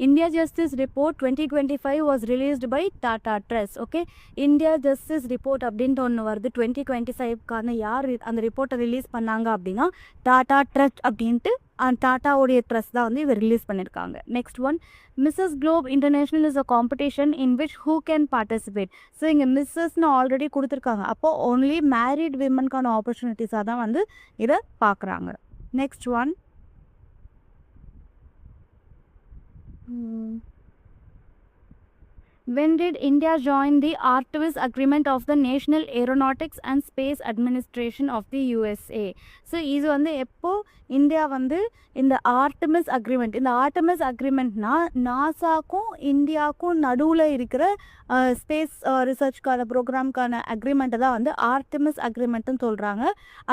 India Justice Report 2025 was released by Tata Trust. Okay, India Justice Report அப்படின்ட்டு ஒன்று வருது 2025க்கான யார் அந்த ரிப்போர்ட்டை ரிலீஸ் பண்ணாங்க அப்படின்னா டாடா ட்ரஸ்ட் அப்படின்ட்டு டாட்டாவுடைய ட்ரஸ்ட் தான் வந்து இதை ரிலீஸ் பண்ணியிருக்காங்க. Next one, Mrs Globe international is a competition in which who can participate. So இங்கே மிஸ்ஸஸ்ன்னு ஆல்ரெடி கொடுத்துருக்காங்க. அப்போது ஓன்லி மேரிட் விமனுக்கான ஆப்பர்ச்சுனிட்டிஸாக தான் வந்து இதை பார்க்குறாங்க. Next one, when did India join the Artemis Agreement of the National Aeronautics and Space Administration of the USA? So இது வந்து எப்போ இந்தியா வந்து இந்த ஆர்டமிஸ் அக்ரிமெண்ட், இந்த ஆர்டமிஸ் அக்ரிமெண்ட்னா நாசாக்கும் இந்தியாவுக்கும் நடுவில் இருக்கிற ஸ்பேஸ் ரிசர்ச்க்கான ப்ரோக்ராம்க்கான அக்ரிமெண்ட்டை தான் வந்து ஆர்டமிஸ் அக்ரிமெண்ட்டுன்னு சொல்கிறாங்க.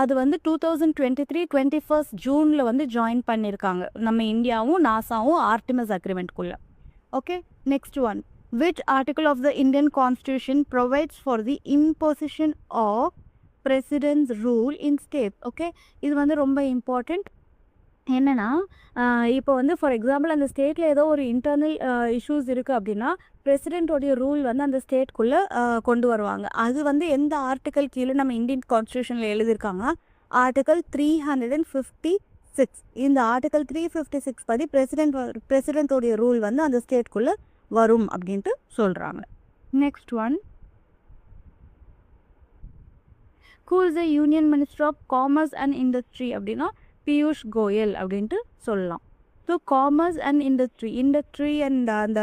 அது வந்து 2023 21 ஜூனில் வந்து ஜாயின் பண்ணியிருக்காங்க நம்ம இந்தியாவும் நாசாவும் ஆர்டமிஸ் அக்ரிமெண்ட்குள்ளே. Okay, next one, which article of the Indian Constitution provides for the imposition of president's rule in states? Okay, இது வந்து ரொம்ப இம்பார்ட்டண்ட். என்னென்னா இப்போ வந்து ஃபார் எக்ஸாம்பிள் அந்த ஸ்டேட்டில் ஏதோ ஒரு இன்டர்னல் இஷ்யூஸ் இருக்குது அப்படின்னா பிரசிடெண்ட்டோடைய ரூல் வந்து அந்த ஸ்டேட்குள்ளே கொண்டு வருவாங்க. அது வந்து எந்த ஆர்டிக்கல் கீழே நம்ம இந்தியன் கான்ஸ்டியூஷனில் எழுதியிருக்காங்கன்னா ஆர்டிக்கல் 356. இந்த ஆர்டிக்கல் 356 படி பிரசிடெண்ட்டோடைய ரூல் வந்து அந்த ஸ்டேட்குள்ளே வரும் அப்படின்ட்டு சொல்கிறாங்க. Next one, who is the union minister of commerce and industry அப்படின்னா பியூஷ் கோயல் அப்படின்ட்டு சொல்லலாம். So commerce and industry and அந்த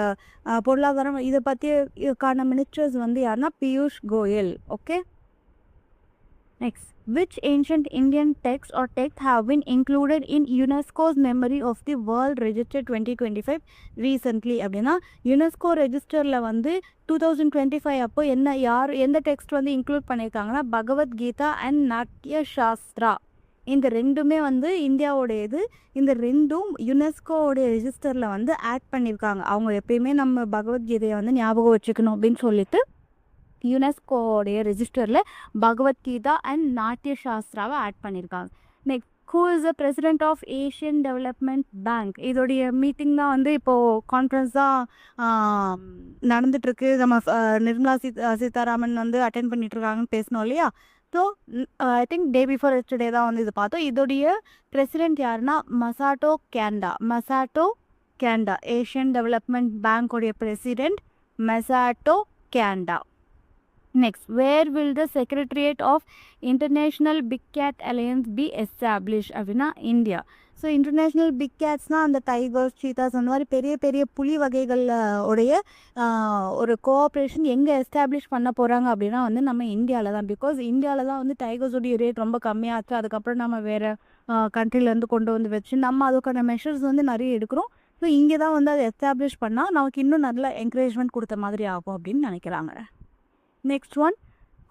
பொருளாதாரம் இதை பற்றியக்கான மினிஸ்டர்ஸ் வந்து யாருன்னா Piyush Goyal. Okay, next, which ancient Indian text or texts have been included in UNESCO's Memory of the World Register 2025 recently அப்படின்னா யுனெஸ்கோ ரெஜிஸ்டரில் வந்து 2025 அப்போ எந்த டெக்ஸ்ட் வந்து இன்க்ளூட் பண்ணியிருக்காங்கன்னா பகவத்கீதா அண்ட் நாட்டிய சாஸ்திரா. இந்த ரெண்டுமே வந்து இந்தியாவோடையது. இந்த ரெண்டும் யுனெஸ்கோவோடைய ரெஜிஸ்டரில் வந்து ஆட் பண்ணியிருக்காங்க. அவங்க எப்பயுமே நம்ம பகவத்கீதையை வந்து ஞாபகம் வச்சுக்கணும் அப்படின்னு சொல்லிட்டு யுனெஸ்கோடைய ரெஜிஸ்டரில் பகவத்கீதா அண்ட் நாட்டிய சாஸ்திராவை ஆட் பண்ணியிருக்காங்க. Next, who is the president of Asian development bank. இதோடைய மீட்டிங் தான் வந்து இப்போது கான்ஃபரன்ஸ் தான் நடந்துகிட்ருக்கு. நம்ம நிர்மலா சீதாராமன் வந்து அட்டென்ட் பண்ணிட்டுருக்காங்கன்னு பேசணும் இல்லையா. So I think day before yesterday தான் வந்து இது பார்த்தோம். இதோடைய பிரசிடென்ட் யாருன்னா மசாட்டோ கேண்டா ஏஷியன் டெவலப்மெண்ட் பேங்க்கோடைய president Masato Kanda. Next, where will the Secretariat of International Big Cat Alliance be established அப்படின்னா இந்தியா. ஸோ இன்டர்நேஷ்னல் பிக் கேட்ஸ்னால் அந்த டைகர்ஸ், சீத்தாஸ் அந்த மாதிரி பெரிய பெரிய புலி வகைகள் உடைய ஒரு கோஆப்ரேஷன் எங்கே எஸ்டாப்ளிஷ் பண்ண போகிறாங்க அப்படின்னா வந்து நம்ம இந்தியாவில் தான். பிகாஸ் இந்தியாவில் தான் வந்து டைகர்ஸோடைய ரேட் ரொம்ப கம்மியாச்சு. அதுக்கப்புறம் நம்ம வேறு கண்ட்ரிலேருந்து கொண்டு வந்து வச்சு நம்ம அதுக்கான மெஷர்ஸ் வந்து நிறைய எடுக்கிறோம். ஸோ இங்கே தான் வந்து அதை எஸ்டாப்ளிஷ் பண்ணால் நமக்கு இன்னும் நல்ல என்கரேஜ்மெண்ட் கொடுத்த மாதிரி ஆகும் அப்படின்னு நினைக்கிறாங்க. Next one,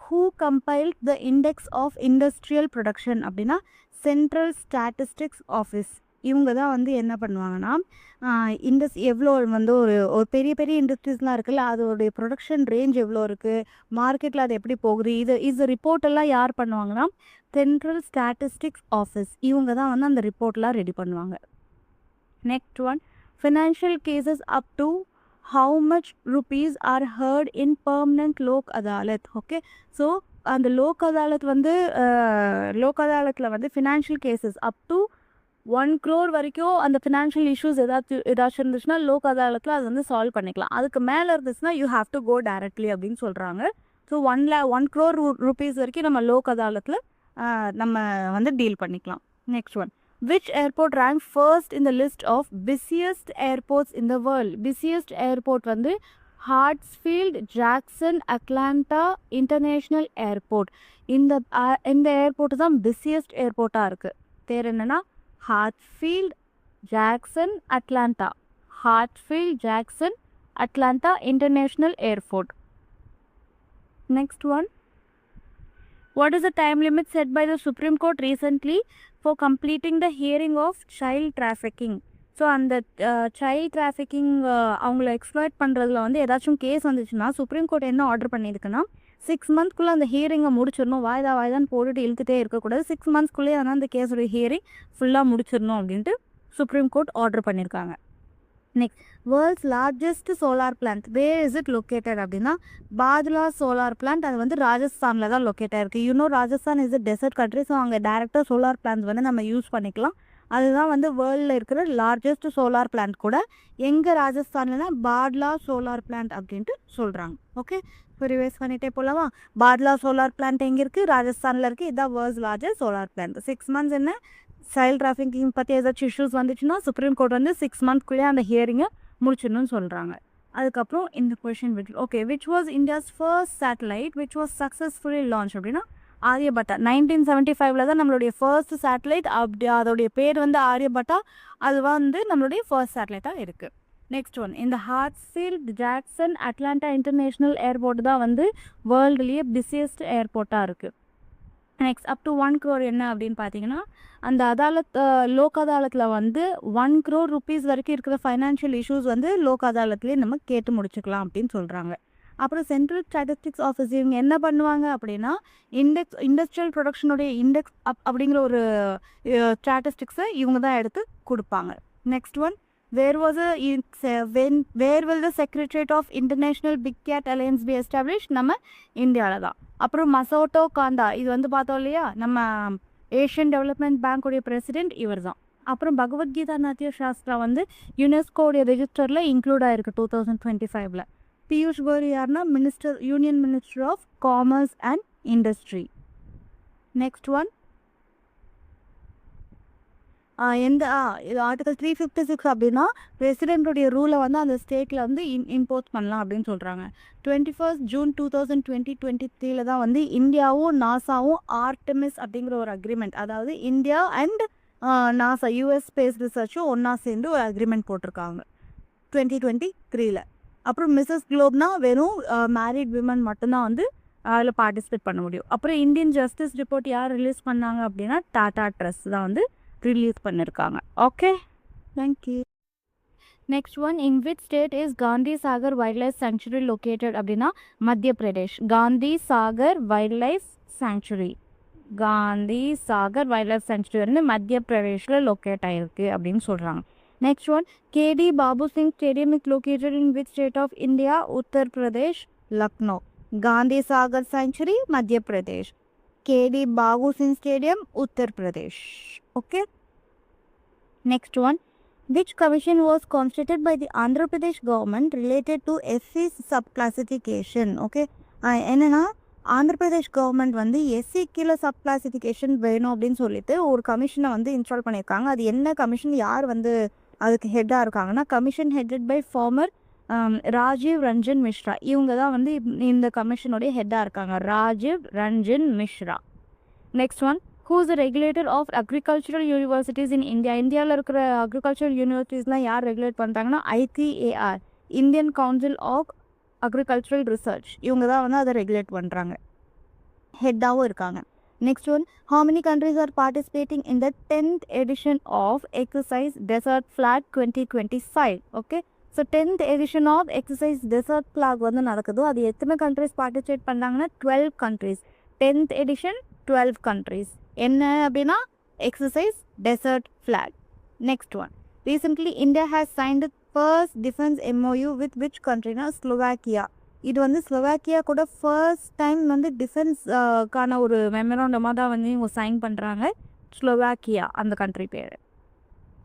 who compiled the index of industrial production அப்படின்னா சென்ட்ரல் ஸ்டாட்டிஸ்டிக்ஸ் ஆஃபீஸ். இவங்க தான் வந்து என்ன பண்ணுவாங்கன்னா எவ்வளோ வந்து ஒரு பெரிய பெரிய இண்டஸ்ட்ரீஸ்லாம் இருக்குல்ல, அதோடைய ப்ரொடக்ஷன் ரேஞ்ச் எவ்வளோ இருக்குது, மார்க்கெட்டில் அது எப்படி போகுது, இது ரிப்போர்ட்டெல்லாம் யார் பண்ணுவாங்கன்னா சென்ட்ரல் ஸ்டாட்டிஸ்டிக்ஸ் ஆஃபீஸ். இவங்க தான் வந்து அந்த ரிப்போர்ட்லாம் ரெடி பண்ணுவாங்க. Next one, financial cases up to how much rupees are heard in permanent lok adalat. Okay, so அந்த லோக் அதாலத் வந்து லோக் வந்து financial cases up to 1 crore வரைக்கும் அந்த ஃபினான்ஷியல் இஷ்யூஸ் ஏதாச்சும் இருந்துச்சுன்னா லோக் அதாலத்தில் அது வந்து சால்வ் பண்ணிக்கலாம். அதுக்கு மேலே இருந்துச்சுன்னா you have to go directly அப்படின்னு சொல்கிறாங்க. ஸோ 1 crore rupees வரைக்கும் நம்ம லோக் அதாலத்தில் நம்ம வந்து டீல் பண்ணிக்கலாம். Next one, which airport rank first in the list of busiest airports in the world? Busiest airport வந்து Hartsfield Jackson Atlanta international airport. இந்த ஏர்போர்ட் தான் பிஸியஸ்ட் ஏர்போர்ட்டாக இருக்குது. பேர் என்னென்னா Hartsfield Jackson Atlanta. Hartsfield Jackson Atlanta international airport. Next one, what is the time limit set by the Supreme Court recently for completing the hearing of child trafficking? So அந்த சைல்ட் டிராஃபிக்கிங் அவங்கள எக்ஸ்ப்ளாய்ட் பண்ணுறதுல வந்து ஏதாச்சும் கேஸ் வந்துச்சுன்னா சுப்ரீம் கோர்ட் என்ன ஆர்டர் பண்ணியிருக்குன்னா 6 monthsக்குள்ளே அந்த ஹியரிங்கை முடிச்சிடணும். வாய்தான்னு போட்டுட்டு இழுத்துட்டே இருக்கக்கூடாது. 6 monthsக்குள்ளேயே ஆனால் அந்த கேஸோடைய ஹியரிங் ஃபுல்லாக முடிச்சிடணும் அப்படின்ட்டு சுப்ரீம் கோர்ட் ஆர்டர் பண்ணியிருக்காங்க. Next, world's largest solar plant where is it located அப்படின்னா பாத்லா சோலார் பிளான்ட் அது வந்து ராஜஸ்தானில் தான் லொக்கேட்டாக இருக்குது. You know Rajasthan is a dessert country. So அங்கே டேரெக்டாக சோலார் பிளான்ட் வந்து நம்ம யூஸ் பண்ணிக்கலாம். அதுதான் வந்து வேர்ல்டில் இருக்கிற லார்ஜஸ்ட் சோலார் பிளான்ட் கூட எங்கே ராஜஸ்தான்லனா பாத்லா சோலார் பிளான்ட் அப்படின்ட்டு சொல்கிறாங்க. ஓகே, இப்போ ரிவைஸ் பண்ணிட்டே போகலாமா? பாத்லா சோலார் பிளான்ட் எங்கே இருக்குது? ராஜஸ்தானில் இருக்குது. இதுதான் world's largest solar plant. 6 months என்ன சைல்ட் டிராஃபிக்கிங் பற்றி ஏதாச்சும் இஷ்யூஸ் வந்துச்சுன்னா சுப்ரீம் கோர்ட் வந்து 6 monthsக்குள்ளேயே அந்த ஹியரிங்கை முடிச்சிடணும்னு சொல்கிறாங்க. அதுக்கப்புறம் இந்த question okay, which was India's first satellite which was successfully launch அப்படின்னா ஆரியபட்டா. 1975 தான் நம்மளுடைய ஃபர்ஸ்ட் சேட்டலைட். அப்படி அதோடைய பேர் வந்து ஆரியபட்டா. அது வந்து நம்மளுடைய ஃபர்ஸ்ட் சேட்டலைட்டாக இருக்குது. நெக்ஸ்ட் ஒன், இந்த Hartsfield Jackson Atlanta international airport தான் வந்து வேர்ல்டுலேயே பிஸியஸ்ட் ஏர்போர்ட்டாக இருக்குது. நெக்ஸ்ட், அப் டு 1 crore என்ன அப்படின்னு பார்த்தீங்கன்னா அந்த லோக் அதாலத்தில் வந்து 1 crore rupees வரைக்கும் இருக்கிற ஃபைனான்ஷியல் இஷ்யூஸ் வந்து லோக் அதாலத்துலேயே நம்ம கேட்டு முடிச்சுக்கலாம் அப்படின்னு சொல்கிறாங்க. அப்புறம் சென்ட்ரல் ஸ்டாட்டிஸ்டிக்ஸ் ஆஃபீஸ் இவங்க என்ன பண்ணுவாங்க அப்படின்னா இண்டஸ்ட்ரியல் ப்ரொடக்ஷனுடைய இண்டெக்ஸ் அப்படிங்கிற ஒரு ஸ்டாட்டிஸ்டிக்ஸை இவங்க தான் எடுத்து கொடுப்பாங்க. Next one, where will the secretariat of international big cat alliance be establish? நம்ம இந்தியாவில் தான். அப்புறம் மசோட்டோ காண்டா இது வந்து பார்த்தோம் இல்லையா, நம்ம ஏஷியன் டெவலப்மெண்ட் பேங்க்குடைய பிரசிடென்ட் இவர் தான். அப்புறம் பகவத்கீதா நாட்டிய சாஸ்திரா வந்து யுனெஸ்கோடைய ரெஜிஸ்டரில் இன்க்ளூட் ஆயிருக்கு 2025. பியூஷ் கோயல் யாருன்னா union minister of commerce and industry. Next one, இது ஆர்டிகல் 356 அப்படின்னா பிரசிடென்ட்டுடைய ரூலை வந்து அந்த ஸ்டேட்டில் வந்து இம்போஸ் பண்ணலாம் அப்படின்னு சொல்கிறாங்க. 21 June 2023 தான் வந்து இந்தியாவும் நாசாவும் ஆர்டெமிஸ் அப்படிங்கிற ஒரு அக்ரிமெண்ட், அதாவது India and NASA US space ரிசர்ச்சும் ஒன்றா சேர்ந்து ஒரு அக்ரிமெண்ட் போட்டிருக்காங்க 2023. அப்புறம் மிஸ்ஸஸ் குளோப்னா வெறும் மேரிட் விமன் மட்டும்தான் வந்து அதில் பார்ட்டிசிபேட் பண்ண முடியும். அப்புறம் இந்தியன் ஜஸ்டிஸ் ரிப்போர்ட் யார் ரிலீஸ் பண்ணாங்க அப்படின்னா டாடா ட்ரஸ்ட் தான் வந்து ரிலீஸ் பண்ணியிருக்காங்க. Okay, thank you. Next one, in which state is Gandhi Sagar wildlife sanctuary located அப்படின்னா Madhya Pradesh. Gandhi Sagar wildlife sanctuary, Gandhi Sagar wildlife sanctuary வந்து மத்திய பிரதேஷில் லொக்கேட் ஆகிருக்கு அப்படின்னு சொல்கிறாங்க. Next one, KD Babu Singh stadium is located in which state of India? Uttar Pradesh, Lucknow. Gandhi Sagar sanctuary மத்திய Pradesh, KD Babu Singh stadium Uttar Pradesh. Okay. Next one, which commission was constituted by the Andhra Pradesh government related to SC subclassification? Okay, என்னன்னா ஆந்திர பிரதேஷ் கவர்மெண்ட் வந்து எஸ்சி கீழே சப் கிளாசிஃபிகேஷன் வேணும் அப்படின்னு சொல்லிட்டு ஒரு கமிஷனை வந்து இன்ஸ்டால் பண்ணியிருக்காங்க. அது என்ன கமிஷன், யார் வந்து அதுக்கு ஹெட்டாக இருக்காங்கன்னா commission headed by former Rajiv Ranjan Mishra. இவங்க தான் வந்து இந்த கமிஷனுடைய ஹெட்டாக இருக்காங்க, Rajiv Ranjan Mishra. Next one, who is the regulator of agricultural universities in India? இந்தியாவில் இருக்கிற அக்ரிகல்ச்சரல் யூனிவர்சிட்டிஸ்லாம் யார் ரெகுலேட் பண்ணுறாங்கன்னா ICAR, Indian council of agricultural research. இவங்க தான் வந்து அதை ரெகுலேட் பண்ணுறாங்க, ஹெட்டாகவும் இருக்காங்க. Next one, how many countries are participating in the 10th edition of exercise Desert Flag 2025? Okay, so 10th edition of exercise Desert Flag வந்து நடக்குது. அது எத்தனை கண்ட்ரிஸ் பார்ட்டிசிபேட் பண்ணுறாங்கன்னா 12 countries. 10th edition 12 countries. என்ன அப்படின்னா exercise desert flag. Next one, recently India has signed first defence MOU with which கண்ட்ரினா ஸ்லோவாக்கியா. இது வந்து ஸ்லோவாக்கியா கூட ஃபர்ஸ்ட் டைம் வந்து டிஃபென்ஸ்க்கான ஒரு மெமராண்டமாக தான் வந்து இவங்க சைன் பண்ணுறாங்க, ஸ்லோவாக்கியா அந்த கண்ட்ரி பேர்.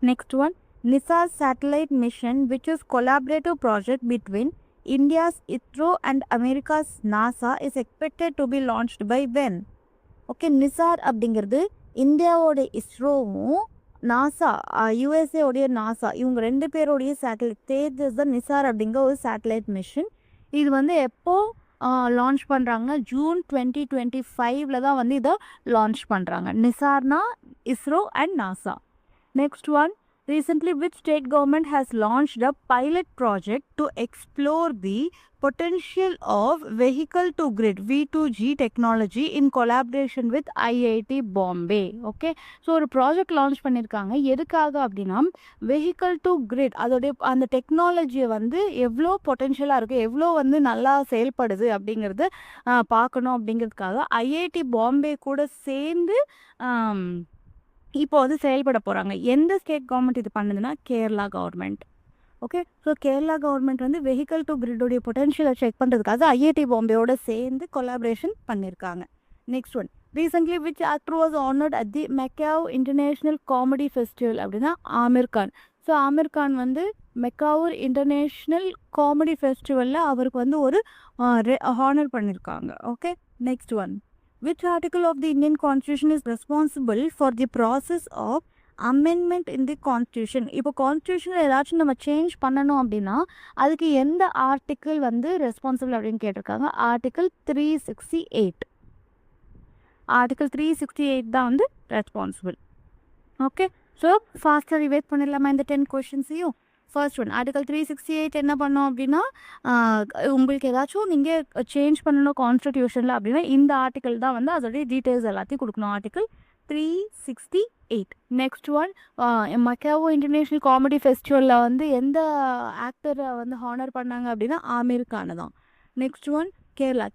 Next one, NISAR satellite mission which is collaborative project between India's ISRO and America's NASA is expected to be launched by when? Okay, Nisar அப்படிங்கிறது இந்தியாவோட இஸ்ரோவும் நாசா யூஎஸ்ஏ உடைய நாசா இவங்க 2 பேருடைய சேட்டலைட் தேஜஸ் தான் நிசார் அப்படிங்கிற ஒரு சேட்டலைட் மிஷன். இது வந்து எப்போ லான்ச் பண்ணுறாங்க? ஜூன் 2025 தான் வந்து இதை லான்ச் பண்ணுறாங்க. நிசார்னா ISRO and NASA. Next one, recently which state government has launched a pilot project to explore the potential of vehicle to grid V2G technology in collaboration with IIT Bombay. Okay, so ஒரு ப்ராஜெக்ட் லான்ச் பண்ணியிருக்காங்க. எதுக்காக அப்படின்னா வெஹிக்கல் டு கிரிட் அதோடைய அந்த டெக்னாலஜியை வந்து எவ்வளோ பொட்டென்ஷியலாக இருக்குது, எவ்வளோ வந்து நல்லா செயல்படுது அப்படிங்கிறது பார்க்கணும் அப்படிங்கிறதுக்காக ஐஐடி பாம்பே கூட சேர்ந்து இப்போ வந்து செயல்பட போகிறாங்க. எந்த ஸ்டேட் கவர்மெண்ட் இது பண்ணுதுன்னா Kerala government. Okay, so Kerala government வந்து வெஹிக்கல் டு கிரிடோடைய பொட்டென்ஷியலை செக் பண்ணுறதுக்காக ஐஐடி பாம்பேயோட சேர்ந்து கொலாபரேஷன் பண்ணியிருக்காங்க. Next one, recently which actor was honoured at the Macau international comedy festival அப்படின்னா ஆமிர் கான். ஸோ ஆமிர் கான் வந்து மெக்காவூர் இன்டர்நேஷ்னல் காமெடி ஃபெஸ்டிவலில் அவருக்கு வந்து ஒரு ஹானர் பண்ணியிருக்காங்க. Okay, next one, which article of the Indian Constitution is responsible for the process of amendment in the Constitution? இப்போ கான்ஸ்டியூஷன் ஏதாச்சும் நம்ம சேஞ்ச் பண்ணணும் அப்படின்னா அதுக்கு எந்த ஆர்டிக்கிள் வந்து ரெஸ்பான்சிபிள் அப்படின்னு கேட்டிருக்காங்க. ஆர்டிக்கிள் 368. ஆர்டிக்கிள் 368 தான் வந்து ரெஸ்பான்சிபிள். ஓகே, ஸோ ஃபாஸ்ட்டாக ரிவைட் பண்ணிடலாமா இந்த 10 கொஷின்ஸையும்? ஃபர்ஸ்ட் ஒன், ஆர்டிகல் 368 என்ன பண்ணோம் அப்படின்னா உங்களுக்கு ஏதாச்சும் நீங்கள் சேஞ்ச் பண்ணணும் கான்ஸ்டிடியூஷனில் அப்படின்னா இந்த ஆர்டிக்கல் தான் வந்து அதோடைய டீட்டெயில்ஸ் எல்லாத்தையும் கொடுக்கணும். Article 368. Next one, Macao international comedy ஃபெஸ்டிவலில் வந்து எந்த ஆக்டரை வந்து ஹானர் பண்ணாங்க அப்படின்னா ஆமிர் கானை தான். நெக்ஸ்ட் ஒன்,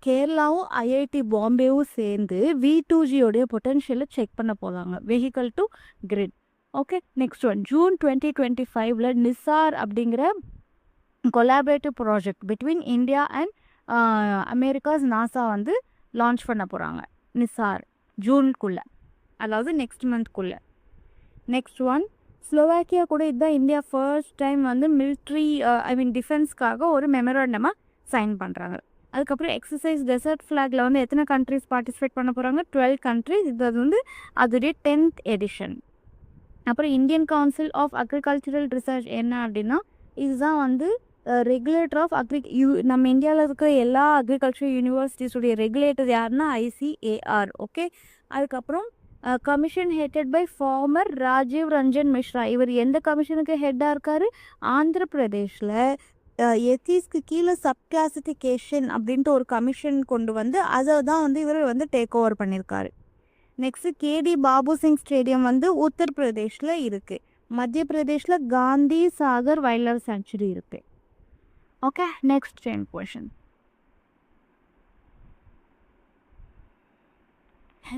கேரளாவும் ஐஐடி பாம்பேவும் சேர்ந்து V2G பொட்டென்ஷியலை செக் பண்ண போகிறாங்க, vehicle to grid. Okay, next one, June 2025 NISAR அப்படிங்கிற collaborative project between India and America's NASA வந்து லான்ச் பண்ண போகிறாங்க. நிசார் ஜூனுக்குள்ளே, அதாவது நெக்ஸ்ட் மந்த்க்குள்ளே. நெக்ஸ்ட் ஒன், ஸ்லோவாக்கியா கூட இதுதான் இந்தியா ஃபர்ஸ்ட் டைம் வந்து மிலிட்ரி டிஃபென்ஸ்க்காக ஒரு மெமரண்டமாக சைன் பண்ணுறாங்க. அதுக்கப்புறம் எக்ஸசைஸ் டெசர்ட் ஃப்ளாகில் வந்து எத்தனை கண்ட்ரிஸ் பார்ட்டிசிபேட் பண்ண போகிறாங்க? 12 கண்ட்ரிஸ். இது வந்து அதோடைய 10th எடிஷன். அப்புறம் Indian council of agricultural research என்ன அப்படின்னா இதுதான் வந்து ரெகுலேட்டர் ஆஃப் நம்ம இந்தியாவில் இருக்கிற எல்லா அக்ரிகல்ச்சர் யூனிவர்சிட்டிஸுடைய ரெகுலேட்டர் யாருன்னா ICAR. ஓகே, அதுக்கப்புறம் commission headed by former Rajiv Ranjan Mishra. இவர் எந்த கமிஷனுக்கு ஹெட்டாக இருக்கார்? ஆந்திர பிரதேஷில் எத்திஸ்க்கு கீழே சப்கிளாசிஃபிகேஷன் அப்படின்ட்டு ஒரு கமிஷன் கொண்டு வந்து அதை தான் வந்து இவர் வந்து டேக் ஓவர் பண்ணியிருக்காரு. Next KD Babu Singh stadium வந்து உத்தரப்பிரதேஷில் இருக்குது. மத்திய பிரதேஷில் Gandhi Sagar wildlife sanctuary இருக்குது. Okay, next 10 question.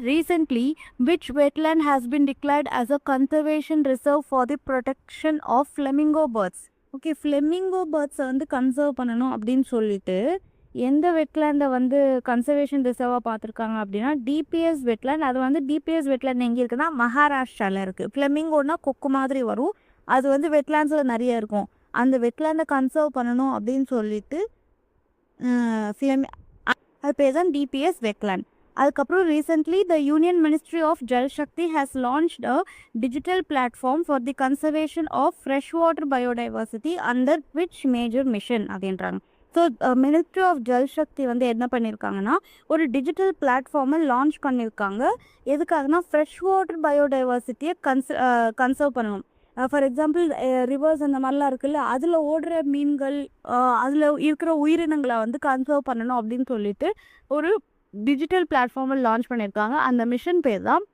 Recently, which wetland has been declared as a conservation reserve for the protection of flamingo birds? Okay, flamingo பேர்ட்ஸை வந்து கன்சர்வ் பண்ணணும் அப்படின்னு சொல்லிட்டு எந்த வெட்லேண்டை வந்து கன்சர்வேஷன் ரிசர்வாக பார்த்துருக்காங்க அப்படின்னா டிபிஎஸ் வெட்லேண்ட். அது வந்து டிபிஎஸ் வெட்லேண்ட் எங்கே இருக்குன்னா மகாராஷ்டிராவில் இருக்குது. ஃப்ளெமிங்கோன்னா கொக்கு மாதிரி வரும், அது வந்து வெட்லேண்ட்ஸில் நிறைய இருக்கும். அந்த வெட்லேண்டை கன்சர்வ் பண்ணணும் அப்படின்னு சொல்லிட்டு அது பேர் தான் டிபிஎஸ் வெட்லேண்ட். அதுக்கப்புறம் recently the union ministry of Jal Shakti has launched a digital platform for the conservation of fresh water biodiversity under which major mission அப்படின்றாங்க. So ministry of Jal Shakti வந்து என்ன பண்ணியிருக்காங்கன்னா ஒரு டிஜிட்டல் பிளாட்ஃபார்மை லான்ச் பண்ணியிருக்காங்க. எதுக்காகனா ஃப்ரெஷ் வாட்டர் பயோடைவர்சிட்டியை கன்சர்வ் பண்ணணும். ஃபார் எக்ஸாம்பிள் ரிவர்ஸ் அந்த மாதிரிலாம் இருக்குல்ல, அதில் ஓடுற மீன்கள் அதில் இருக்கிற உயிரினங்களை வந்து கன்சர்வ் பண்ணணும் அப்படின்னு சொல்லிட்டு ஒரு டிஜிட்டல் பிளாட்ஃபார்மை லான்ச் பண்ணியிருக்காங்க. அந்த மிஷன் பேர் தான்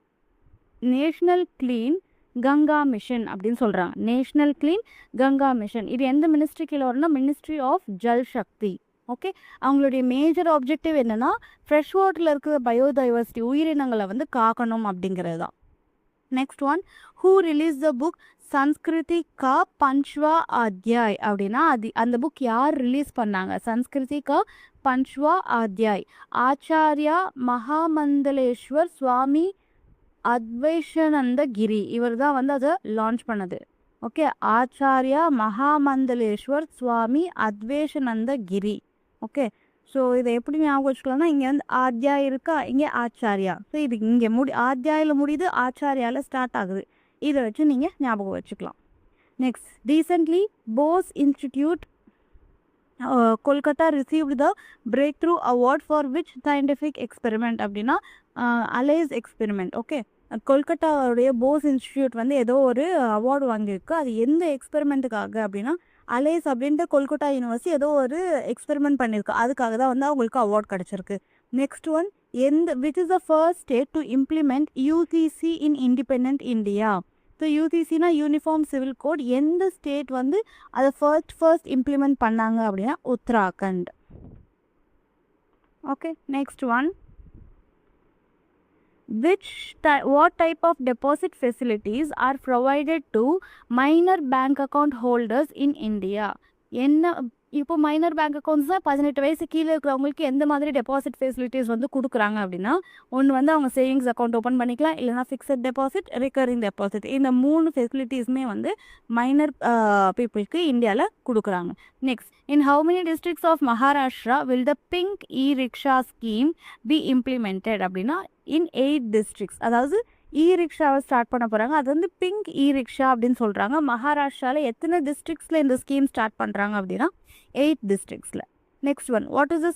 நேஷ்னல் கிளீன் கங்கா மிஷன் அப்படின்னு சொல்கிறாங்க. National clean Ganga mission. இது எந்த மினிஸ்ட்ரி கீழே வரும்னா ministry of Jal Shakti. Okay, அவங்களுடைய மேஜர் ஆப்ஜெக்டிவ் என்னென்னா ஃப்ரெஷ் வாட்டரில் இருக்கிற பயோடைவர்சிட்டி உயிரினங்களை வந்து காக்கணும் அப்படிங்கிறது தான். Next one, who release the book Sanskriti ka Panchva அத்தியாய் அப்படின்னா அந்த புக் யார் ரிலீஸ் பண்ணாங்க? சன்ஸ்கிருதி கா பஞ்ச்வா அத்தியாய் ஆச்சாரியா மகாமந்தலேஸ்வர் சுவாமி அத்வைஷானந்த கிரி. இவர் தான் வந்து அதை லான்ச் பண்ணது. ஓகே, ஆச்சாரியா மகாமண்டலேஸ்வர் சுவாமி அத்வேஷானந்த கிரி. ஓகே, ஸோ இதை எப்படி ஞாபகம் வச்சுக்கலாம்னா, இங்கே வந்து ஆத்யா இருக்கா, இங்கே ஆச்சாரியா. ஸோ இது இங்கே ஆத்யாயில் முடியுது, ஆச்சாரியாவில் ஸ்டார்ட் ஆகுது. இதை வச்சு நீங்கள் ஞாபகம் வச்சுக்கலாம். Next, recently Bose institute Kolkata received the breakthrough award for which scientific experiment அப்படின்னா அலைஸ் எக்ஸ்பெரிமெண்ட். ஓகே, கொல்கத்தாவுடைய போஸ் இன்ஸ்டிடியூட் வந்து ஏதோ ஒரு அவார்டு வாங்கியிருக்கு. அது எந்த எக்ஸ்பெரிமெண்ட்டுக்காக அப்படின்னா அலைஸ் அப்படின்ட்டு கொல்கத்தா யூனிவர்சிட்டி ஏதோ ஒரு எக்ஸ்பெரிமெண்ட் பண்ணியிருக்கு. அதுக்காக தான் வந்து அவங்களுக்கு அவார்ட் கிடச்சிருக்கு. Next one, which is the first state to implement UCC in independent India. So யூசிசினா யூனிஃபார்ம் சிவில் கோட். எந்த ஸ்டேட் வந்து அதை ஃபர்ஸ்ட் இம்ப்ளிமெண்ட் பண்ணாங்க அப்படின்னா Uttarakhand. Okay, next one, what type of deposit facilities are provided to minor bank account holders in India? என்ன இப்போ மைனர் பேங்க் அக்கௌண்ட்ஸ் தான் 18 வயசு கீழே இருக்கிறவங்களுக்கு எந்த மாதிரி டெபாசிட் ஃபெசிலிட்டிஸ் வந்து கொடுக்குறாங்க அப்படின்னா, ஒன்று வந்து அவங்க சேவிங்ஸ் அக்கௌண்ட் ஓப்பன் பண்ணிக்கலாம், இல்லைனா ஃபிக்ஸட் டெபாசிட், ரிகரிங் டெபாசிட். இந்த 3 ஃபெசிலிட்டிஸுமே வந்து மைனர் பீப்புளுக்கு இந்தியாவில் கொடுக்குறாங்க. Next, in how many districts of Maharashtra will the pink e rickshaw scheme be implemented அப்படின்னா இன் 8 districts. அதாவது இ ரிக்ஷாவை ஸ்டார்ட் பண்ண போகிறாங்க. அது வந்து பிங்க் இ ரிக்ஷா அப்படின்னு சொல்கிறாங்க. மகாராஷ்டிராவில் எத்தனை டிஸ்ட்ரிக்ஸில் இந்த ஸ்கீம் ஸ்டார்ட் பண்ணுறாங்க அப்படின்னா 8 districtsல. Next one, what is the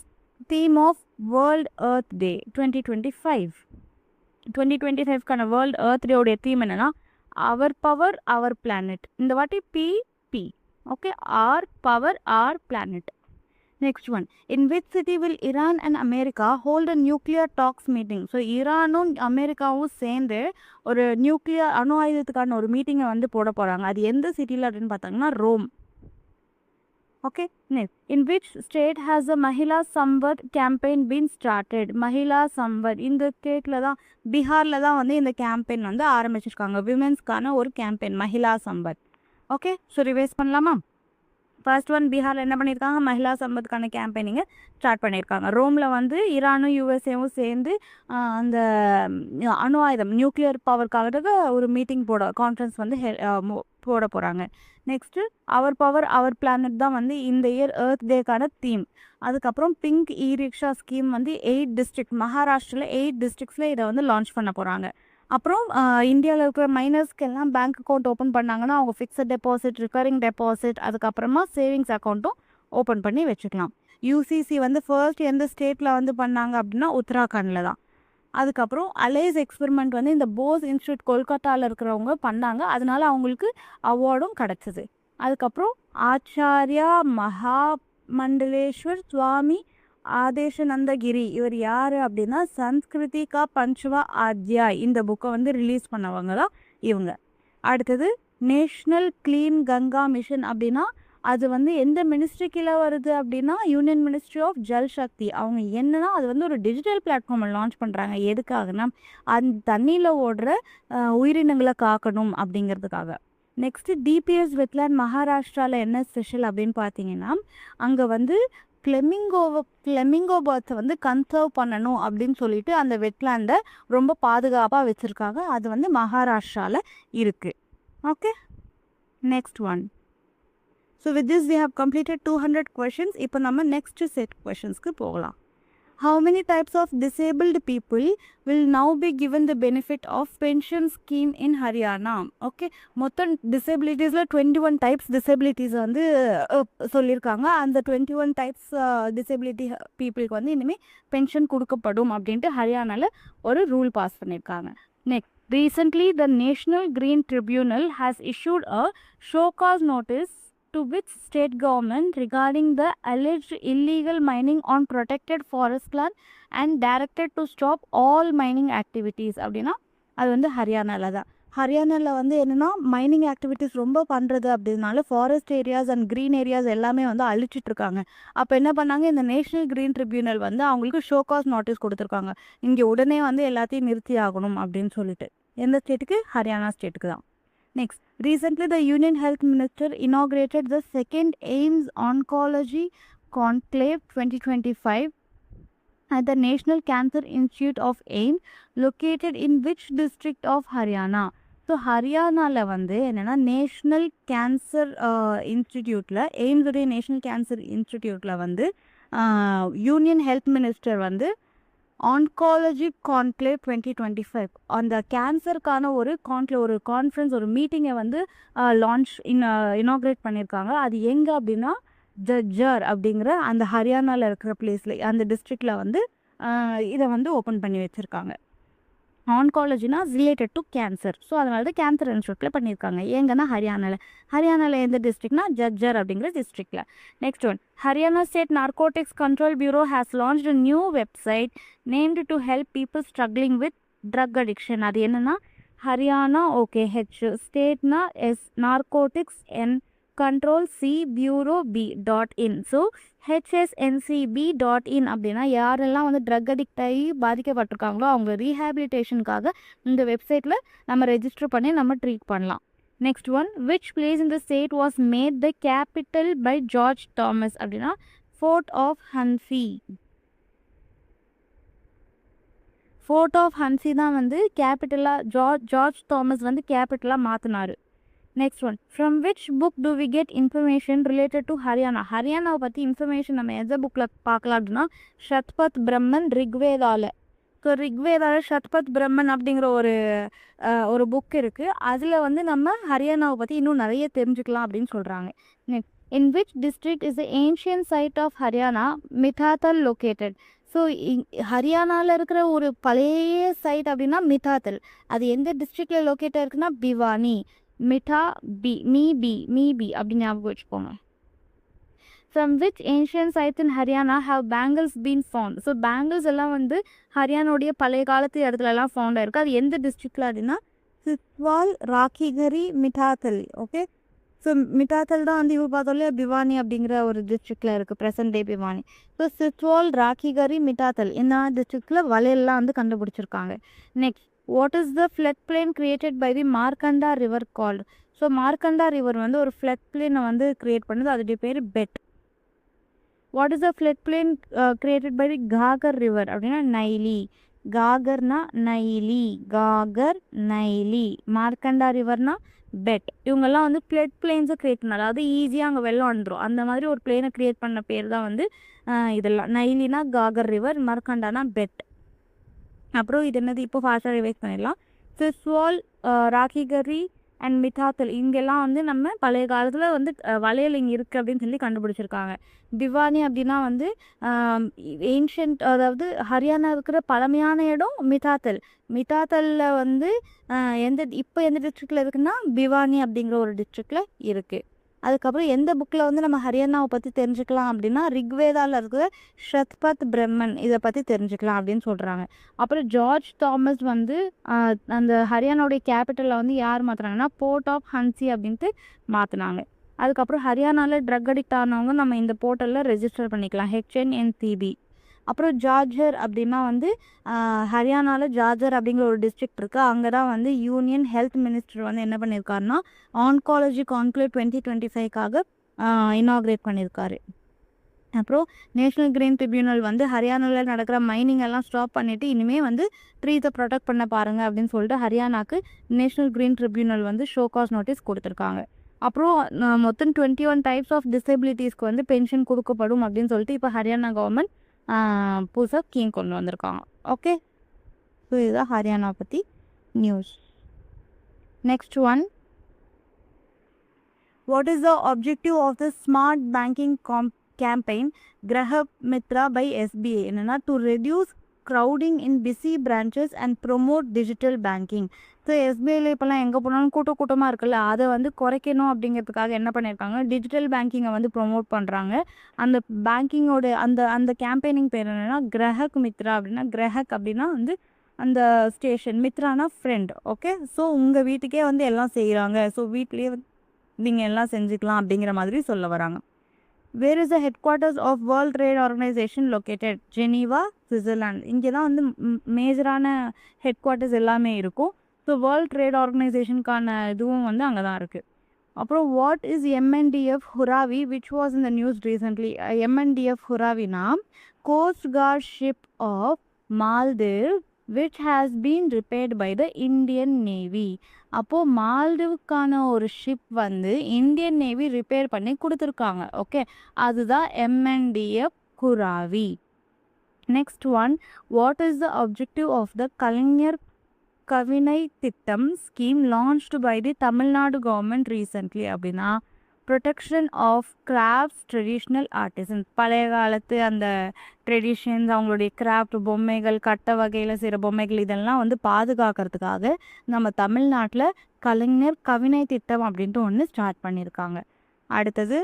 theme of world earth day 2025? 2025க்கான வேர்ல்ட் எர்த் டேவுடைய தீம் என்னன்னா அவர் பவர் அவர் பிளானட். இந்த வாட்டி பி. Okay, our power our planet. Next one, in which city will Iran and America hold a nuclear talks meeting? So ஈரானும் அமெரிக்காவும் சேர்ந்து ஒரு நியூக்ளியர் அணு ஆயுதத்துக்கான ஒரு மீட்டிங்கை வந்து போட போகிறாங்க. அது எந்த சிட்டியில் அப்படின்னு பார்த்தாங்கன்னா Rome. Okay, next, in which state has the Mahila Sampat campaign been started? Mahila Sampat இந்த ஸ்டேட்டில் தான், பீகாரில் தான் வந்து இந்த கேம்பெயின் வந்து ஆரம்பிச்சிருக்காங்க. விமென்ஸ்க்கான ஒரு campaign Mahila Sampath. Okay, so revise பண்ணலாமா? ஃபர்ஸ்ட் ஒன், பீகாரில் என்ன பண்ணியிருக்காங்க, மஹிலா சம்பத்துக்கான கேம்பெயினிங்கை ஸ்டார்ட் பண்ணியிருக்காங்க. ரோமில் வந்து ஈரானும் யூஎஸ்ஏவும் சேர்ந்து அந்த அணு ஆயுதம் நியூக்ளியர் பவருக்காக ஒரு மீட்டிங் கான்ஃபரன்ஸ் வந்து போட போகிறாங்க. Next, our power our planet தான் வந்து இந்த இயர் எர்த் டேக்கான தீம். அதுக்கப்புறம் பிங்க் இ ரிக்ஷா ஸ்கீம் வந்து 8 districts, மகாராஷ்டிராவில் 8 districtsல இதை வந்து லான்ச் பண்ண போகிறாங்க. அப்புறம் இந்தியாவில் இருக்கிற மைனர்ஸ்க்கு எல்லாம் பேங்க் அக்கௌண்ட் ஓப்பன் பண்ணாங்கன்னா அவங்க ஃபிக்ஸட் டெபாசிட், ரிகரிங் டெபாசிட், அதுக்கப்புறமா சேவிங்ஸ் அக்கௌண்ட்டும் ஓப்பன் பண்ணி வச்சுக்கலாம். யூசிசி வந்து ஃபர்ஸ்ட் எந்த ஸ்டேட்டில் வந்து பண்ணாங்க அப்படின்னா உத்தராகண்டில் தான். அதுக்கப்புறம் அலைஸ் எக்ஸ்பெரிமெண்ட் வந்து இந்த போஸ் இன்ஸ்டியூட் கொல்கத்தாவில் இருக்கிறவங்க பண்ணாங்க. அதனால அவங்களுக்கு அவார்டும் கிடச்சிது. அதுக்கப்புறம் ஆச்சாரியா மகாமண்டலேஸ்வர் சுவாமி ஆதேஷானந்தகிரி, இவர் யார் அப்படின்னா சன்ஸ்கிருதிகா பஞ்சுவா ஆத்யாய் இந்த புக்கை வந்து ரிலீஸ் பண்ணவங்க தான் இவங்க. அடுத்தது, நேஷ்னல் கிளீன் கங்கா மிஷன் அப்படின்னா அது வந்து எந்த மினிஸ்ட்ரி கீழே வருது அப்படின்னா யூனியன் மினிஸ்ட்ரி ஆஃப் ஜல் சக்தி. அவங்க என்னன்னா அது வந்து ஒரு டிஜிட்டல் பிளாட்ஃபார்மை லான்ச் பண்ணுறாங்க. எதுக்காகனா அந்த தண்ணியில் ஓடுற உயிரினங்களை காக்கணும் அப்படிங்கிறதுக்காக. நெக்ஸ்ட்டு, டிபிஎஸ் வெட்லேண்ட் மகாராஷ்டிராவில் என்ன ஸ்பெஷல் அப்படின்னு பார்த்தீங்கன்னா அங்கே வந்து ஃப்ளெமிங்கோ பேர்ட்ஸை வந்து கன்சர்வ் பண்ணணும் அப்படின்னு சொல்லிட்டு அந்த வெட்லேண்டை ரொம்ப பாதுகாப்பாக வச்சுருக்காங்க. அது வந்து மகாராஷ்டிராவில் இருக்குது. Okay, next one. So with this we have completed 200 questions. இப்போ நம்ம நெக்ஸ்ட் செட் கொஷின்ஸ்க்கு போகலாம். How many types of disabled people will now be given the benefit of pension scheme in Haryana? Okay, மொத்தம் டிசபிலிட்டிஸில் 21 types disabilities வந்து சொல்லியிருக்காங்க. அந்த 21 types disability பீப்புளுக்கு வந்து இனிமேல் பென்ஷன் கொடுக்கப்படும் அப்படின்ட்டு ஹரியானாவில் ஒரு ரூல் பாஸ் பண்ணியிருக்காங்க. Next, recently the National Green Tribunal has issued a show cause notice to which state government regarding the alleged illegal mining on protected forest land and directed to stop all mining activities அப்படின்னா அது வந்து ஹரியானாவில் தான். ஹரியானாவில் வந்து என்னென்னா மைனிங் ஆக்டிவிட்டீஸ் ரொம்ப பண்ணுறது அப்படின்னால forest areas and green areas எல்லாமே வந்து அழிச்சிட்ருக்காங்க. அப்போ என்ன பண்ணாங்க, இந்த நேஷ்னல் க்ரீன் ட்ரிபியூனல் வந்து அவங்களுக்கு ஷோ காஸ் நோட்டீஸ் கொடுத்துருக்காங்க. இங்கே உடனே வந்து எல்லாத்தையும் நிறுத்தி ஆகணும் அப்படின்னு சொல்லிட்டு. எந்த ஸ்டேட்டுக்கு? ஹரியானா ஸ்டேட்டுக்கு தான். Next, recently the Union Health Minister inaugurated the second AIMS Oncology Conclave 2025 at the National Cancer Institute of AIMS located in which district of Haryana? So ஹரியானாவில் வந்து என்னென்னா நேஷ்னல் கேன்சர் இன்ஸ்டிடியூட்டில் எய்ம்ஸுடைய நேஷ்னல் கேன்சர் இன்ஸ்டிடியூட்டில் வந்து யூனியன் ஹெல்த் மினிஸ்டர் வந்து ஆன்காலஜி கான்க்ளேவ் 2025 அந்த கேன்சருக்கான ஒரு கான்ஃபரன்ஸ் ஒரு மீட்டிங்கை வந்து இனாக்ரேட் பண்ணியிருக்காங்க. அது எங்கே அப்படின்னா ஜஜ்ஜர் அப்படிங்கிற அந்த ஹரியானாவில் இருக்கிற பிளேஸில் அந்த டிஸ்ட்ரிக்டில் வந்து இதை வந்து ஓப்பன் பண்ணி வச்சுருக்காங்க. ஆன்காலஜினா ரிலேட்டட் டு கேன்சர். ஸோ அதனால தான் கேன்சர் இன்ஸ்டியூட்டில் பண்ணியிருக்காங்க. எங்கன்னா ஹரியானாவில் எந்த டிஸ்ட்ரிக்ட்னா ஜஜ்ஜர் அப்படிங்கிற டிஸ்ட்ரிக்டில். Next one, Haryana state narcotics control bureau has launched a new website named to help people struggling with drug addiction. அது என்னென்னா ஹரியானா ஹெச் ஸ்டேட்னா narcotics control c bureau b.in. So hsncb.in அப்படின்னா யாரெல்லாம் வந்து ட்ரக் அடிக்ட் ஆகி பாதிக்கப்பட்டிருக்காங்களோ அவங்க ரீஹாபிலிட்டேஷனுக்காக இந்த வெப்சைட்டில் நம்ம ரெஜிஸ்டர் பண்ணி நம்ம ட்ரீட் பண்ணலாம். Next one, which place in the state was made the capital by George Thomas அப்படின்னா fort of Hansi. Fort of Hansi தான் வந்து கேபிட்டலாக ஜார்ஜ் தாமஸ் வந்து கேபிட்டலாக மாற்றினார். Next one, from which book do we get information related to ஹரியானாவை பற்றி இன்ஃபர்மேஷன் நம்ம எந்த புக்கில் பார்க்கலாம் அப்படின்னா சத்பத் பிரம்மன் ரிக்வேதாவில். ஸோ ரிக்வேதாவில் சத்பத் பிரம்மன் அப்படிங்கிற ஒரு புக் இருக்குது. அதில் வந்து நம்ம ஹரியானாவை பற்றி இன்னும் நிறைய தெரிஞ்சுக்கலாம் அப்படின்னு சொல்கிறாங்க. Next, in which district is the ancient site of Haryana Mitathal located. So ஹரியானாவில் இருக்கிற ஒரு பழைய சைட் அப்படின்னா மிதாத்தல். அது எந்த டிஸ்ட்ரிக்டில் லொக்கேட்டாக இருக்குன்னா பிவானி. மிட்டா பி மீ அப்படின்னு ஞாபகம் வச்சுக்கோங்க. From which ancient sites in Haryana have bangles been found. So bangles எல்லாம் வந்து ஹரியானாவுடைய பழைய காலத்து இடத்துலலாம் ஃபவுண்ட் ஆயிருக்கு. அது எந்த டிஸ்ட்ரிக்டில் அப்படின்னா சித்வால், ராக்கிகரி, மிட்டாத்தல். ஓகே, ஸோ மிட்டாத்தல் தான் வந்து இவர் பார்த்தோம் இல்லையா பிவானி அப்படிங்கிற ஒரு டிஸ்ட்ரிக்டில் இருக்குது, ப்ரெசன்ட் டே பிவானி. ஸோ சித்வால், ராக்கிகரி, மிட்டாத்தல் இந்த டிஸ்ட்ரிக்டில் வலையெல்லாம் வந்து கண்டுபிடிச்சிருக்காங்க. Next, what is the floodplain created by the Markanda river called? So Markanda river வந்து ஒரு ஃப்ளட் பிளேனை வந்து கிரியேட் பண்ணுது, அதோடைய பேர் Bet. What is the floodplain created by the Ghaggar river அப்படின்னா நைலி. காகர்னா நைலி, காகர் நைலி. மார்க்கண்டா ரிவர்னா பெட். இவங்கெல்லாம் வந்து ஃப்ளட் பிளேன்ஸை கிரியேட் பண்ணாது, அதாவது ஈஸியாக அங்கே வெள்ளம் வந்துடும் அந்த மாதிரி ஒரு பிளேனை கிரியேட் பண்ண பேர் தான் வந்து இதெல்லாம். நைலினா காகர் ரிவர், மார்க்கண்டானா பெட். அப்புறம் இது என்னது இப்போ ஃபாஸ்ட்டாக ரிவைஸ் பண்ணிடலாம். சிஸ்வால், ராக்கிகரி அண்ட் மிதாத்தல் இங்கெல்லாம் வந்து நம்ம பழைய காலத்தில் வந்து வளையல் இங்கே இருக்குது அப்படின்னு சொல்லி கண்டுபிடிச்சிருக்காங்க. பிவானி அப்படின்னா வந்து ஏன்ஷியன்ட், அதாவது ஹரியானா இருக்கிற பழமையான இடம் மிதாத்தலில் வந்து இப்போ எந்த டிஸ்ட்ரிக்டில் இருக்குன்னா பிவானி அப்படிங்கிற ஒரு டிஸ்ட்ரிக்டில் இருக்குது. அதுக்கப்புறம் எந்த புக்கில் வந்து நம்ம ஹரியானாவை பற்றி தெரிஞ்சுக்கலாம் அப்படின்னா ரிக்வேதாவில் இருக்கிற சத்பத் பிரம்மன் இதை பற்றி தெரிஞ்சுக்கலாம் அப்படின்னு சொல்கிறாங்க. அப்புறம் ஜார்ஜ் தாமஸ் வந்து அந்த ஹரியானாவுடைய கேபிட்டலில் வந்து யார் மாற்றுறாங்கன்னா போர்ட் ஆஃப் ஹன்சி அப்படின்ட்டு மாற்றினாங்க. அதுக்கப்புறம் ஹரியானாவில் ட்ரக் அடிக்ட் ஆனவங்க நம்ம இந்த போர்ட்டலில் ரெஜிஸ்டர் பண்ணிக்கலாம், HNNCB. அப்புறம் ஜார்ஜர் அப்படின்னா வந்து ஹரியானாவில் ஜார்ஜர் அப்படிங்கிற ஒரு டிஸ்ட்ரிக்ட் இருக்குது. அங்கே தான் வந்து யூனியன் ஹெல்த் மினிஸ்டர் வந்து என்ன பண்ணியிருக்காருன்னா ஆன்காலஜி கான்க்ளேவ் 2025க்காக இனாக்ரேட் பண்ணியிருக்காரு. அப்புறம் நேஷ்னல் கிரீன் ட்ரிபியூனல் வந்து ஹரியானாவில் நடக்கிற மைனிங் எல்லாம் ஸ்டாப் பண்ணிவிட்டு இனிமேல் வந்து ட்ரீஸை ப்ரொடெக்ட் பண்ண பாருங்கள் அப்படின்னு சொல்லிட்டு ஹரியானாக்கு நேஷ்னல் கிரீன் ட்ரிபியூனல் வந்து ஷோகாஸ் நோட்டீஸ் கொடுத்துருக்காங்க. அப்புறம் மொத்தம் 21 டைப்ஸ் ஆஃப் டிசபிலிட்டிஸ்க்கு வந்து பென்ஷன் கொடுக்கப்படும் அப்படின்னு சொல்லிட்டு இப்போ ஹரியானா கவர்மெண்ட் புதுசாக ஸ்கீம் கொண்டு வந்திருக்காங்க. ஓகே, ஸோ இதுதான் ஹரியானா பற்றி news. Next one, what is the objective of the smart banking campaign Grahak Mitra by SBA என்னன்னா to reduce crowding in busy branches and promote digital banking. So எஸ்பிஐயில் இப்போலாம் எங்கே போனாலும் கூட்டமாக இருக்குல்ல, அதை வந்து குறைக்கணும் அப்படிங்கிறதுக்காக என்ன பண்ணியிருக்காங்க, டிஜிட்டல் பேங்கிங்கை வந்து ப்ரொமோட் பண்ணுறாங்க. அந்த பேங்கிங்கோட அந்த கேம்பெயினிங் பேர் என்னென்னா கிரஹக் மித்ரா அப்படின்னா, கிரஹக் அப்படின்னா வந்து அந்த ஸ்டேஷன், மித்ரானா ஃப்ரெண்ட். ஓகே, ஸோ உங்கள் வீட்டுக்கே வந்து எல்லாம் செய்கிறாங்க, ஸோ வீட்லேயே வந்து நீங்கள் எல்லாம் செஞ்சுக்கலாம் அப்படிங்கிற மாதிரி சொல்ல வராங்க. Where is the headquarters of World Trade Organization located? Geneva, Switzerland. இங்கே தான் வந்து மேஜரான ஹெட்குவார்ட்டர்ஸ் எல்லாமே இருக்கும். ஸோ வேர்ல்ட் ட்ரேட் ஆர்கனைசேஷனுக்கான இதுவும் வந்து அங்கே தான் இருக்குது. அப்புறம் what is MNDF Huravee which was in the news recently. MNDF ஹுராவினா coast guard ship of Maldive which has been repaired by the Indian Navy. அப்போது மால்டிவுக்கான ஒரு ஷிப் வந்து இந்தியன் நேவி ரிப்பேர் பண்ணி கொடுத்துருக்காங்க. ஓகே, அதுதான் MNDF குராவி. Next one, what is the objective of the Kalaignar கவினை திட்டம் scheme launched by the Tamil Nadu government recently அப்படின்னா protection of crafts traditional artisans. பழைய காலத்து அந்த ட்ரெடிஷன்ஸ், அவங்களுடைய கிராஃப்ட் பொம்மைகள், கட்ட வகையில் செய்கிற பொம்மைகள், இதெல்லாம் வந்து பாதுகாக்கிறதுக்காக நம்ம தமிழ்நாட்டில் கலைஞர் கவினை திட்டம் அப்படின்ட்டு ஒன்று ஸ்டார்ட் பண்ணியிருக்காங்க. அடுத்தது,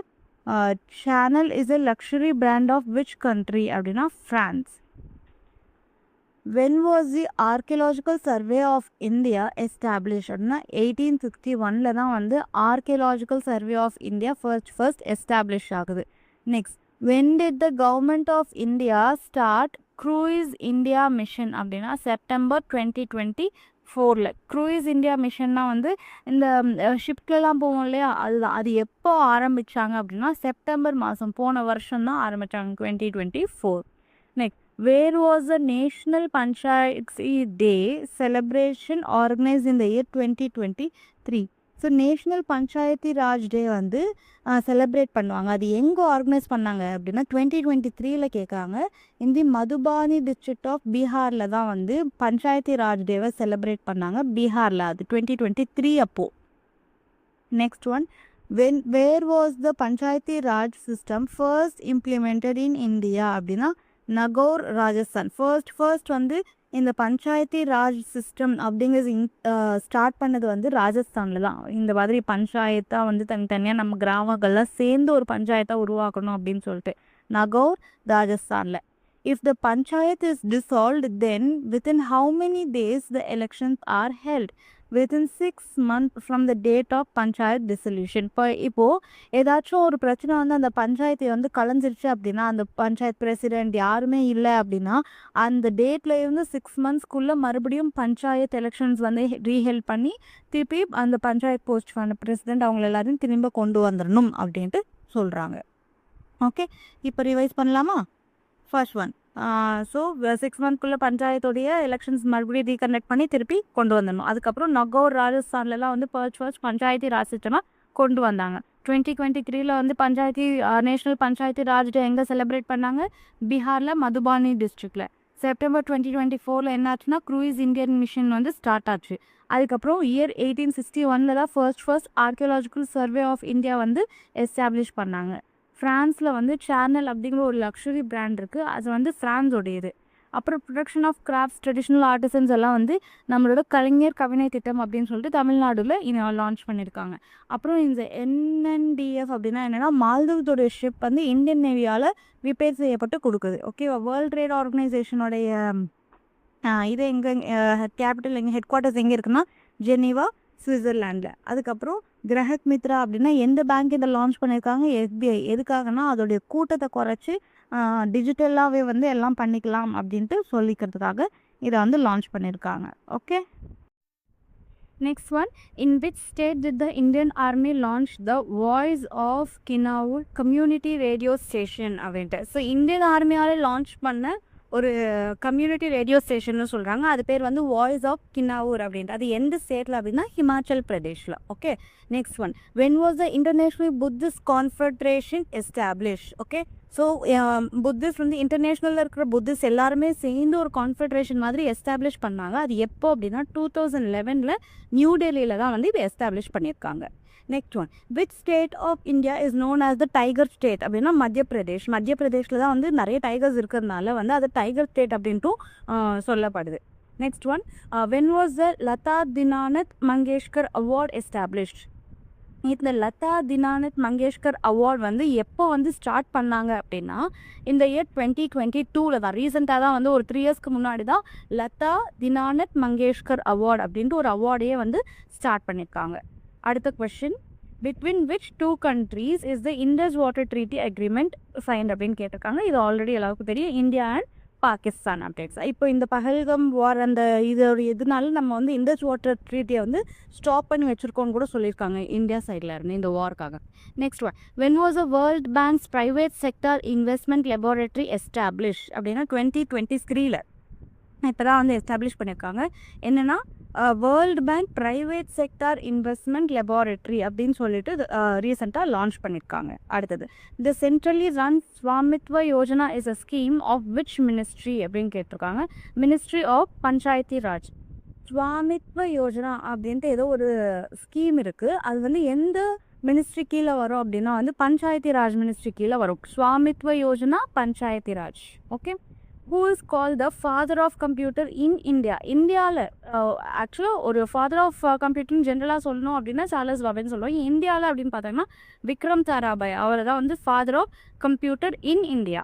Chanel is a luxury brand of which country அப்படின்னா France. When was the Archaeological Survey of India established? 1861 தான் வந்து Archaeological Survey of India first establish ஆகுது. Next, when did the government of India start Cruise India mission அப்படின்னா September 2024. Cruise India missionனா வந்து இந்த ஷிப்லாம் போவோம் இல்லையா, அதுதான். அது எப்போ ஆரம்பித்தாங்க அப்படின்னா செப்டம்பர் மாதம், போன வருஷம் தான் ஆரம்பித்தாங்க, 2024. Next, where was the National Panchayati Day celebration organized in the year 2023? So national Panchayati Raj day வந்து செலிப்ரேட் பண்ணுவாங்க. அது எங்கே ஆர்கனைஸ் பண்ணாங்க அப்படின்னா 2023 கேட்காங்க. இந்த மதுபானி டிஸ்ட்ரிக்ட் ஆஃப் பீகாரில் தான் வந்து பஞ்சாயத்தி ராஜ் டேவை செலிப்ரேட் பண்ணாங்க, பீகாரில். அது 2023 அப்போது. Next one, where was the Panchayati Raj system first implemented in India அப்படின்னா நகோர், ராஜஸ்தான். ஃபர்ஸ்ட் வந்து இந்த பஞ்சாயத்தி ராஜ் சிஸ்டம் அப்படிங்கிறது ஸ்டார்ட் பண்ணது வந்து ராஜஸ்தானில் தான். இந்த மாதிரி பஞ்சாயத்தாக வந்து தனித்தனியாக நம்ம கிராமங்கள்லாம் சேர்ந்து ஒரு பஞ்சாயத்தாக உருவாக்கணும் அப்படின்னு சொல்லிட்டு நகோர், ராஜஸ்தானில். If the panchayat is dissolved, then within how many days the elections are held? Within 6 months from the date of panchayat dissolution. இப்போது ஏதாச்சும் ஒரு பிரச்சனை வந்து அந்த பஞ்சாயத்தை வந்து கலைஞ்சிருச்சு அப்படின்னா, அந்த பஞ்சாயத்து பிரசிடென்ட் யாருமே இல்லை அப்படின்னா, அந்த டேட்டில் இருந்து 6 monthsக்குள்ளே மறுபடியும் பஞ்சாயத்து எலெக்ஷன்ஸ் வந்து ரீஹெல்ட் பண்ணி திருப்பி அந்த பஞ்சாயத்து போஸ்ட் பண்ண பிரசிடென்ட் அவங்கள எல்லாரையும் திரும்ப கொண்டு வந்துடணும் அப்படின்ட்டு சொல்கிறாங்க. ஓகே, இப்போ ரிவைஸ் பண்ணலாமா? ஃபர்ஸ்ட் ஒன், ஸோ 6 monthsக்குள்ளே பஞ்சாயத்தோடைய எலெக்ஷன்ஸ் மறுபடியும் ரீகண்டக்ட் பண்ணி திருப்பி கொண்டு வந்துடணும். அதுக்கப்புறம் நகோர், ராஜஸ்தான்லலாம் வந்து ஃபர்ஸ்ட் பஞ்சாயத்தி ராஜ் சிஸ்டமாக கொண்டு வந்தாங்க. 2023 வந்து பஞ்சாயத்தி நேஷ்னல் பஞ்சாயத்தி ராஜ் டே எங்கே செலிப்ரேட் பண்ணாங்க? பீகாரில், மதுபானி டிஸ்ட்ரிக்டில். செப்டம்பர் 2024 என்னாச்சுன்னா க்ரூயிஸ் இந்தியன் மிஷன் வந்து ஸ்டார்ட் ஆச்சு. அதுக்கப்புறம் இயர் 1861 தான் first archaeological survey of India வந்து எஸ்டாப்ளிஷ் பண்ணாங்க. ஃப்ரான்ஸில் வந்து சேனல் அப்படிங்கிற ஒரு லக்ஸுரி பிராண்ட் இருக்குது, அது வந்து ஃப்ரான்ஸோடையது. அப்புறம் production of crafts traditional artisans எல்லாம் வந்து நம்மளோட கலைஞர் கவினை திட்டம் அப்படின்னு சொல்லிட்டு தமிழ்நாடுல லான்ச் பண்ணியிருக்காங்க. அப்புறம் இந்த NNDF அப்படின்னா என்னென்னா மால்தீவ்ஸோடைய ஷிப் வந்து இந்தியன் நேவியால் ரிப்பேர் செய்யப்பட்டு கொடுக்குது. ஓகேவா? வேர்ல்ட் ட்ரேட் ஆர்கனைசேஷனுடைய இது எங்கே கேபிட்டல், எங்கே ஹெட் குவார்ட்டர்ஸ் எங்கே இருக்குன்னா ஜெனீவா, சுவிட்சர்லாண்டில். அதுக்கப்புறம் கிரஹக் மித்ரா அப்படின்னா எந்த பேங்க் இதை லான்ச் பண்ணியிருக்காங்க? SBI. எதுக்காகனா அதோடைய கூட்டத்தை குறைச்சி டிஜிட்டலாகவே வந்து எல்லாம் பண்ணிக்கலாம் அப்படின்ட்டு சொல்லிக்கிறதுக்காக இதை வந்து லான்ச் பண்ணியிருக்காங்க. Okay, next one, in which state did the Indian army launch the voice of Kinnaur community radio station அப்படின்ட்டு. ஸோ இந்தியன் ஆர்மியால் லான்ச் பண்ண ஒரு கம்யூனிட்டி ரேடியோ ஸ்டேஷன்னு சொல்கிறாங்க. அது பேர் வந்து வாய்ஸ் ஆஃப் கினாவூர் அப்படின்ட்டு. அது எந்த ஸ்டேட்டில் அப்படின்னா ஹிமாச்சல் பிரதேஷில். Okay, next one, when was the international Buddhist confederation establish? Okay, so Buddhist வந்து இன்டர்நேஷ்னலில் இருக்கிற புத்திஸ்ட் எல்லாருமே சேர்ந்து ஒரு கான்ஃபெடரேஷன் மாதிரி எஸ்டாப்ளிஷ் பண்ணாங்க. அது எப்போ அப்படின்னா 2011 நியூ டெல்லியில் தான் வந்து இது எஸ்டாப்ளிஷ் பண்ணியிருக்காங்க. Next one, which state of India is known as the tiger state அப்படின்னா மத்திய பிரதேஷில் தான் வந்து நிறைய டைகர்ஸ் இருக்கிறதுனால வந்து அது டைகர் ஸ்டேட் அப்படின்ட்டும் சொல்லப்படுது. Next one, when was the Lata Dinanath Mangeshkar award established? இந்த லதா தினானத் மங்கேஷ்கர் அவார்ட் வந்து எப்போ வந்து ஸ்டார்ட் பண்ணாங்க அப்படின்னா இந்த இயர் 2022 தான். ரீசெண்டாக தான் வந்து ஒரு 3 yearsக்கு முன்னாடி தான் லதா தினானத் மங்கேஷ்கர் அவார்ட் அப்படின்ட்டு ஒரு அவார்டையே வந்து ஸ்டார்ட் பண்ணியிருக்காங்க. அடுத்த question, between which 2 countries is the Indus water treaty agreement signed அப்படின்னு கேட்டிருக்காங்க. இது ஆல்ரெடி எல்லாருக்கும் தெரியும், இந்தியா அண்ட் பாகிஸ்தான் அப்டேட்ஸ். இப்போ இந்த பஹல்கம் வார் அந்த இதனால நம்ம வந்து இண்டஸ் வாட்டர் ட்ரீட்டியை வந்து ஸ்டாப் பண்ணி வச்சுருக்கோன்னு கூட சொல்லியிருக்காங்க இந்தியா சைடில் இருந்து இந்த வார்க்காக. Next one, when was a world bank's private sector investment laboratory establish அப்படின்னா 2023. இப்போ தான் வந்து எஸ்டாப்ளிஷ் பண்ணியிருக்காங்க. என்னென்னா world bank private sector investment laboratory அப்படின்னு சொல்லிட்டு ரீசெண்டாக லான்ச் பண்ணியிருக்காங்க. அடுத்தது, the centrally run Swamitva Yojana is a scheme of which ministry அப்படின்னு கேட்டிருக்காங்க. Ministry of Panchayati Raj. ஸ்வாமித்வ யோஜனா அப்படின்ட்டு ஏதோ ஒரு ஸ்கீம் இருக்குது. அது வந்து எந்த மினிஸ்ட்ரி கீழே வரும் அப்படின்னா வந்து பஞ்சாயத்தி ராஜ் மினிஸ்ட்ரி கீழே வரும். Swamitva Yojana Panchayati Raj. Okay. who is called the father of computer in India. இந்தியாவில் ஆக்சுவலாக ஒரு ஃபாதர் ஆஃப் கம்ப்யூட்டர்னு ஜென்ரலாக சொல்லணும் அப்படின்னா சார்லஸ் பாபேன்னு சொல்லுவோம். இந்தியாவில் அப்படின்னு பார்த்தோம்னா விக்ரம் சாராபாய் அவர் தான் வந்து father of computer in India.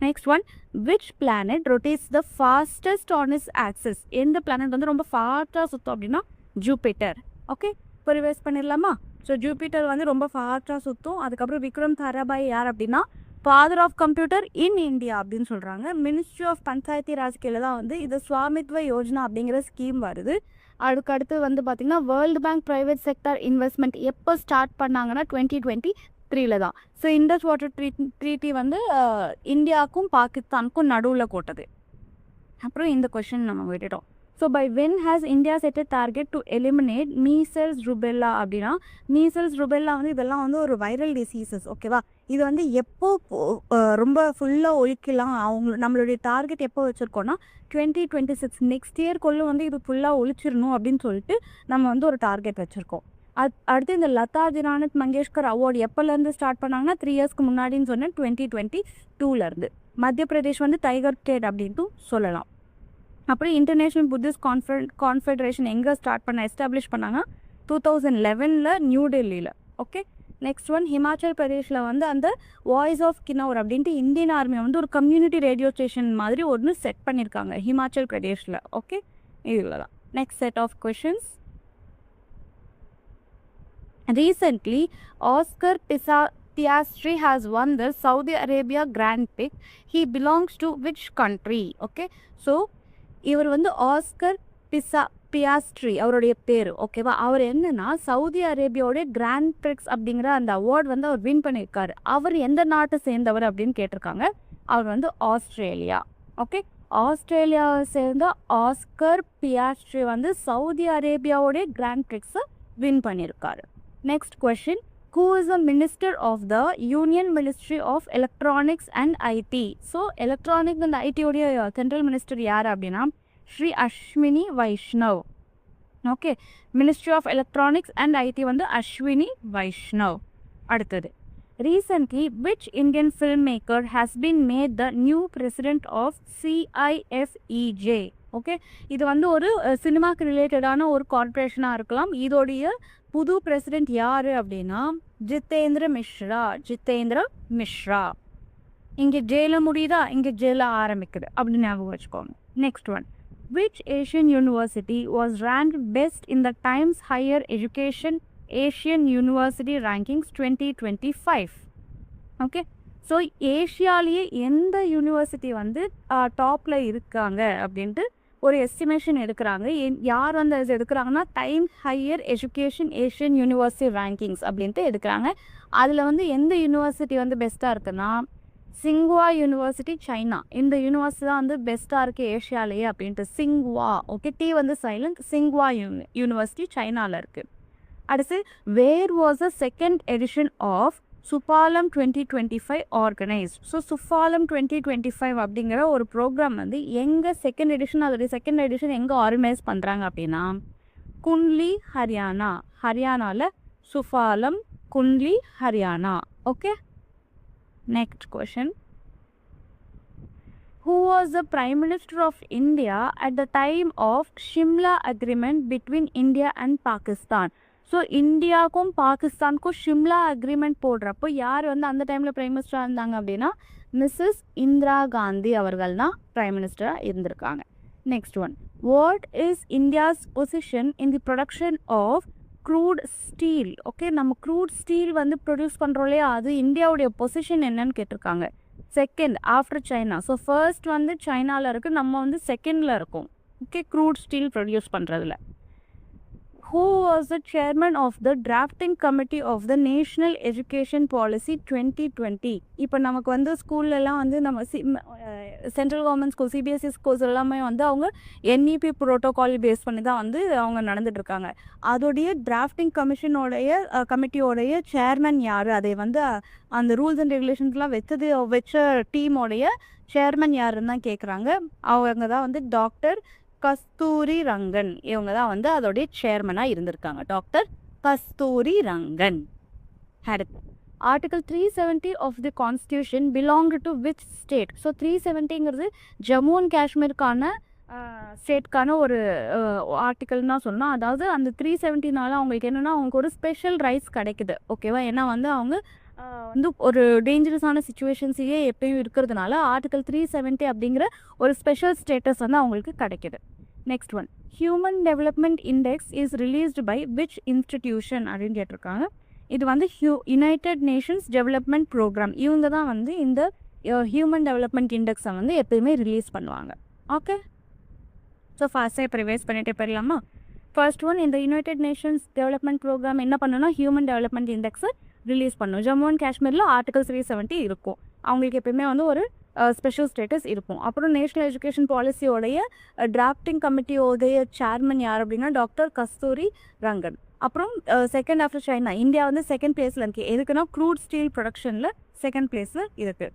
Next one, which planet rotates the fastest on its axis. எந்த பிளானட் வந்து ரொம்ப ஃபாஸ்ட்டாக சுற்றும் அப்படின்னா ஜூபிட்டர். ஓகே, இப்போ ரிவைஸ் பண்ணிடலாமா? ஸோ ஜூபிட்டர் வந்து ரொம்ப ஃபாஸ்ட்டாக சுற்றும். அதுக்கப்புறம் விக்ரம் சாராபாய் யார் அப்படின்னா father of computer in India அப்படின்னு சொல்கிறாங்க. மினிஸ்ட்ரி ஆஃப் பஞ்சாயத்தி ராஜ் கீழே தான் வந்து இது ஸ்வாமித்வ யோஜனா அப்படிங்கிற ஸ்கீம் வருது. அதுக்கடுத்து வந்து பார்த்திங்கன்னா world bank private sector investment எப்போ ஸ்டார்ட் பண்ணாங்கன்னா 2023 தான். ஸோ இண்டஸ் வாட்டர் ட்ரீட்டி வந்து இந்தியாவுக்கும் பாகிஸ்தானுக்கும் நடுவில் போட்டது. அப்புறம் இந்த கொஷின் நம்ம விட்டுட்டோம். So by when has India set a target to eliminate measles rubella அப்படின்னா மீசல்ஸ் ருபெல்லா வந்து இதெல்லாம் வந்து ஒரு வைரல் டிசீசஸ். ஓகேவா? இது வந்து எப்போ ரொம்ப ஃபுல்லாக ஒழிக்கலாம், நம்மளுடைய டார்கெட் எப்போ வச்சுருக்கோன்னா 2026 நெக்ஸ்ட் இயர்க்குள்ளே வந்து இது ஃபுல்லாக ஒழிச்சிடணும் அப்படின்னு சொல்லிட்டு நம்ம வந்து ஒரு டார்கெட் வச்சுருக்கோம். அடுத்து இந்த லதா தினானத் மங்கேஷ்கர் அவார்டு எப்போலேருந்து ஸ்டார்ட் பண்ணாங்கன்னா 3 இயர்ஸ்க்கு முன்னாடின்னு சொன்னேன், 2022 மத்திய பிரதேஷ் வந்து டைகர் ஸ்டேட் அப்படின்ட்டு சொல்லலாம். அப்புறம் இன்டர்நேஷ்னல் புத்திஸ்ட் கான்ஃபெடரேஷன் எங்கே எஸ்டாப்ளிஷ் பண்ணாங்க 2011 நியூ டெல்லியில். ஓகே. நெக்ஸ்ட் ஒன், ஹிமாச்சல் பிரதேஷில் வந்து அந்த வாய்ஸ் ஆஃப் கினௌர் அப்படின்ட்டு இந்தியன் ஆர்மி வந்து ஒரு கம்யூனிட்டி ரேடியோ ஸ்டேஷன் மாதிரி ஒன்று செட் பண்ணியிருக்காங்க ஹிமாச்சல் பிரதேஷில். ஓகே, இதில் தான். Next set of questions. Recently, Oscar Piastri has won the Saudi Arabia Grand Prix. He belongs to which country? Okay, so இவர் வந்து ஆஸ்கர் பியாஸ்ட்ரி அவருடைய பேர். ஓகேவா? அவர் என்னன்னா சவுதி அரேபியாவோடைய கிராண்ட் பிரிக்ஸ் அப்படிங்கிற அந்த அவார்டு வந்து அவர் வின் பண்ணியிருக்காரு. அவர் எந்த நாட்டை சேர்ந்தவர் அப்படின்னு கேட்டிருக்காங்க. அவர் வந்து ஆஸ்திரேலியா. ஓகே, ஆஸ்திரேலியாவை சேர்ந்த ஆஸ்கர் பியாஸ்ட்ரி வந்து சவுதி அரேபியாவோடைய கிராண்ட் பிரிக்ஸை வின் பண்ணியிருக்காரு. Next question, who is the minister of the Union Ministry of Electronics and IT? So electronic and ஐடியோடைய சென்ட்ரல் மினிஸ்டர் யார் அப்படின்னா Shri Ashwini Vaishnaw. Okay, ministry of electronics and IT வந்து அஸ்வினி வைஷ்ணவ். அடுத்தது, recently which Indian filmmaker has been made the new president of CIFEJ? Okay, இது வந்து ஒரு சினிமாக்கு ரிலேட்டடான ஒரு கார்பரேஷனாக இருக்கலாம். இதோடைய புது பிரசிடென்ட் யார் அப்படின்னா ஜிதேந்திர மிஸ்ரா. இங்கே ஜெயில முடியுதா, இங்கே ஜெயில ஆரம்பிக்குது அப்படின்னு ஞாபகம் வச்சுக்கோங்க. Next one, which Asian university was ranked best in the Times higher education Asian university rankings 2025? Okay, so ஏஷியாலேயே எந்த யூனிவர்சிட்டி வந்து டாப்பில் இருக்காங்க அப்படின்ட்டு ஒரு எஸ்டிமேஷன் எடுக்கிறாங்க. யார் வந்து அது எடுக்கிறாங்கன்னா time higher education Asian university rankings அப்படின்ட்டு எடுக்கிறாங்க. அதில் வந்து எந்த யூனிவர்சிட்டி வந்து பெஸ்ட்டாக இருக்குன்னா சிங்வா யூனிவர்சிட்டி சைனா. இந்த யூனிவர்சிட்டி தான் வந்து பெஸ்ட்டாக இருக்குது ஏஷியாலேயே அப்படின்ட்டு. சிங்வா. ஓகே, டி வந்து சைலண்ட். சிங்வா யூனிவர்சிட்டி சைனாவில் இருக்குது. அடுத்து, where was the second edition of Sufalam 2025 organised? So Sufalam 2025 அப்படிங்கிற ஒரு ப்ரோக்ராம் வந்து எங்கே செகண்ட் எடிஷன் எங்கே ஆர்கனைஸ் பண்ணுறாங்க அப்படின்னா குன்லி ஹரியானாவில் Sufalam Kundli Haryana. Okay, next question, who was the Prime Minister of India at the time of Shimla Agreement between India and Pakistan? So இந்தியாவுக்கும் பாகிஸ்தானுக்கும் ஷிம்லா அக்ரிமெண்ட் போடுறப்போ யார் வந்து அந்த டைமில் பிரைம் மினிஸ்டராக இருந்தாங்க அப்படின்னா மிஸ்ஸஸ் இந்திரா காந்தி அவர்கள் தான் பிரைம் மினிஸ்டராக இருந்திருக்காங்க. Next one, what is India's position in the production of crude steel? Okay, நம்ம க்ரூட் ஸ்டீல் வந்து ப்ரொடியூஸ் பண்ணுறோம்லே, அது இந்தியாவுடைய பொசிஷன் என்னன்னு கேட்டிருக்காங்க. Second after China. So first வந்து சைனாவில் இருக்குது, நம்ம வந்து செகண்டில் இருக்கோம். ஓகே, க்ரூட் ஸ்டீல் ப்ரொடியூஸ் பண்ணுறதுல. who was the chairman of the drafting committee of the National Education Policy 2020? இப்போ நமக்கு வந்து ஸ்கூல்லலாம் வந்து நம்ம central government school CBSE schools எல்லாமே வந்து அவங்க என்இபி ப்ரோட்டோகால் பேஸ் பண்ணி தான் வந்து அவங்க நடந்துட்டு இருக்காங்க. அதோடைய டிராஃப்டிங் கமிட்டியோடைய சேர்மன் யார், அதை வந்து அந்த ரூல்ஸ் அண்ட் ரெகுலேஷன்ஸ்லாம் வச்ச டீமோடைய சேர்மன் யாருன்னு தான் கேட்குறாங்க. அவங்க தான் வந்து டாக்டர் கஸ்தூரி ரங்கன். இவங்க தான் வந்து அதோடைய சேர்மனாக இருந்திருக்காங்க. டாக்டர் கஸ்தூரி ரங்கன். அடுத்து article 370 of the constitution belong to which state? So 370ங்கிறது ஜம்மு அண்ட் காஷ்மீருக்கான ஸ்டேட்கான ஒரு ஆர்டிக்கல்னு தான் சொன்னோம். அதாவது அந்த 370னால அவங்களுக்கு என்னென்னா அவங்களுக்கு ஒரு ஸ்பெஷல் ரைட்ஸ் கிடைக்குது. ஓகேவா? ஏன்னா வந்து அவங்க வந்து ஒரு டேஞ்சரஸான சுச்சுவேஷன்ஸையே எப்பயும் இருக்கிறதுனால ஆர்டிகல் 370 அப்படிங்கிற ஒரு ஸ்பெஷல் ஸ்டேட்டஸ் வந்து அவங்களுக்கு கிடைக்குது. Next one, human development index is released by which institution அப்படின்னு கேட்டிருக்காங்க. இது வந்து யுனைடெட் நேஷன்ஸ் டெவலப்மெண்ட் ப்ரோக்ராம். இவங்க தான் வந்து இந்த ஹியூமன் டெவலப்மெண்ட் இண்டெக்ஸை வந்து எப்பயுமே ரிலீஸ் பண்ணுவாங்க. ஓகே, ஸோ ஃபாஸ்ட்டாக இப்போ ரிவைஸ் பண்ணிட்டே போயிடலாமா? ஃபர்ஸ்ட் ஒன், இந்த யுனைடெட் நேஷன்ஸ் டெவலப்மெண்ட் ப்ரோக்ராம் என்ன பண்ணணும்னா ஹியூமன் டெவலப்மெண்ட் இண்டெக்ஸை ரிலீஸ் பண்ணும். ஜம்மு அண்ட் காஷ்மீரில் ஆர்டிகல் 370 இருக்கும். அவங்களுக்கு எப்பயுமே வந்து ஒரு ஸ்பெஷல் ஸ்டேட்டஸ் இருக்கும். அப்புறம் நேஷ்னல் எஜுகேஷன் பாலிசியோடைய டிராஃப்டிங் கமிட்டியோடைய சேர்மன் யார் அப்படின்னா டாக்டர் கஸ்தூரி ரங்கன். அப்புறம் செகண்ட் ஆஃப்டர் சைனா, இந்தியா வந்து செகண்ட் பிளேஸில் இருக்குது. எதுக்குன்னா க்ரூட் ஸ்டீல் ப்ரொடக்ஷனில் செகண்ட் பிளேஸில் இருக்குது.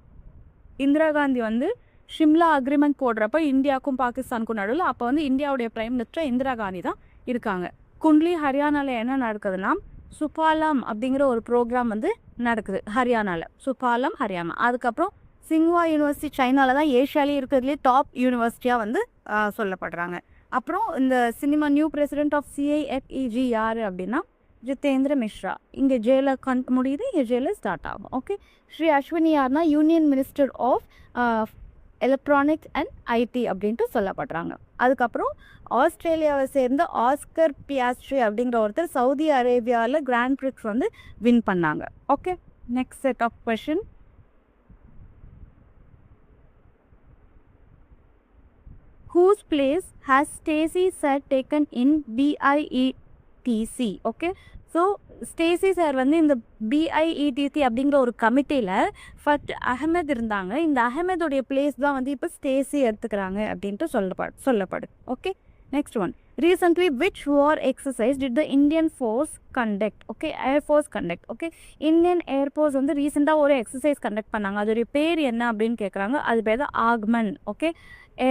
இந்திரா காந்தி வந்து ஷிம்லா அக்ரிமெண்ட் போடுறப்ப இந்தியாவுக்கும் பாகிஸ்தானுக்கும் நடுவில் அப்போ வந்து இந்தியாவுடைய பிரைம் மினிஸ்டர் இந்திரா காந்தி தான் இருக்காங்க. குண்ட்லி ஹரியானாவில் என்ன நடக்குதுன்னா சுபாலம் அப்படிங்கிற ஒரு ப்ரோக்ராம் வந்து நடக்குது ஹரியானாவில். சுபாலம் ஹரியானா. அதுக்கப்புறம் சிங்வா யூனிவர்சிட்டி சைனாவில் தான் ஏஷியாலே இருக்கிறதுலே டாப் யூனிவர்சிட்டியாக வந்து சொல்லப்படுறாங்க. அப்புறம் இந்த cinema new president of CIFEG யார் அப்படின்னா ஜிதேந்திர மிஸ்ரா. இங்கே ஜெயில முடியுது, இங்கே ஜெயில ஸ்டார்ட் ஆகும். ஓகே, ஸ்ரீ அஸ்வினி யார்னா union minister of electronics and IT அப்படின்ட்டு சொல்லப்படுறாங்க. அதுக்கப்புறம் ஆஸ்திரேலியாவை சேர்ந்த ஆஸ்கர் பியாஸ்ட்ரி அப்படிங்கிற ஒருத்தர் சவுதி அரேபியாவில் கிராண்ட் பிரிக்ஸ் வந்து வின் பண்ணாங்க. Okay, next set of question. Whose place has Stacey sir taken in BIETC? Okay, so Stacey sir வந்து இந்த BIETC அப்படிங்கிற ஒரு கமிட்டியில் ஃபர்ஸ்ட் அகமது இருந்தாங்க. இந்த அகமதுடைய பிளேஸ் தான் வந்து இப்போ ஸ்டேசி எடுத்துக்கிறாங்க அப்படின்ட்டு சொல்லப்படுது. Okay, next one, recently which war exercise did the Indian force conduct? Okay, air force conduct. Okay, Indian air force வந்து ரீசெண்டாக ஒரு எக்ஸசைஸ் கண்டக்ட் பண்ணாங்க. அதோடைய பேர் என்ன அப்படின்னு கேட்குறாங்க. அது பேர் தான் ஆக்மன். ஓகே,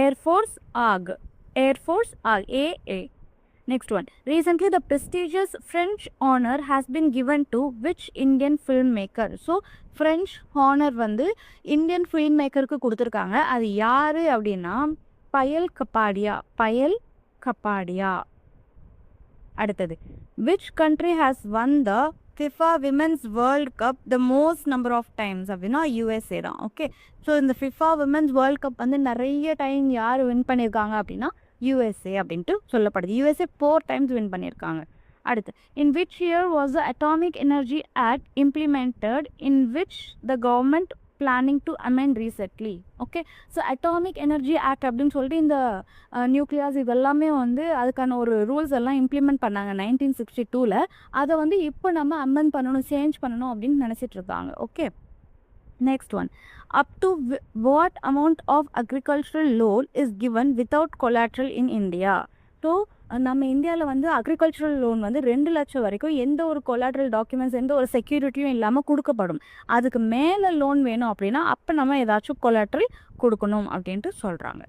ஏர்ஃபோர்ஸ் ஆக், ஏர்ஃபோர்ஸ் ஆக், AA. Next one, recently the prestigious French honor has been given to which Indian filmmaker? So French honor வந்து இந்தியன் ஃபில்ம் மேக்கருக்கு கொடுத்துருக்காங்க. அது யார் அப்படின்னா பயல் கப்பாடியா. அடுத்தது, which country has won the FIFA Women's World Cup the most number of times அப்படின்னா USA தான். ஓகே, ஸோ இந்த FIFA Women's World Cup வந்து நிறைய டைம் யார் வின் பண்ணியிருக்காங்க அப்படின்னா USA அப்படின்ட்டு சொல்லப்படுது. USA 4 times வின் பண்ணியிருக்காங்க. அடுத்து, in which year was the atomic energy act implemented in which the government planning to amend recently? Okay, so atomic energy act அப்படின்னு சொல்லிட்டு இந்த நியூக்ளியர்ஸ் இதெல்லாமே வந்து அதுக்கான ஒரு ரூல்ஸ் எல்லாம் இம்ப்ளிமெண்ட் பண்ணாங்க 1962ல். அதை வந்து இப்போ நம்ம அமெண்ட் பண்ணணும், சேஞ்ச் பண்ணணும் அப்படின்னு நினச்சிட்டு இருக்காங்க. Okay, next one, up to what amount of agricultural loan is given without collateral in India? So நம்ம இந்தியாவில் வந்து அக்ரிகல்ச்சரல் லோன் வந்து 2 லட்சம் வரைக்கும் எந்த ஒரு கொலாட்ரல் டாக்குமெண்ட்ஸ் எந்த ஒரு செக்யூரிட்டியும் இல்லாமல் கொடுக்கப்படும். அதுக்கு மேலே லோன் வேணும் அப்படின்னா அப்போ நம்ம ஏதாச்சும் கொலாட்ரல் கொடுக்கணும் அப்படின்ட்டு சொல்கிறாங்க.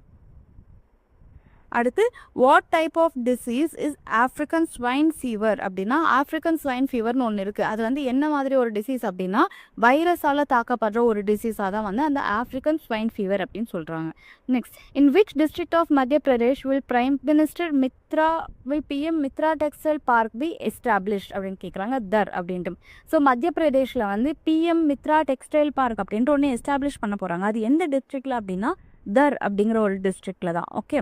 அடுத்து, what type of disease is African swine fever அப்படின்னா ஆஃப்ரிக்கன் ஸ்வைன் ஃபீவர்னு ஒன்று இருக்குது. அது வந்து என்ன மாதிரி ஒரு டிசீஸ் அப்படின்னா வைரஸால் தாக்கப்படுற ஒரு டிசீஸாக தான் வந்து அந்த ஆஃப்ரிக்கன் ஸ்வைன் ஃபீவர் அப்படின்னு சொல்கிறாங்க. Next, in which district of Madhya Pradesh will prime minister PM Mitra textile park be established அப்படின்னு கேட்குறாங்க. தர் அப்படின்ட்டு. ஸோ மத்திய பிரதேஷில் வந்து PM மித்ரா டெக்ஸ்டைல் பார்க் அப்படின்ட்டு ஒன்று எஸ்டாப்ளிஷ் பண்ண போகிறாங்க. அது எந்த டிஸ்ட்ரிக்டில் அப்படின்னா தர் அப்படிங்கிற ஒரு டிஸ்ட்ரிக்டில் தான். ஓகே,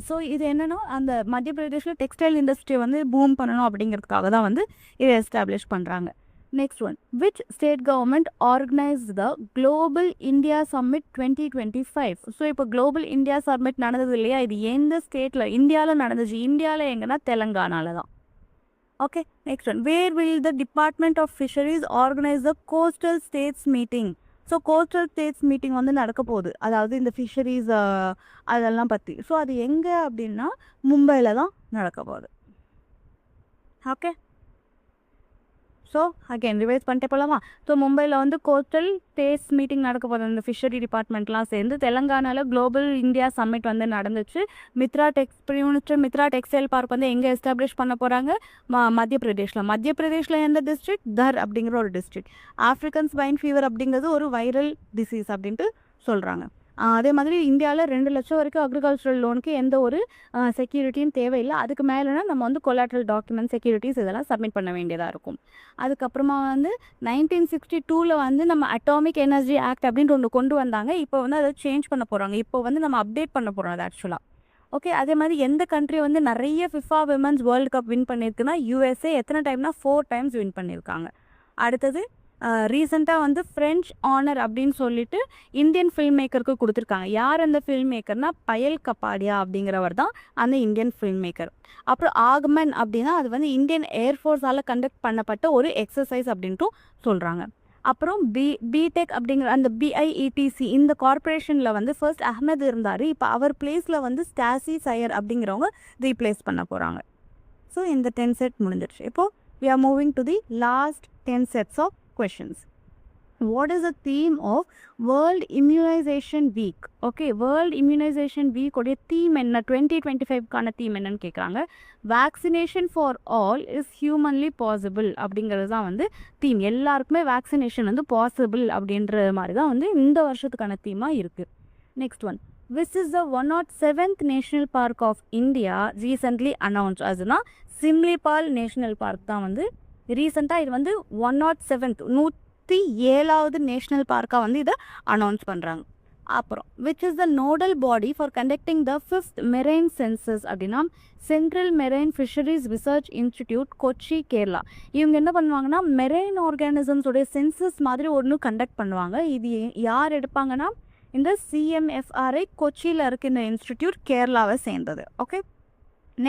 ஸோ இது என்னென்னா அந்த மத்திய பிரதேஷில் டெக்ஸ்டைல் இண்டஸ்ட்ரி வந்து பூம் பண்ணணும் அப்படிங்கிறதுக்காக தான் வந்து இதை எஸ்டாப்ளிஷ் பண்ணுறாங்க. Next one. Which state government organized the Global India Summit 2025? So இப்போ குளோபல் இந்தியா சம்மிட் நடந்தது இல்லையா, இது எந்த ஸ்டேட்டில் இந்தியாவில் நடந்துச்சு? இந்தியாவில் எங்கன்னா தெலங்கானாவில் தான். Okay, next one. Where will the department of fisheries organise the coastal states meeting? So coastal states meeting வந்து நடக்க போகுது, அதாவது இந்த ஃபிஷரிஸ் அதெல்லாம் பற்றி. ஸோ அது எங்கே அப்படின்னா மும்பையில் தான் நடக்க போகுது. ஓகே, ஸோ அகெயின் ரிவைஸ் பண்ணிட்டு போகலாமா? ஸோ மும்பையில் வந்து கோஸ்டல் ஸ்டேட்ஸ் மீட்டிங் நடக்க போகுது, இந்த ஃபிஷரி டிபார்ட்மெண்ட்லாம் சேர்ந்து. தெலங்கானாவில் குளோபல் இந்தியா சம்மிட் வந்து நடந்துச்சு. மித்ரா டெக்ஸ்டைல் பார்க் வந்து எங்கே எஸ்டாப்ளிஷ் பண்ண போகிறாங்க? மத்திய பிரதேஷில் எந்த டிஸ்ட்ரிக்ட்? தர் அப்படிங்கிற ஒரு டிஸ்ட்ரிக்ட். ஆஃப்ரிக்கன் ஸ்வைன் ஃபீவர் அப்படிங்கிறது ஒரு வைரல் டிசீஸ் அப்படின்ட்டு சொல்கிறாங்க. அதே மாதிரி இந்தியாவில் 2 லட்சம் வரைக்கும் அக்ரிகல்ச்சரல் லோனுக்கு எந்த ஒரு செக்யூரிட்டியும் தேவையில்லை. அதுக்கு மேலேனா நம்ம வந்து கொலாட்ரல் டாக்குமெண்ட் செக்யூரிட்டிஸ் இதெல்லாம் சப்மிட் பண்ண வேண்டியதாக இருக்கும். அதுக்கப்புறமா வந்து 1962 வந்து நம்ம அட்டாமிக் எனர்ஜி ஆக்ட் அப்படின்ட்டு ஒன்று கொண்டு வந்தாங்க. இப்போ வந்து அதை சேஞ்ச் பண்ண போகிறாங்க. இப்போ வந்து நம்ம அப்டேட் பண்ண போகிறோம் அது ஆக்சுவலாக. ஓகே, அதே மாதிரி எந்த கண்ட்ரி வந்து நிறைய FIFA women's world cup win பண்ணியிருக்குன்னா USA. எத்தனை டைம்னா 4 டைம்ஸ் வின் பண்ணியிருக்காங்க. அடுத்தது ரீசெண்டாக வந்து ஃப்ரெஞ்ச் ஆனர் அப்படின்னு சொல்லிட்டு இந்தியன் ஃபில்ம் மேக்கருக்கு கொடுத்துருக்காங்க. யார் அந்த ஃபில்ம் மேக்கர்னா பயல் கப்பாடியா அப்படிங்கிறவர் தான் அந்த இந்தியன் ஃபில்ம் மேக்கர். அப்புறம் ஆகமன் அப்படின்னா அது வந்து இந்தியன் ஏர்ஃபோர்ஸால் கண்டக்ட் பண்ணப்பட்ட ஒரு எக்ஸசைஸ் அப்படின்ட்டும் சொல்கிறாங்க. அப்புறம் பிடெக் அப்படிங்கிற அந்த BIETC இந்த கார்பரேஷனில் வந்து ஃபர்ஸ்ட் அஹ்மத் இருந்தார். இப்போ அவர் பிளேஸில் வந்து ஸ்டாசி சையர் அப்படிங்கிறவங்க ரீப்ளேஸ் பண்ண போகிறாங்க. ஸோ இந்த 10 செட் முடிஞ்சிருச்சு. இப்போது we are moving to the last 10 sets of questions. What is the theme of World Immunization Week? Okay, World Immunization Week உடைய தீம் என்ன? 2025க்கான தீம் என்னன்னு கேட்குறாங்க. Vaccination for all is humanly possible அப்படிங்கிறது தான் வந்து தீம். எல்லாருக்குமே வேக்சினேஷன் வந்து பாசிபிள் அப்படின்ற மாதிரி தான் வந்து இந்த வருஷத்துக்கான தீமாக இருக்குது. Next one. Which is the 107th National Park of India recently announced? அதுனா சிம்லிபால் நேஷ்னல் பார்க் தான் வந்து ரீசெண்டாக இது வந்து 107th 107வது நேஷ்னல் பார்க்காக வந்து இதை அனௌன்ஸ் பண்ணுறாங்க. அப்புறம் which is the nodal body for conducting the 5th marine census அப்படின்னா central marine fisheries research institute, Kochi, Kerala. இவங்க என்ன பண்ணுவாங்கன்னா மெரைன் ஆர்கானிசம்ஸோடைய சென்சஸ் மாதிரி ஒன்று கண்டக்ட் பண்ணுவாங்க. இது யார் எடுப்பாங்கன்னா இந்த CMFRI கொச்சியில் இருக்க இந்த இன்ஸ்டிடியூட் கேரளாவை சேர்ந்தது. Okay,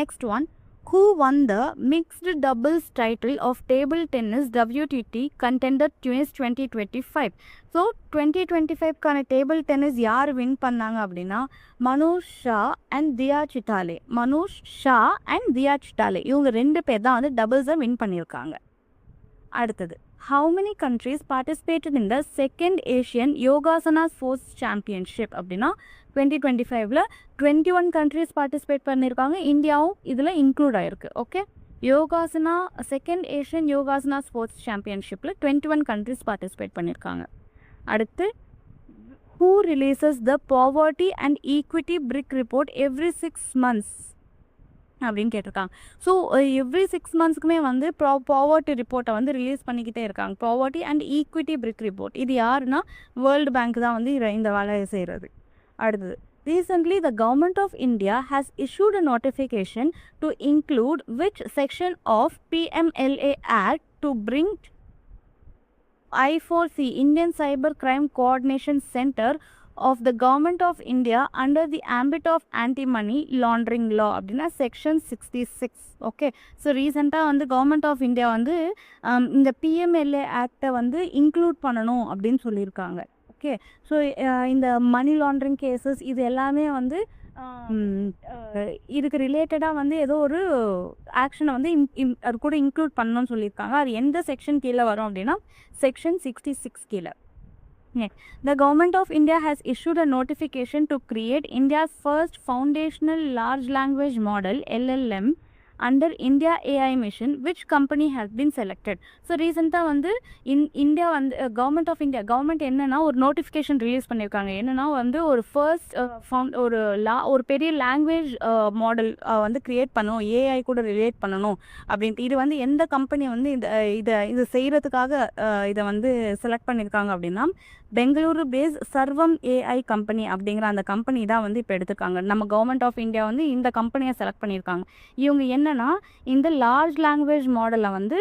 next one. Who won the mixed doubles title of table tennis WTT contender twins 2025? So 2025க்கான டேபிள் டென்னிஸ் யார் வின் பண்ணாங்க அப்படின்னா மனுஷ் ஷா அண்ட் தியா சிட்டாலே. இவங்க 2 பேர் தான் வந்து டபுள்ஸை வின் பண்ணியிருக்காங்க. அடுத்தது. How many countries participated in the 2nd Asian Yogasana Sports Championship? அப்படின்னா 2025ல் 21 countries பார்ட்டிசிபேட் பண்ணியிருக்காங்க. இந்தியாவும் இதில் இன்க்ளூட் ஆகிருக்கு. Okay, yogasana 2nd Asian Yogasana Sports Championshipல 21 countries participate பண்ணியிருக்காங்க. அடுத்து. Who releases the Poverty and Equity BRIC report every 6 months? அப்படின்னு கேட்டிருக்காங்க. ஸோ எவ்ரி 6 monthsக்குமே வந்து பாவர்ட்டி ரிப்போர்ட்டை வந்து ரிலீஸ் பண்ணிக்கிட்டே இருக்காங்க. Poverty and equity brief report. இது யாருன்னா வேர்ல்டு பேங்க் தான் வந்து இந்த வேலையை செய்கிறது. அடுத்தது. Recently, the Government of India has issued a notification to include which section of PMLA Act to bring I4C, Indian Cyber Crime Coordination Center of the Government of India under the ambit of anti-money laundering law அப்படின்னா செக்ஷன் 66. ஓகே, ஸோ ரீசெண்டாக வந்து கவர்மெண்ட் ஆஃப் இந்தியா வந்து இந்த PMLA ஆக்டை வந்து இன்க்ளூட் பண்ணணும் அப்படின்னு சொல்லியிருக்காங்க. ஓகே, ஸோ இந்த மணி லாண்ட்ரிங் கேசஸ் இது எல்லாமே வந்து இதுக்கு ரிலேட்டடாக வந்து ஏதோ ஒரு ஆக்ஷனை வந்து அது கூட இன்க்ளூட் பண்ணணும்னு சொல்லியிருக்காங்க. அது எந்த செக்ஷன் கீழே வரும் அப்படின்னா செக்ஷன் 66 கீழே. The Government of India has issued a notification to create India's first foundational large language model LLM under India AI mission. Which company has been selected? So ரீசெண்டாக வந்து இந்தியா வந்து கவர்மெண்ட் என்னன்னா ஒரு நோட்டிஃபிகேஷன் ரிலீஸ் பண்ணியிருக்காங்க. என்னன்னா வந்து ஒரு ஃபர்ஸ்ட் ஒரு பெரிய லாங்குவேஜ் மாடல் வந்து கிரியேட் பண்ணணும், AI கூட ரிலேட் பண்ணணும் அப்படின்ட்டு. இது வந்து எந்த கம்பெனி வந்து இது செய்கிறதுக்காக இதை வந்து செலக்ட் பண்ணியிருக்காங்க அப்படின்னா பெங்களூரு பேஸ் சர்வம் ஏஐ கம்பெனி அப்படிங்கிற அந்த கம்பெனி தான் வந்து இப்போ எடுத்திருக்காங்க. நம்ம கவர்மெண்ட் ஆஃப் இந்தியா வந்து இந்த கம்பெனியை செலக்ட் பண்ணியிருக்காங்க. இவங்க என்னன்னா இந்த லார்ஜ் லாங்குவேஜ் மாடலை வந்து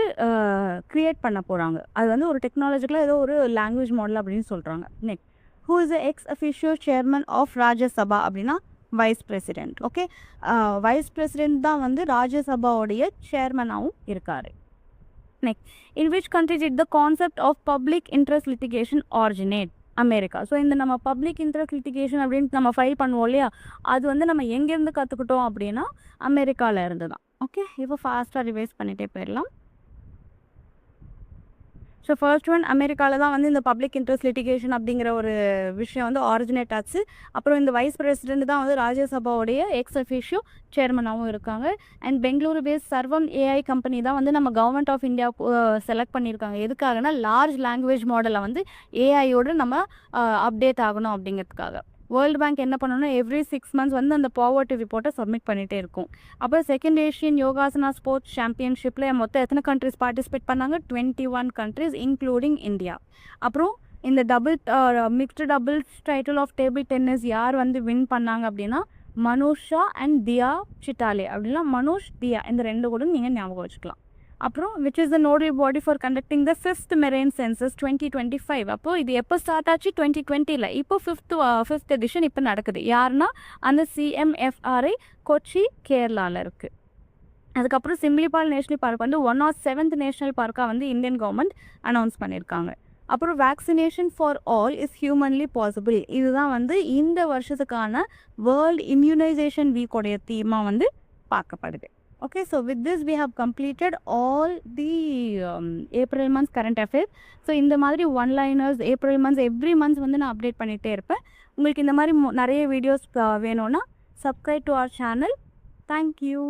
க்ரியேட் பண்ண போகிறாங்க. அது வந்து ஒரு டெக்னாலஜிக்கலாக ஏதோ ஒரு லாங்குவேஜ் மாடல் அப்படின்னு சொல்கிறாங்க. Next, who is ex official chairman of Rajya Sabha அப்படின்னா vice president. Okay, vice president தான் வந்து ராஜ்யசபாவுடைய சேர்மனாகவும் இருக்கார். Next, in which country did the concept of public interest litigation originate? America. So இந்த நம்ம பப்ளிக் இன்ட்ரெஸ்ட் லிட்டிகேஷன் அப்படின்ட்டு நம்ம ஃபைல் பண்ணுவோம் இல்லையா, அது வந்து நம்ம எங்கேருந்து கற்றுக்கிட்டோம் அப்படின்னா அமெரிக்காவில் இருந்து தான். ஓகே, இப்போ ஃபாஸ்ட்டாக ரிவைஸ் பண்ணிகிட்டே போயிடலாம். ஸோ ஃபர்ஸ்ட் ஒன், அமெரிக்காவில் தான் வந்து இந்த பப்ளிக் இன்ட்ரெஸ்ட் லிட்டிகேஷன் அப்படிங்கிற ஒரு விஷயம் வந்து ஆரிஜினேட் ஆச்சு. அப்புறம் இந்த வைஸ் பிரசிடென்ட் தான் வந்து ராஜ்யசபாவுடைய எக்ஸ் அஃபிஷியோ சேர்மனாகவும் இருக்காங்க. அண்ட் பெங்களூரு பேஸ் சர்வம் ஏஐ கம்பெனி தான் வந்து நம்ம கவர்மெண்ட் ஆஃப் இந்தியா செலக்ட் பண்ணியிருக்காங்க. எதுக்காகனா லார்ஜ் லாங்குவேஜ் மாடலை வந்து ஏஐயோடு நம்ம அப்டேட் ஆகணும் அப்படிங்கிறதுக்காக. வேர்ல்டு பேங்க் என்ன பண்ணணும்னா எவ்ரி 6 months வந்து அந்த பாவர்ட்டி ரிப்போர்ட்டை சப்மிட் பண்ணிகிட்டே இருக்கும். அப்புறம் செகண்ட் ஏஷியன் யோகாசனா ஸ்போர்ட்ஸ் சாம்பியன்ஷிப்பில் மொத்தம் எத்தனை கண்ட்ரிஸ் பார்ட்டிசிபேட் பண்ணாங்க? 21 countries இன்க்ளூடிங் இந்தியா. அப்புறம் இந்த mixed doubles title of table tennis யார் வந்து வின் பண்ணாங்க அப்படின்னா மனுஷா அண்ட் தியா சிட்டாலே. அப்படின்னா மனுஷ், தியா இந்த ரெண்டு கூட நீங்கள் ஞாபகம் வச்சுக்கலாம். அப்புறம் which is the nodal body for conducting the 5th marine census 2025. அப்போது இது எப்போ ஸ்டார்ட் ஆச்சு? 2020. இப்போ 5th எடிஷன் இப்போ நடக்குது. யாருன்னா அந்த CMFRI கொச்சி கேரளாவில் இருக்குது. அதுக்கப்புறம் சிம்லிபால் நேஷ்னல் பார்க் வந்து 107th நேஷ்னல் பார்க்காக வந்து இந்தியன் கவர்மெண்ட் அனௌன்ஸ் பண்ணியிருக்காங்க. அப்புறம் vaccination for all is humanly possible. இதுதான் வந்து இந்த வருஷத்துக்கான வேர்ல்டு இம்யூனைசேஷன் வீக்கோடைய தீமாக வந்து பார்க்கப்படுது. Okay, so with this we have completed all the April month current affairs. So இந்த மாதிரி one-liners April months every month வந்து நான் அப்டேட் பண்ணிகிட்டே இருப்பேன். உங்களுக்கு இந்த மாதிரி நிறைய வீடியோஸ் வேணும்னா subscribe to our channel. Thank you.